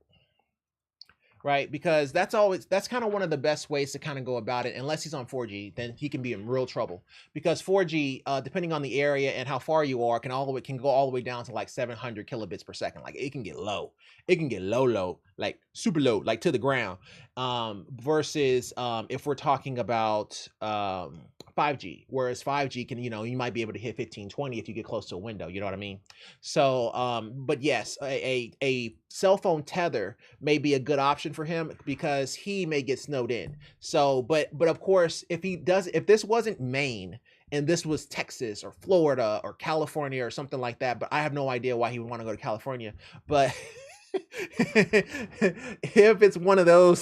Right? Because that's kind of one of the best ways to kind of go about it. Unless he's on 4G, then he can be in real trouble, because 4G, depending on the area and how far you are, can go all the way down to like 700 kilobits per second. Like it can get low. It can get low, like super low, like to the ground. Versus if we're talking about 5G, whereas 5G can, you might be able to hit 1520 if you get close to a window. You know what I mean? So, but yes, a cell phone tether may be a good option for him, because he may get snowed in. So, but of course, if this wasn't Maine and this was Texas or Florida or California or something like that, but I have no idea why he would want to go to California. But if it's one of those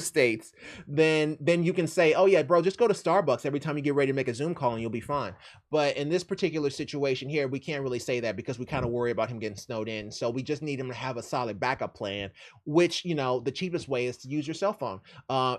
states, then you can say, oh yeah, bro, just go to Starbucks every time you get ready to make a Zoom call and you'll be fine. But in this particular situation here, we can't really say that, because we kind of worry about him getting snowed in. So we just need him to have a solid backup plan, which, the cheapest way is to use your cell phone.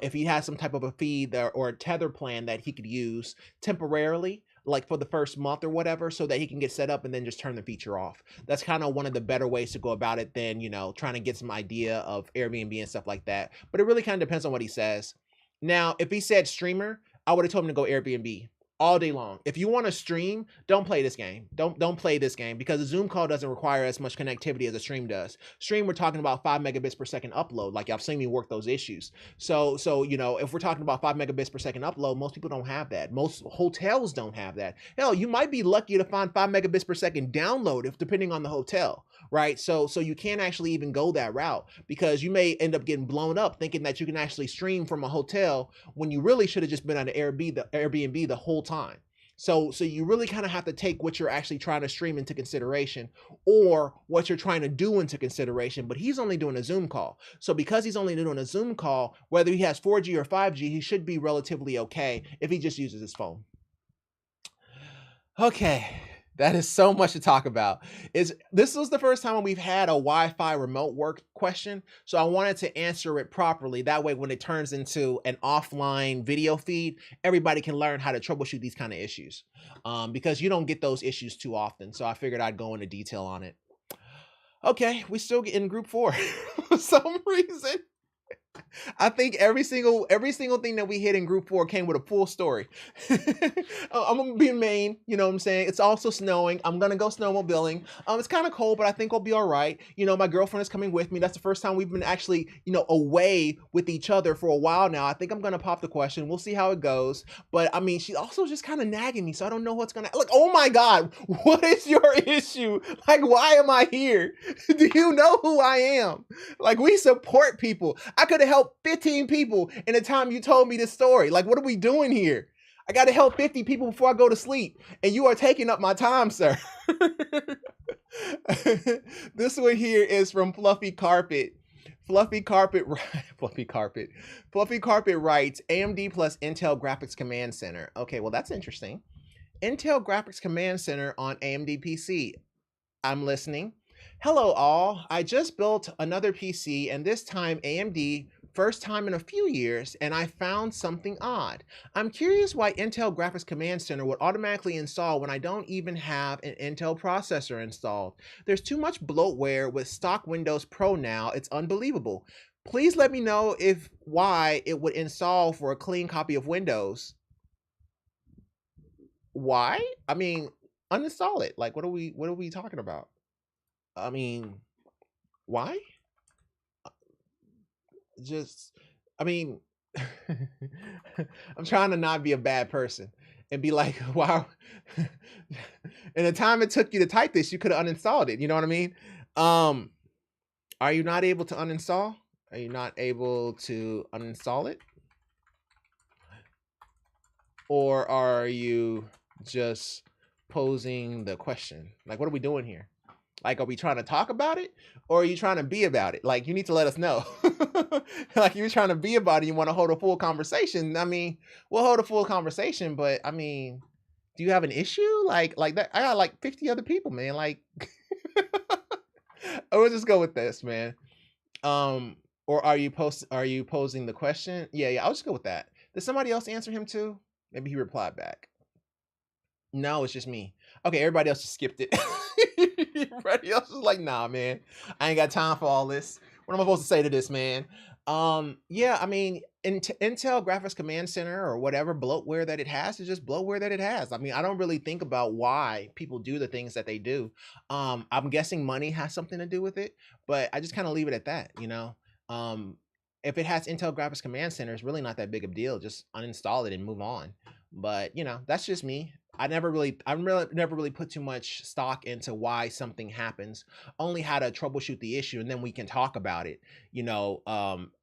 If he has some type of a feed or a tether plan that he could use temporarily, like for the first month or whatever, so that he can get set up and then just turn the feature off. That's kind of one of the better ways to go about it than, trying to get some idea of Airbnb and stuff like that. But it really kind of depends on what he says. Now, if he said streamer, I would have told him to go Airbnb all day long. If you want to stream, don't play this game. Don't play this game, because a Zoom call doesn't require as much connectivity as a stream does. Stream, we're talking about 5 megabits per second upload. Like, I've seen me work those issues. So if we're talking about 5 megabits per second upload, most people don't have that. Most hotels don't have that. Hell, you might be lucky to find 5 megabits per second download, if depending on the hotel, right? So you can't actually even go that route, because you may end up getting blown up thinking that you can actually stream from a hotel when you really should have just been on the Airbnb the whole time. So you really kind of have to take what you're actually trying to stream into consideration, or what you're trying to do into consideration. But he's only doing a Zoom call. So because he's only doing a Zoom call, whether he has 4G or 5G, he should be relatively okay if he just uses his phone. Okay. That is so much to talk about. This was the first time when we've had a Wi-Fi remote work question, so I wanted to answer it properly. That way, when it turns into an offline video feed, everybody can learn how to troubleshoot these kind of issues, because you don't get those issues too often. So I figured I'd go into detail on it. Okay, we still get in group 4 for some reason. I think every single thing that we hit in group 4 came with a full story. I'm gonna be in Maine, you know what I'm saying? It's also snowing. I'm gonna go snowmobiling. It's kind of cold, but I think I'll be all right. My girlfriend is coming with me. That's the first time we've been actually, away with each other for a while now. I think I'm gonna pop the question. We'll see how it goes. But I mean, she's also just kind of nagging me, so I don't know what's gonna like. Oh my God, what is your issue? Like, why am I here? Do you know who I am? Like, we support people. I could have helped 15 people in the time you told me this story. Like, what are we doing here? I got to help 50 people before I go to sleep, and you are taking up my time, sir. This one here is from Fluffy Carpet. Fluffy Carpet writes AMD plus Intel Graphics Command Center. Okay, well, that's interesting. Intel Graphics Command Center on AMD PC. I'm listening. Hello, all. I just built another PC, and this time AMD, first time in a few years, and I found something odd. I'm curious why Intel Graphics Command Center would automatically install when I don't even have an Intel processor installed. There's too much bloatware with stock Windows Pro now, it's unbelievable. Please let me know if why it would install for a clean copy of Windows. Why? I mean, uninstall it. Like, what are we talking about? I mean, why? Just, I mean, I'm trying to not be a bad person and be like, wow. In the time it took you to type this, you could have uninstalled it. You know what I mean? Um, are you not able to uninstall? Are you not able to uninstall it? Or are you just posing the question? Like, what are we doing here? Like, are we trying to talk about it or are you trying to be about it? Like, you need to let us know. Like, you're trying to be about it, you want to hold a full conversation. I mean, we'll hold a full conversation, but I mean, do you have an issue? Like that? I got like 50 other people, man. Like, I will just go with this, man. Or are you posing the question? Yeah, I'll just go with that. Did somebody else answer him too? Maybe he replied back. No, it's just me. Okay, everybody else just skipped it. Everybody else is like, nah, man, I ain't got time for all this. What am I supposed to say to this, man? Yeah, I mean, Intel Graphics Command Center or whatever bloatware that it has is just bloatware that it has. I mean, I don't really think about why people do the things that they do. I'm guessing money has something to do with it, but I just kind of leave it at that, you know. If it has Intel Graphics Command Center, it's really not that big of a deal. Just uninstall it and move on. But you know, that's just me. Never really put too much stock into why something happens. Only how to troubleshoot the issue, and then we can talk about it, you know,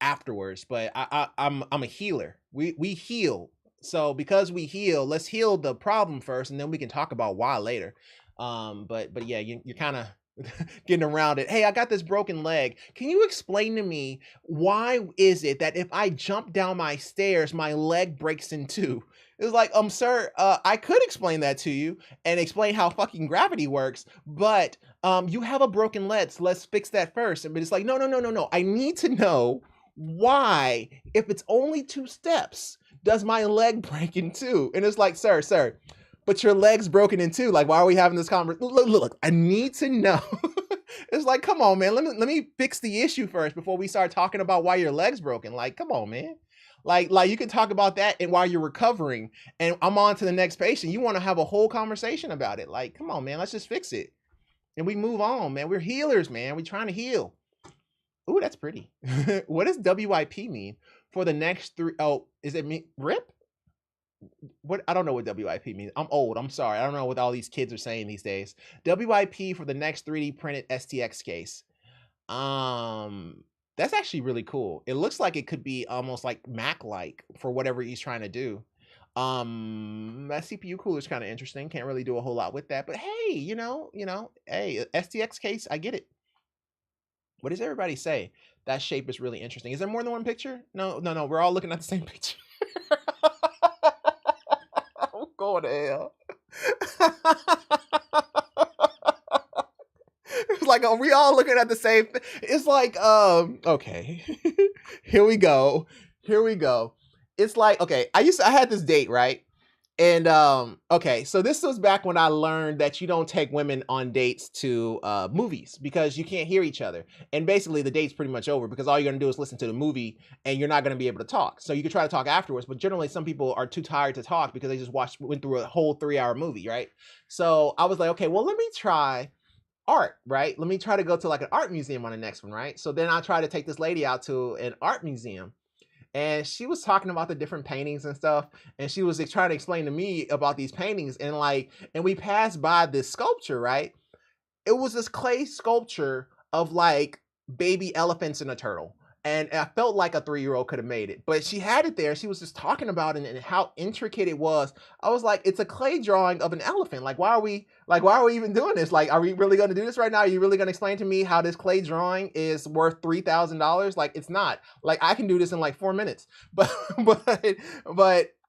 afterwards. But I'm a healer. We heal. So because we heal, let's heal the problem first, and then we can talk about why later. But yeah, you're kind of getting around it. Hey, I got this broken leg. Can you explain to me why is it that if I jump down my stairs, my leg breaks in two? It was like, sir, I could explain that to you and explain how fucking gravity works, but you have a broken leg, so let's fix that first. But it's like, no. I need to know why, if it's only 2 steps, does my leg break in two? And it's like, sir, but your leg's broken in two. Like, why are we having this conversation? Look, I need to know. It's like, come on, man. Let me fix the issue first before we start talking about why your leg's broken. Like, come on, man. Like you can talk about that and while you're recovering, and I'm on to the next patient. You want to have a whole conversation about it. Like, come on, man. Let's just fix it. And we move on, man. We're healers, man. We're trying to heal. Ooh, that's pretty. What does WIP mean for the next 3? Oh, is it me? RIP? What? I don't know what WIP means. I'm old. I'm sorry. I don't know what all these kids are saying these days. WIP for the next 3D printed STX case. That's actually really cool. It looks like it could be almost like Mac-like for whatever he's trying to do. That CPU cooler is kind of interesting. Can't really do a whole lot with that, but hey, hey, STX case, I get it. What does everybody say? That shape is really interesting. Is there more than one picture? No. We're all looking at the same picture. I'm going to hell. It's like, are we all looking at the same thing? It's like, okay. Here we go. It's like, okay, I had this date, right? And okay, so this was back when I learned that you don't take women on dates to movies because you can't hear each other. And basically the date's pretty much over because all you're gonna do is listen to the movie and you're not gonna be able to talk. So you can try to talk afterwards, but generally some people are too tired to talk because they just went through a whole 3-hour movie, right? So I was like, okay, well, let me try art, right? Let me try to go to like an art museum on the next one, right? So then I try to take this lady out to an art museum. And she was talking about the different paintings and stuff, and she was trying to explain to me about these paintings, and we passed by this sculpture, right? It was this clay sculpture of like baby elephants and a turtle. And I felt like a 3-year-old could have made it, but she had it there. She was just talking about it and how intricate it was. I was like, it's a clay drawing of an elephant. Like, why are we even doing this? Like, are we really going to do this right now? Are you really going to explain to me how this clay drawing is worth $3,000? Like, it's not. Like, I can do this in like 4 minutes, but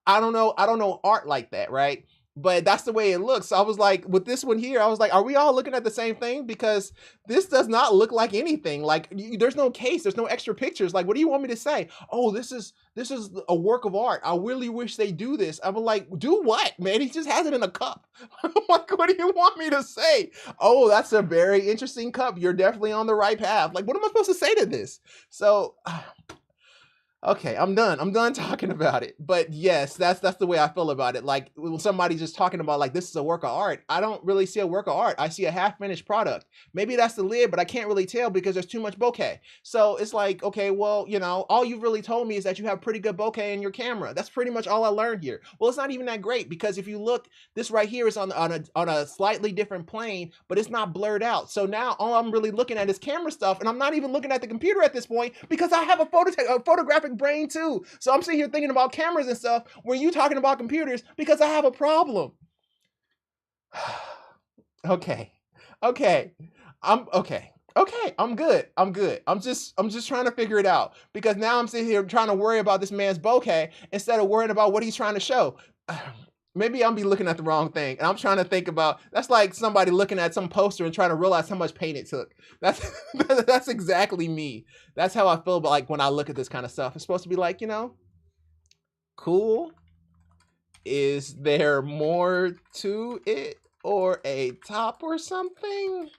I don't know art like that, right? but that's the way it looks. So I was like, with this one here, I was like, are we all looking at the same thing? Because this does not look like anything. Like there's no case, there's no extra pictures. Like, what do you want me to say? Oh, this is a work of art. I really wish they do this. I'm like, do what, man? He just has it in a cup. I'm like, what do you want me to say? Oh, that's a very interesting cup. You're definitely on the right path. Like, what am I supposed to say to this? So okay, I'm done. I'm done talking about it. But yes, that's the way I feel about it. Like when somebody's just talking about like this is a work of art, I don't really see a work of art. I see a half finished product. Maybe that's the lid, but I can't really tell because there's too much bokeh. So it's like, okay, well, all you've really told me is that you have pretty good bokeh in your camera. That's pretty much all I learned here. Well, it's not even that great because if you look, this right here is on a slightly different plane, but it's not blurred out. So now all I'm really looking at is camera stuff, and I'm not even looking at the computer at this point because I have a photographic brain too. So I'm sitting here thinking about cameras and stuff where you talking about computers because I have a problem. Okay. Okay. I'm okay. Okay, I'm good. I'm good. I'm just trying to figure it out because now I'm sitting here trying to worry about this man's bokeh instead of worrying about what he's trying to show. Maybe I'm be looking at the wrong thing, and I'm trying to think about. That's like somebody looking at some poster and trying to realize how much paint it took. That's that's exactly me. That's how I feel about like when I look at this kind of stuff. It's supposed to be like, cool. Is there more to it or a top or something?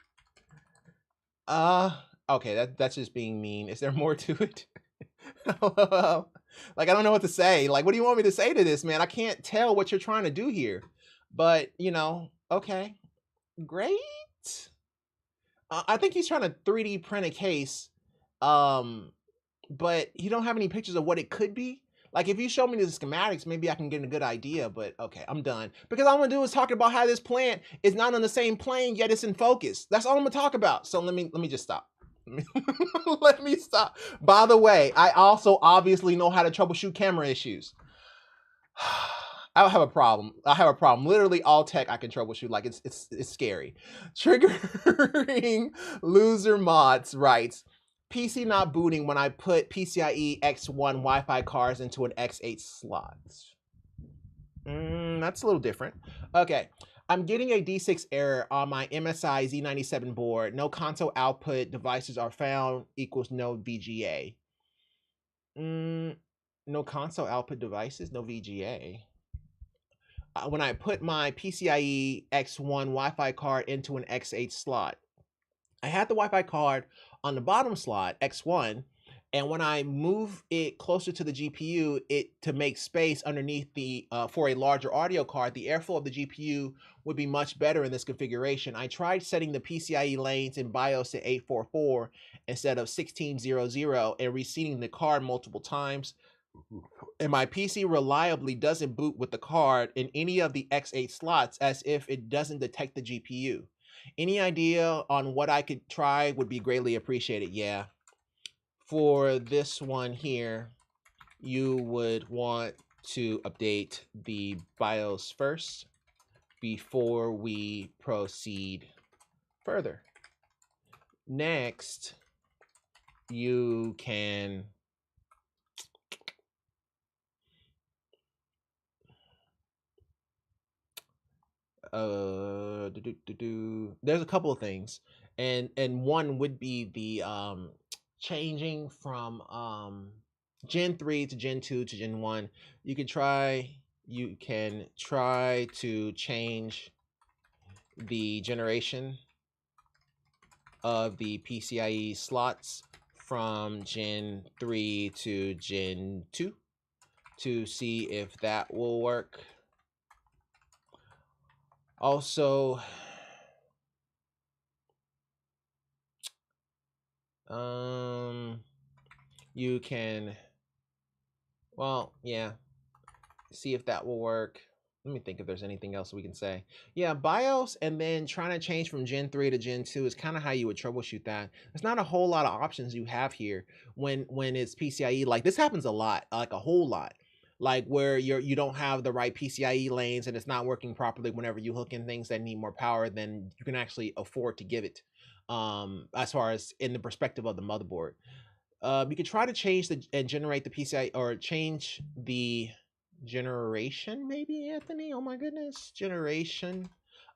Okay, that's just being mean. Is there more to it? Well, like I don't know what to say. Like, what do you want me to say to this, man? I can't tell what you're trying to do here. But okay, great. I think he's trying to 3D print a case, um, but you don't have any pictures of what it could be. Like, if you show me the schematics, maybe I can get a good idea. But okay, I'm done because all I'm gonna do is talk about how this plant is not on the same plane yet it's in focus. That's all I'm gonna talk about. So let me just stop. Let me stop. By the way, I also obviously know how to troubleshoot camera issues. I have a problem. I have a problem. Literally all tech I can troubleshoot. Like it's scary. Triggering loser mods writes PC not booting when I put PCIe X1 Wi-Fi cards into an X8 slot. That's a little different. Okay. I'm getting a D6 error on my MSI Z97 board. No console output devices are found equals no VGA. No console output devices, no VGA. When I put my PCIe X1 Wi-Fi card into an X8 slot, I had the Wi-Fi card on the bottom slot, X1, and when I move it closer to the GPU, to make space underneath for a larger audio card, the airflow of the GPU would be much better in this configuration. I tried setting the PCIe lanes in BIOS to 844 instead of 1600 and reseating the card multiple times. And my PC reliably doesn't boot with the card in any of the X8 slots as if it doesn't detect the GPU. Any idea on what I could try would be greatly appreciated. Yeah. For this one here, you would want to update the BIOS first before we proceed further. Next, you can there's a couple of things, and one would be the changing from Gen 3 to Gen 2 to Gen 1. You can try to change the generation of the PCIe slots from Gen 3 to Gen 2 to see if that will work. Also, you can, well, yeah, see if that will work. Let me think if there's anything else we can say. Yeah, BIOS and then trying to change from Gen 3 to Gen 2 is kind of how you would troubleshoot that. There's not a whole lot of options you have here when it's PCIe. Like this happens a lot, like a whole lot. Like where you don't have the right PCIe lanes and it's not working properly whenever you hook in things that need more power than you can actually afford to give it. As far as in the perspective of the motherboard. You could try to change and generate the PCIe or change the generation, maybe, Anthony? Oh my goodness. Generation.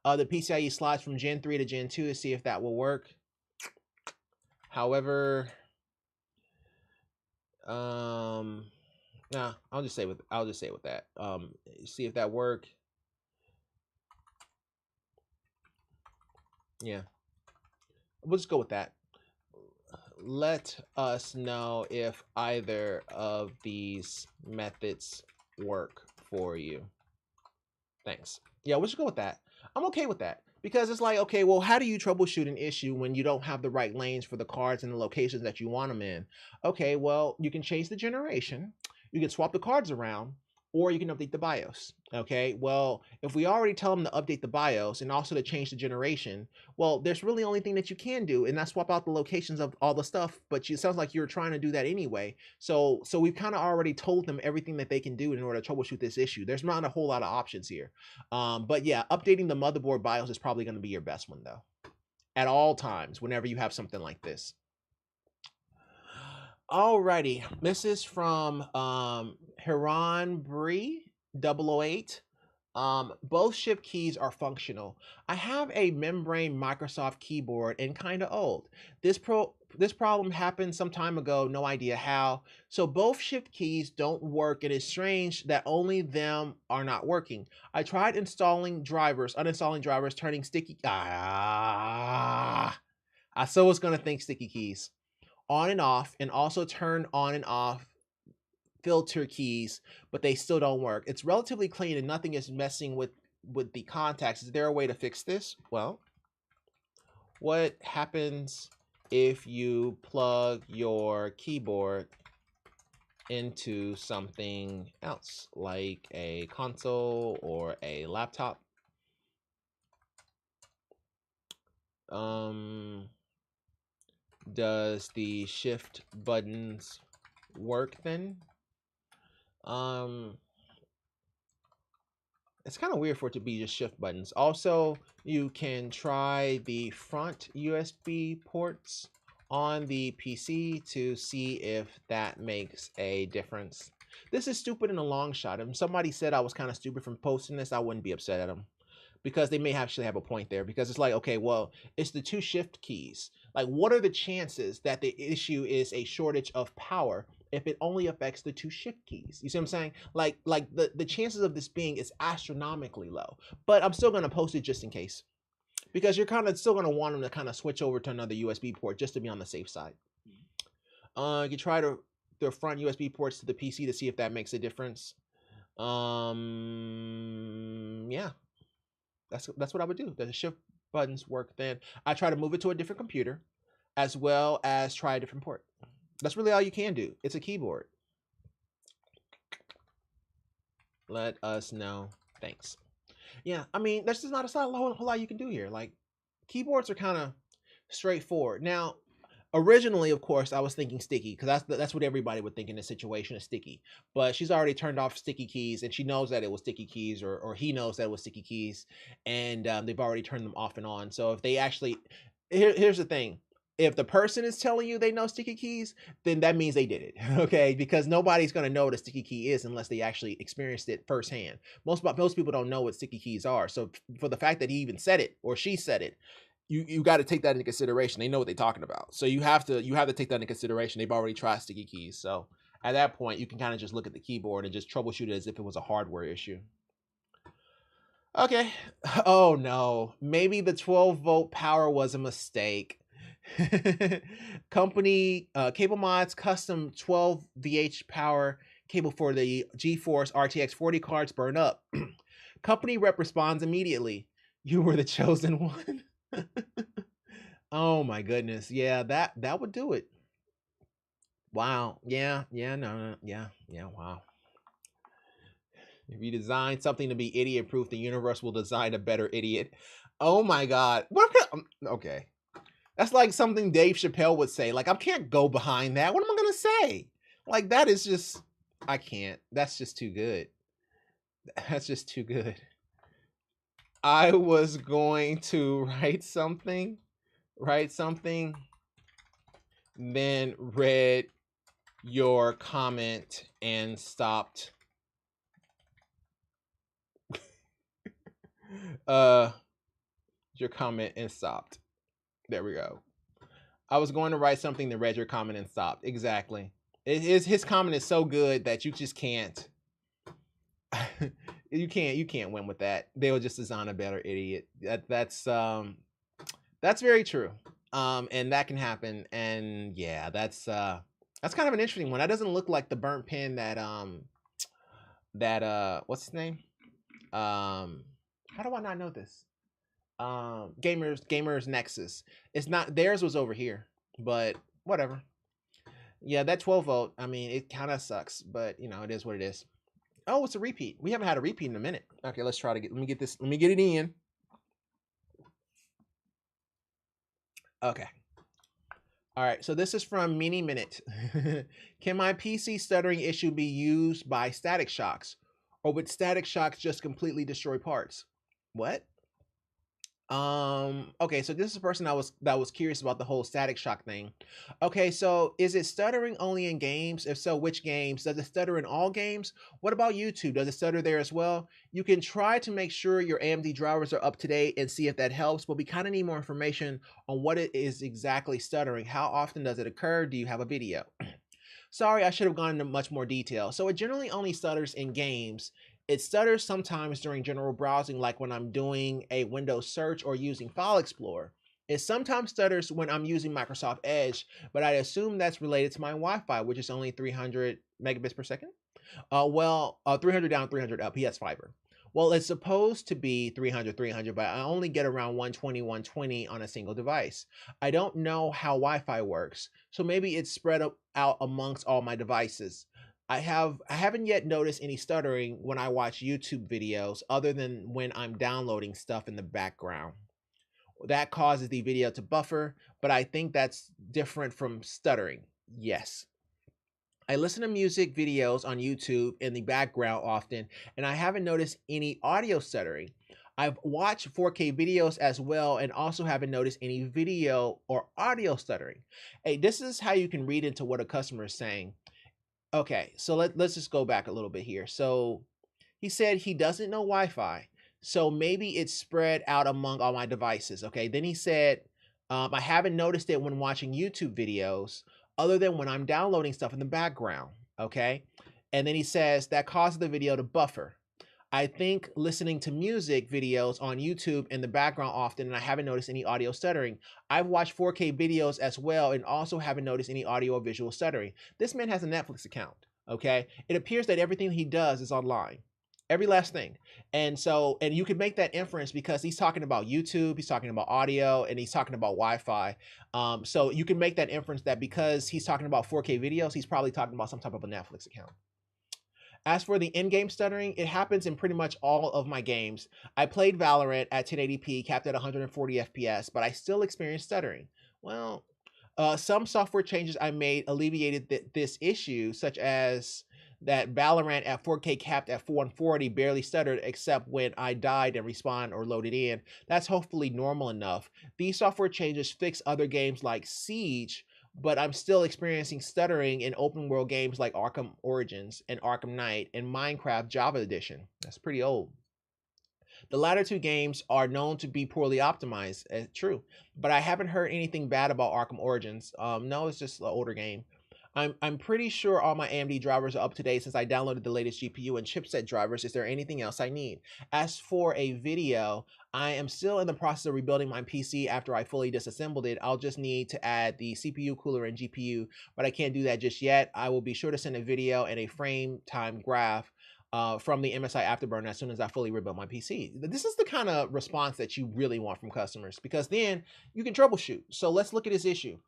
The PCIe slides from Gen 3 to Gen 2 to see if that will work. However, nah, I'll just say with that. See if that work. Yeah. We'll just go with that. Let us know if either of these methods work for you. Thanks. Yeah, we'll just go with that. I'm okay with that because it's like, okay, well, how do you troubleshoot an issue when you don't have the right lanes for the cards and the locations that you want them in? Okay, well, you can change the generation, you can swap the cards around, or you can update the BIOS. Okay, well, if we already tell them to update the BIOS and also to change the generation, well, there's really only thing that you can do, and that's swap out the locations of all the stuff. But it sounds like you're trying to do that anyway. So we've kind of already told them everything that they can do in order to troubleshoot this issue. There's not a whole lot of options here. But yeah, updating the motherboard BIOS is probably going to be your best one though, at all times whenever you have something like this. Alrighty, this is from Hiran Bree 008. Both shift keys are functional. I have a membrane Microsoft keyboard and kind of old. This problem happened some time ago, no idea how. So both shift keys don't work. It is strange that only them are not working. I tried unstalling drivers, turning sticky. I so was gonna think sticky keys on and off, and also turn on and off filter keys, but they still don't work. It's relatively clean and nothing is messing with the contacts. Is there a way to fix this? Well, what happens if you plug your keyboard into something else, like a console or a laptop? Does the shift buttons work then? It's kind of weird for it to be just shift buttons. Also, you can try the front USB ports on the PC to see if that makes a difference. This is stupid in a long shot. If somebody said I was kind of stupid from posting this, I wouldn't be upset at them, because they may actually have a point there, because it's like, okay, well, it's the two shift keys. Like, what are the chances that the issue is a shortage of power if it only affects the two shift keys? You see what I'm saying? Like the chances of this being is astronomically low. But I'm still going to post it just in case, because you're kind of still going to want them to kind of switch over to another USB port just to be on the safe side. You try the front USB ports to the PC to see if that makes a difference. Yeah. That's what I would do. The shift buttons work then. I try to move it to a different computer, as well as try a different port. That's really all you can do. It's a keyboard. Let us know. Thanks. Yeah, I mean, there's just not a whole lot you can do here. Like, keyboards are kind of straightforward. Now, originally, of course, I was thinking sticky, because that's what everybody would think in this situation, is sticky. But she's already turned off sticky keys, and she knows that it was sticky keys, or he knows that it was sticky keys, and they've already turned them off and on. So if they actually, here's the thing. If the person is telling you they know sticky keys, then that means they did it, okay? Because nobody's going to know what a sticky key is unless they actually experienced it firsthand. Most people don't know what sticky keys are. So for the fact that he even said it, or she said it, you got to take that into consideration. They know what they're talking about. So you have to take that into consideration. They've already tried sticky keys. So at that point, you can kind of just look at the keyboard and just troubleshoot it as if it was a hardware issue. Okay. Oh no. Maybe the 12-volt power was a mistake. Company Cable Mods custom 12 VH power cable for the GeForce RTX 40 cards burn up. Company rep responds immediately. You were the chosen one. Oh my goodness. Yeah, that would do it. Wow. Yeah, no, yeah, wow. If you design something to be idiot proof, the universe will design a better idiot. Oh my god. What? Okay. That's like something Dave Chappelle would say. Like, I can't go behind that. What am I gonna say? Like, that is just, I can't. That's just too good. That's just too good. I was going to write something, then read your comment and stopped uh, your comment and stopped. There we go. I was going to write something that read your comment and stopped. Exactly. His comment is so good that you just can't. you can't win with that. They will just design a better idiot. That's very true. And that can happen. And yeah, that's kind of an interesting one. That doesn't look like the burnt pin that what's his name? How do I not know this? Gamers Nexus. It's not theirs was over here, but whatever. Yeah, that 12 volt. I mean, it kind of sucks, but you know, it is what it is. Oh, it's a repeat. We haven't had a repeat in a minute. Okay, let's try to get. Let me get this. Let me get it in. Okay. All right. So this is from Mini Minute. Can my PC stuttering issue be used by static shocks, or would static shocks just completely destroy parts? What? Okay, so this is a person that was curious about the whole static shock thing. Okay, so is it stuttering only in games? If so, which games? Does it stutter in all games? What about YouTube? Does it stutter there as well? You can try to make sure your AMD drivers are up to date and see if that helps, but we kind of need more information on what it is exactly stuttering. How often does it occur? Do you have a video? Sorry, I should have gone into much more detail. So it generally only stutters in games. It stutters sometimes during general browsing, like when I'm doing a Windows search or using File Explorer. It sometimes stutters when I'm using Microsoft Edge, but I assume that's related to my Wi-Fi, which is only 300 megabits per second. 300 down, 300 up. He has fiber. Well, it's supposed to be 300, 300, but I only get around 120, 120 on a single device. I don't know how Wi-Fi works, so maybe it's spread out amongst all my devices. I haven't yet noticed any stuttering when I watch YouTube videos other than when I'm downloading stuff in the background. That causes the video to buffer, but I think that's different from stuttering. Yes. I listen to music videos on YouTube in the background often, and I haven't noticed any audio stuttering. I've watched 4K videos as well and also haven't noticed any video or audio stuttering. Hey, this is how you can read into what a customer is saying. Okay, so let's just go back a little bit here. So he said he doesn't know Wi-Fi, so maybe it's spread out among all my devices. Okay, then he said, I haven't noticed it when watching YouTube videos, other than when I'm downloading stuff in the background. Okay, and then he says that causes the video to buffer. I think listening to music videos on YouTube in the background often, and I haven't noticed any audio stuttering. I've watched 4K videos as well and also haven't noticed any audio or visual stuttering. This man has a Netflix account, okay? It appears that everything he does is online. Every last thing. And you can make that inference because he's talking about YouTube, he's talking about audio, and he's talking about Wi-Fi. So you can make that inference that because he's talking about 4K videos, he's probably talking about some type of a Netflix account. As for the in-game stuttering, it happens in pretty much all of my games. I played Valorant at 1080p, capped at 140 FPS, but I still experience stuttering. Well, some software changes I made alleviated this issue, such as that Valorant at 4K capped at 140 barely stuttered except when I died and respawned or loaded in. That's hopefully normal enough. These software changes fix other games like Siege, but I'm still experiencing stuttering in open world games like Arkham Origins and Arkham Knight and Minecraft Java Edition. That's pretty old. The latter two games are known to be poorly optimized, true, but I haven't heard anything bad about Arkham Origins. No, it's just an older game. I'm pretty sure all my AMD drivers are up to date since I downloaded the latest GPU and chipset drivers. Is there anything else I need? As for a video, I am still in the process of rebuilding my PC after I fully disassembled it. I'll just need to add the CPU, cooler, and GPU, but I can't do that just yet. I will be sure to send a video and a frame time graph from the MSI Afterburner as soon as I fully rebuild my PC. This is the kind of response that you really want from customers because then you can troubleshoot. So let's look at his issue.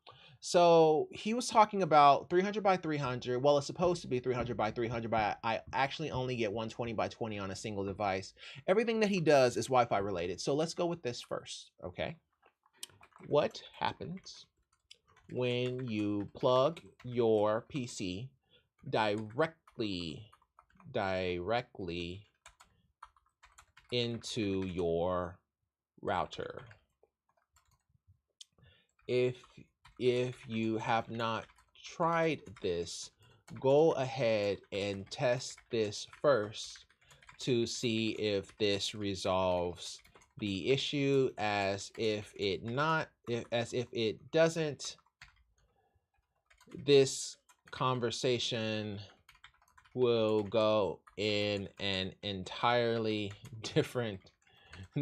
So he was talking about 300 by 300. Well, it's supposed to be 300 by 300, but I actually only get 120 by 20 on a single device. Everything that he does is Wi-Fi related. So let's go with this first, okay? What happens when you plug your PC directly into your router? If you have not tried this, go ahead and test this first to see if this resolves the issue, as if it doesn't, this conversation will go in an entirely different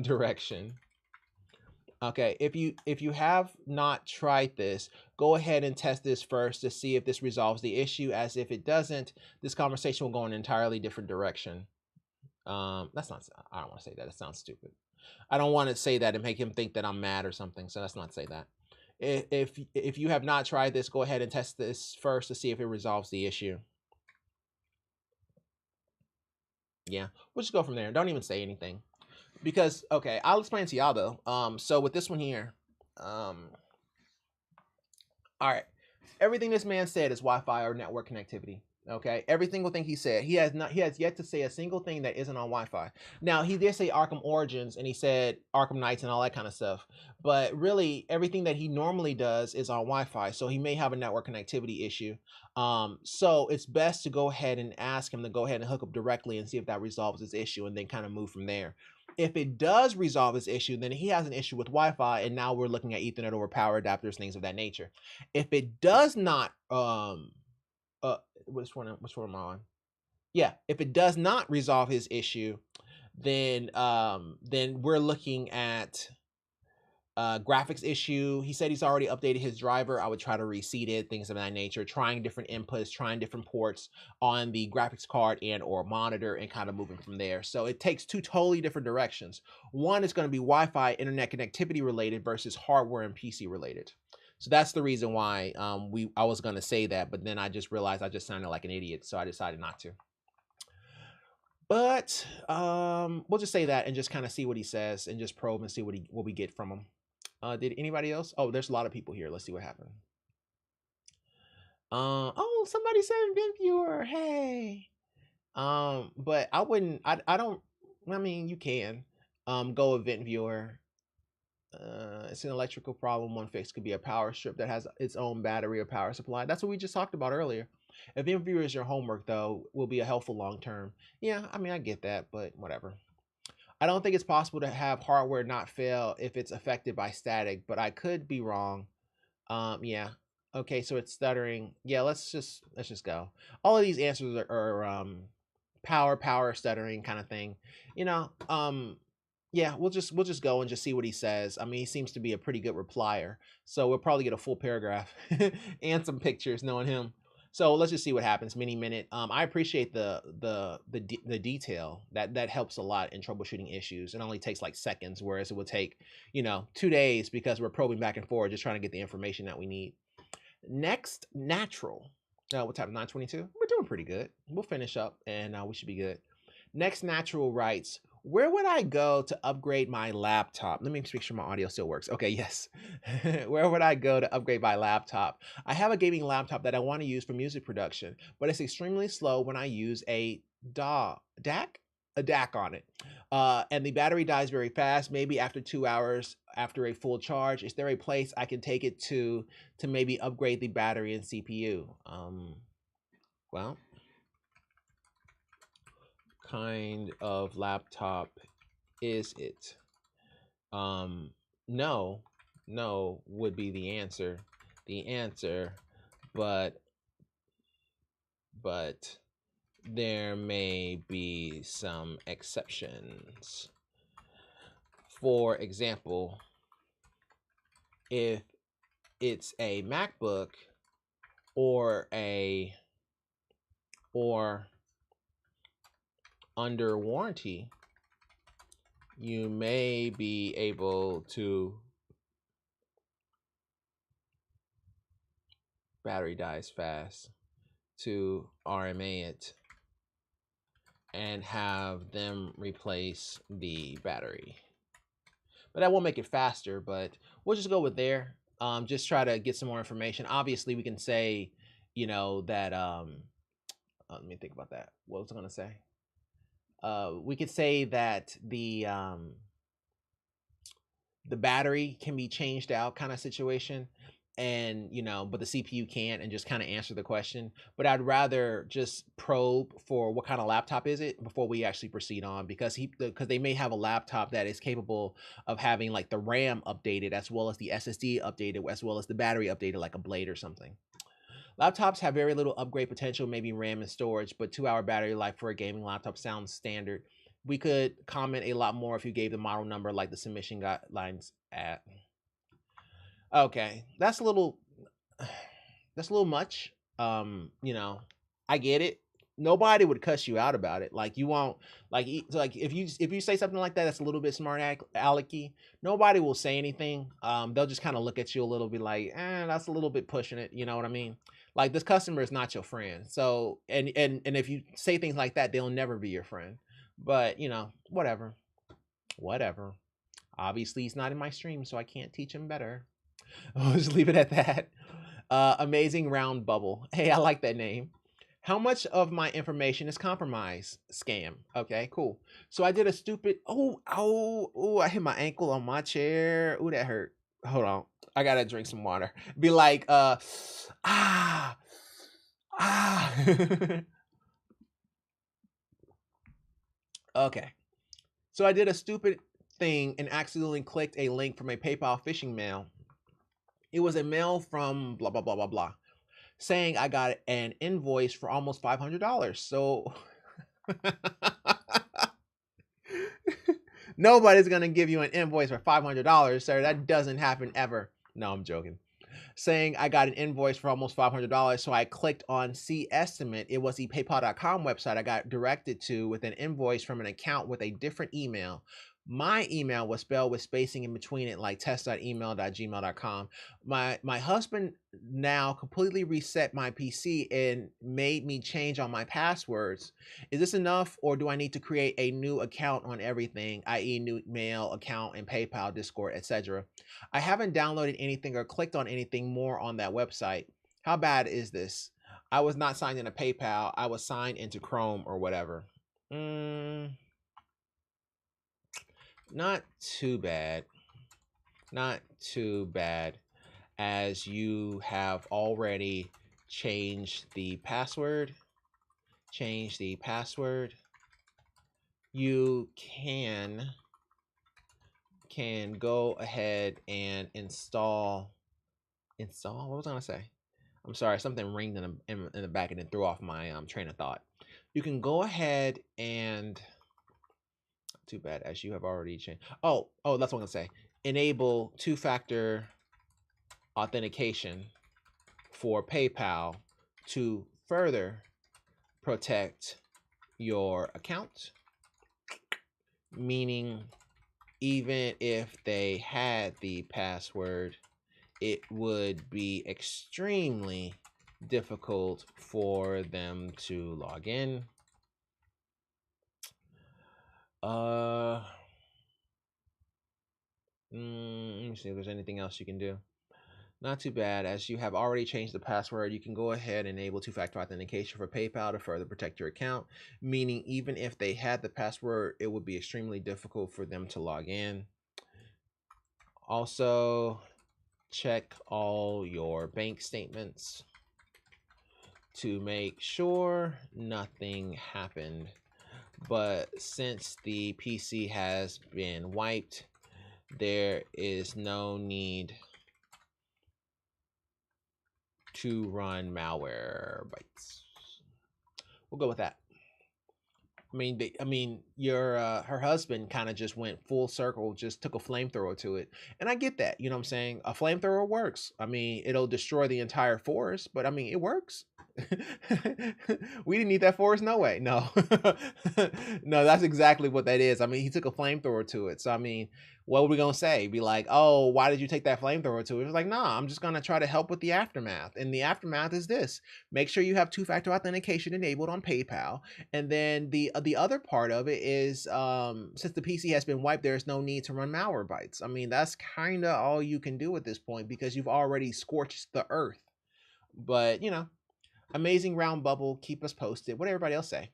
direction. Okay, if you have not tried this, go ahead and test this first to see if this resolves the issue, as if it doesn't, this conversation will go in an entirely different direction. That's not, I don't want to say that, it sounds stupid. I don't want to say that and make him think that I'm mad or something, so let's not say that. If you have not tried this, go ahead and test this first to see if it resolves the issue. Yeah, we'll just go from there. Don't even say anything. Because, okay, I'll explain to y'all though. So with this one here, all right, everything this man said is Wi-Fi or network connectivity. Okay, every single thing he said, he has yet to say a single thing that isn't on Wi-Fi. Now, he did say Arkham Origins and he said Arkham Knights and all that kind of stuff, but really everything that he normally does is on Wi-Fi, so he may have a network connectivity issue. So it's best to go ahead and ask him to go ahead and hook up directly and see if that resolves his issue, and then kind of move from there. If it does resolve his issue, then he has an issue with Wi-Fi, and now we're looking at Ethernet over power adapters, things of that nature. If it does not, which one am I on? Yeah, if it does not resolve his issue, then we're looking at graphics issue. He said he's already updated his driver. I would try to reseed it, things of that nature, trying different inputs, trying different ports on the graphics card and or monitor, and kind of moving from there. So it takes two totally different directions. One is going to be Wi-Fi internet connectivity related versus hardware and PC related. So that's the reason why I was going to say that, but then I just realized I just sounded like an idiot, so I decided not to. But we'll just say that and just kind of see what he says and just probe and see what we get from him. Did anybody else? Oh, there's a lot of people here. Let's see what happened. Oh, somebody said event viewer. Hey. But I wouldn't. I don't. I mean, you can go event viewer. It's an electrical problem. One fix could be a power strip that has its own battery or power supply. That's what we just talked about earlier. Event viewer is your homework, though, will be a helpful long term. Yeah, I mean, I get that, but whatever. I don't think it's possible to have hardware not fail if it's affected by static, but I could be wrong. Yeah. Okay, so it's stuttering. Yeah, let's just go. All of these answers are power stuttering kind of thing. You know, yeah, we'll just go and just see what he says. I mean, he seems to be a pretty good replier, so we'll probably get a full paragraph and some pictures knowing him. So let's just see what happens. Mini minute. I appreciate the detail that helps a lot in troubleshooting issues. It only takes like seconds, whereas it would take 2 days because we're probing back and forth just trying to get the information that we need. Next, natural. What time? 9:22. We're doing pretty good. We'll finish up and we should be good. Next, natural writes, where would I go to upgrade my laptop? Let me make sure my audio still works. Okay, yes. Where would I go to upgrade my laptop? I have a gaming laptop that I want to use for music production, but it's extremely slow when I use a DAC on it. And the battery dies very fast, maybe after 2 hours after a full charge. Is there a place I can take it to maybe upgrade the battery and CPU? Well, kind of laptop is it? No would be the answer. But there may be some exceptions. For example, if it's a MacBook or under warranty, you may be able to battery dies fast to RMA it and have them replace the battery. But that won't make it faster, but we'll just go with there. Just try to get some more information. Obviously, we can say, that, let me think about that. What was I going to say? We could say that the battery can be changed out kind of situation. and but the CPU can't, and just kind of answer the question. But I'd rather just probe for what kind of laptop is it before we actually proceed on, because because they may have a laptop that is capable of having like the RAM updated as well as the SSD updated as well as the battery updated, like a Blade or something. Laptops have very little upgrade potential, maybe RAM and storage, but 2-hour battery life for a gaming laptop sounds standard. We could comment a lot more if you gave the model number like the submission guidelines at. Okay, that's a little much. I get it. Nobody would cuss you out about it. Like you won't like if you say something like that that's a little bit smart alecky, nobody will say anything. They'll just kind of look at you a little bit like, that's a little bit pushing it. You know what I mean? Like this customer is not your friend. So and if you say things like that, they'll never be your friend. But whatever, whatever. Obviously, he's not in my stream, so I can't teach him better. I'll just leave it at that. Amazing round bubble. Hey, I like that name. How much of my information is compromised? Scam. Okay, cool. So I did a stupid. Oh! I hit my ankle on my chair. Ooh, that hurt. Hold on. I gotta drink some water. Be like, ah. Okay. So I did a stupid thing and accidentally clicked a link from a PayPal phishing mail. It was a mail from blah blah blah blah blah, saying I got an invoice for almost $500. So nobody's gonna give you an invoice for $500, sir. That doesn't happen ever. No, I'm joking. Saying I got an invoice for almost $500, so I clicked on See Estimate. It was the PayPal.com website I got directed to with an invoice from an account with a different email. My email was spelled with spacing in between it, like test.email.gmail.com. My husband now completely reset my PC and made me change all my passwords. Is this enough, or do I need to create a new account on everything, i.e., new mail account and PayPal, Discord, etc.? I haven't downloaded anything or clicked on anything more on that website. How bad is this? I was not signed into PayPal. I was signed into Chrome or whatever. Not too bad. Not too bad, as you have already changed the password. Change the password. You can go ahead and install. What was I gonna say? I'm sorry, something ringed in the back and it threw off my train of thought. You can go ahead and, too bad, as you have already changed. Oh, that's what I'm gonna say. Enable two-factor authentication for PayPal to further protect your account. Meaning, even if they had the password, it would be extremely difficult for them to log in. Let me see if there's anything else you can do. Not too bad, as you have already changed the password. You can go ahead and enable two-factor authentication for PayPal to further protect your account, meaning even if they had the password, it would be extremely difficult for them to log in. Also, check all your bank statements to make sure nothing happened. But since the PC has been wiped, there is no need to run Malwarebytes. We'll go with that. I mean, your her husband kind of just went full circle, just took a flamethrower to it, and I get that. You know what I'm saying? A flamethrower works. I mean, it'll destroy the entire forest, but I mean, it works. We didn't need that forest, no way. No, no, that's exactly what that is. I mean, he took a flamethrower to it. So I mean, what were we gonna say? Be like, oh, why did you take that flamethrower to it? It was like, nah, I'm just gonna try to help with the aftermath, and the aftermath is this: make sure you have two-factor authentication enabled on PayPal. And then the other part of it is, since the PC has been wiped, there's no need to run Malwarebytes. I mean, that's kind of all you can do at this point because you've already scorched the earth. But amazing round bubble. Keep us posted. What did everybody else say?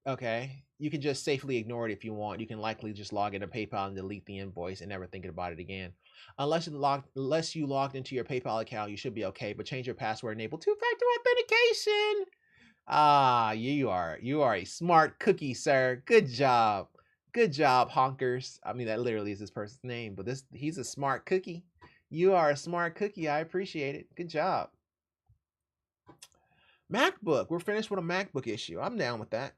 Okay, you can just safely ignore it if you want. You can likely just log into PayPal and delete the invoice and never thinking about it again. Unless you logged into your PayPal account, you should be okay. But change your password, enable two-factor authentication. Ah, you are a smart cookie, sir. Good job. Good job, honkers. I mean, that literally is this person's name, but he's a smart cookie. You are a smart cookie. I appreciate it. Good job. MacBook. We're finished with a MacBook issue. I'm down with that.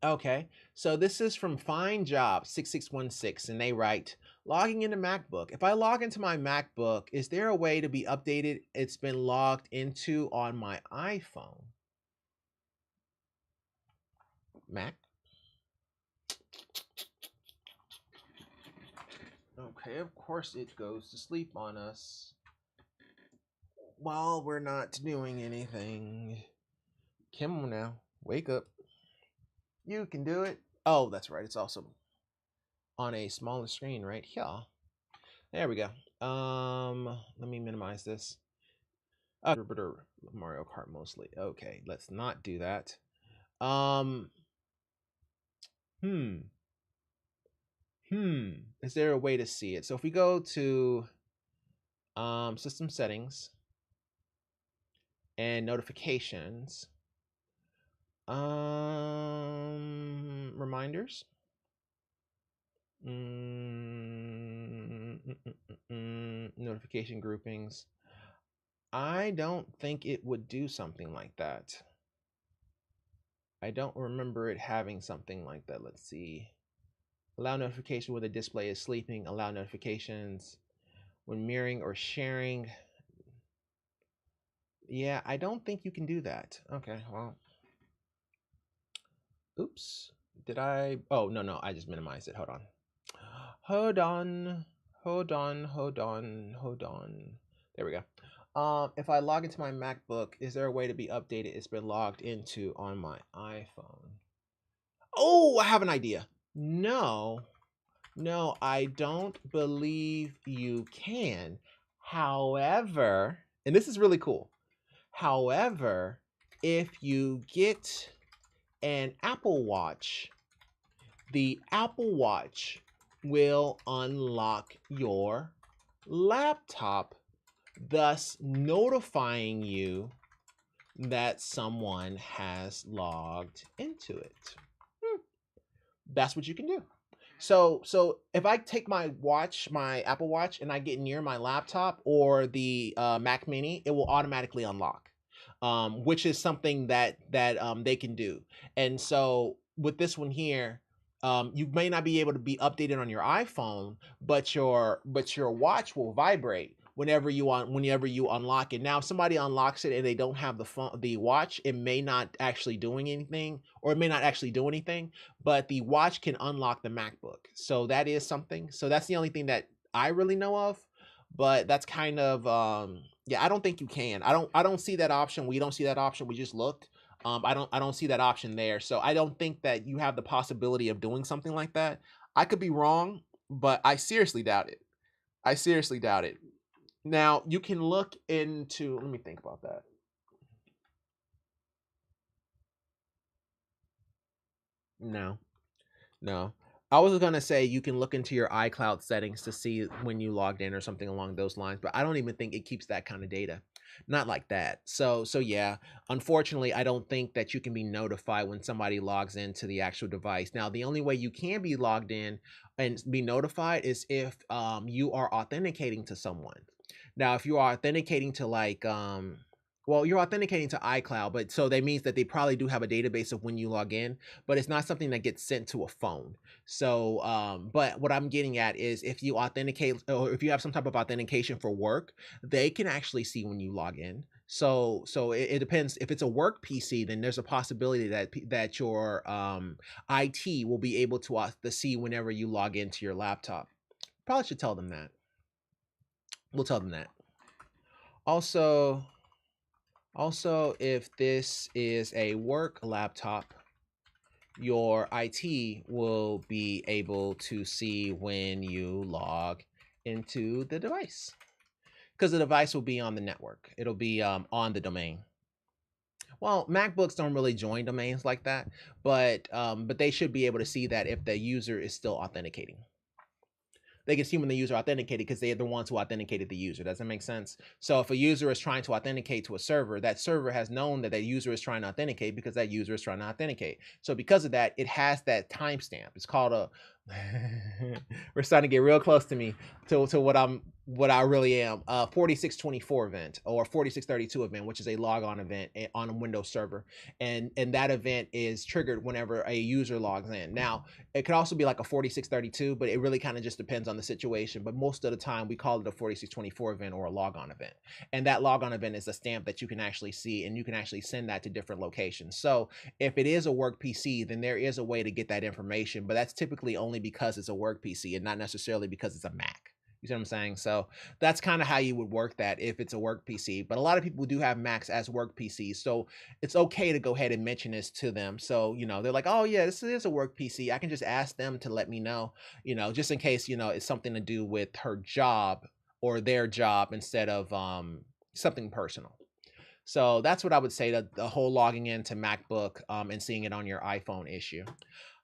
Okay, so this is from Fine Job 6616, and they write, logging into MacBook. If I log into my MacBook, is there a way to be updated? It's been logged into on my iPhone. Mac. Okay, of course it goes to sleep on us while we're not doing anything. Come on now, wake up. You can do it. Oh, that's right. It's also on a smaller screen right here. There we go. Let me minimize this. Mario Kart mostly. Okay, let's not do that. Is there a way to see it? So if we go to system settings and notifications, reminders, notification groupings. I don't think it would do something like that. I don't remember it having something like that. Let's see. Allow notification when the display is sleeping. Allow notifications when mirroring or sharing. Yeah, I don't think you can do that. Okay, well. Oops. Did I? Oh, no, I just minimized it. Hold on. There we go. If I log into my MacBook, is there a way to be updated? It's been logged into on my iPhone. Oh, I have an idea. No, I don't believe you can. However, and this is really cool. However, if you get an Apple Watch, the Apple Watch will unlock your laptop, thus notifying you that someone has logged into it. That's what you can do. So if I take my watch, my Apple Watch, and I get near my laptop or the Mac Mini, it will automatically unlock, which is something that they can do. And so with this one here, you may not be able to be updated on your iPhone, but your watch will vibrate whenever you unlock it. Now, if somebody unlocks it and they don't have the watch, it may not actually doing anything, or it may not actually do anything, but the watch can unlock the MacBook. So that is something. So that's the only thing that I really know of, but that's kind of yeah, I don't think you can. I don't see that option. We don't see that option. We just looked. I don't see that option there. So I don't think that you have the possibility of doing something like that. I could be wrong, but I seriously doubt it. I seriously doubt it. Now, you can look into, let me think about that. No. I was going to say you can look into your iCloud settings to see when you logged in or something along those lines, but I don't even think it keeps that kind of data. Not like that. So yeah, unfortunately, I don't think that you can be notified when somebody logs into the actual device. Now, the only way you can be logged in and be notified is if you are authenticating to someone. Now, if you are authenticating to well, you're authenticating to iCloud, but so that means that they probably do have a database of when you log in, but it's not something that gets sent to a phone. So, but what I'm getting at is if you authenticate, or if you have some type of authentication for work, they can actually see when you log in. So it depends. If it's a work PC, then there's a possibility that your IT will be able to see whenever you log into your laptop. Probably should tell them that. We'll tell them that. Also, if this is a work laptop, your IT will be able to see when you log into the device, because the device will be on the network. It'll be on the domain. Well, MacBooks don't really join domains like that, but they should be able to see that if the user is still authenticating. They can see when the user authenticated because they are the ones who authenticated the user. Does that make sense? So if a user is trying to authenticate to a server, that server has known that that user is trying to authenticate because that user is trying to authenticate. So because of that, it has that timestamp. It's called a we're starting to get real close to me to what I really am. 4624 event or 4632 event, which is a logon event on a Windows server, and that event is triggered whenever a user logs in. Now it could also be like a 4632, but it really kind of just depends on the situation. But most of the time we call it a 4624 event or a logon event, and that logon event is a stamp that you can actually see, and you can actually send that to different locations. So if it is a work PC, then there is a way to get that information, but that's typically only because it's a work PC and not necessarily because it's a Mac. You see what I'm saying? So that's kind of how you would work that if it's a work PC. But a lot of people do have Macs as work PCs. So it's okay to go ahead and mention this to them. So, they're like, oh, yeah, this is a work PC. I can just ask them to let me know, just in case, it's something to do with her job or their job instead of something personal. So that's what I would say, to the whole logging into MacBook and seeing it on your iPhone issue.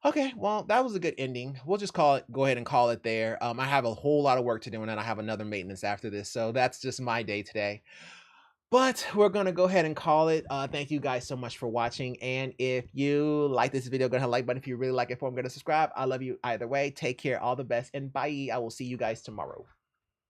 Okay, well, that was a good ending. We'll just go ahead and call it there. I have a whole lot of work to do, and then I have another maintenance after this. So that's just my day today. But we're going to go ahead and call it. Thank you guys so much for watching. And if you like this video, go ahead and like button. If you really like it, I'm going to subscribe. I love you either way. Take care. All the best. And bye. I will see you guys tomorrow.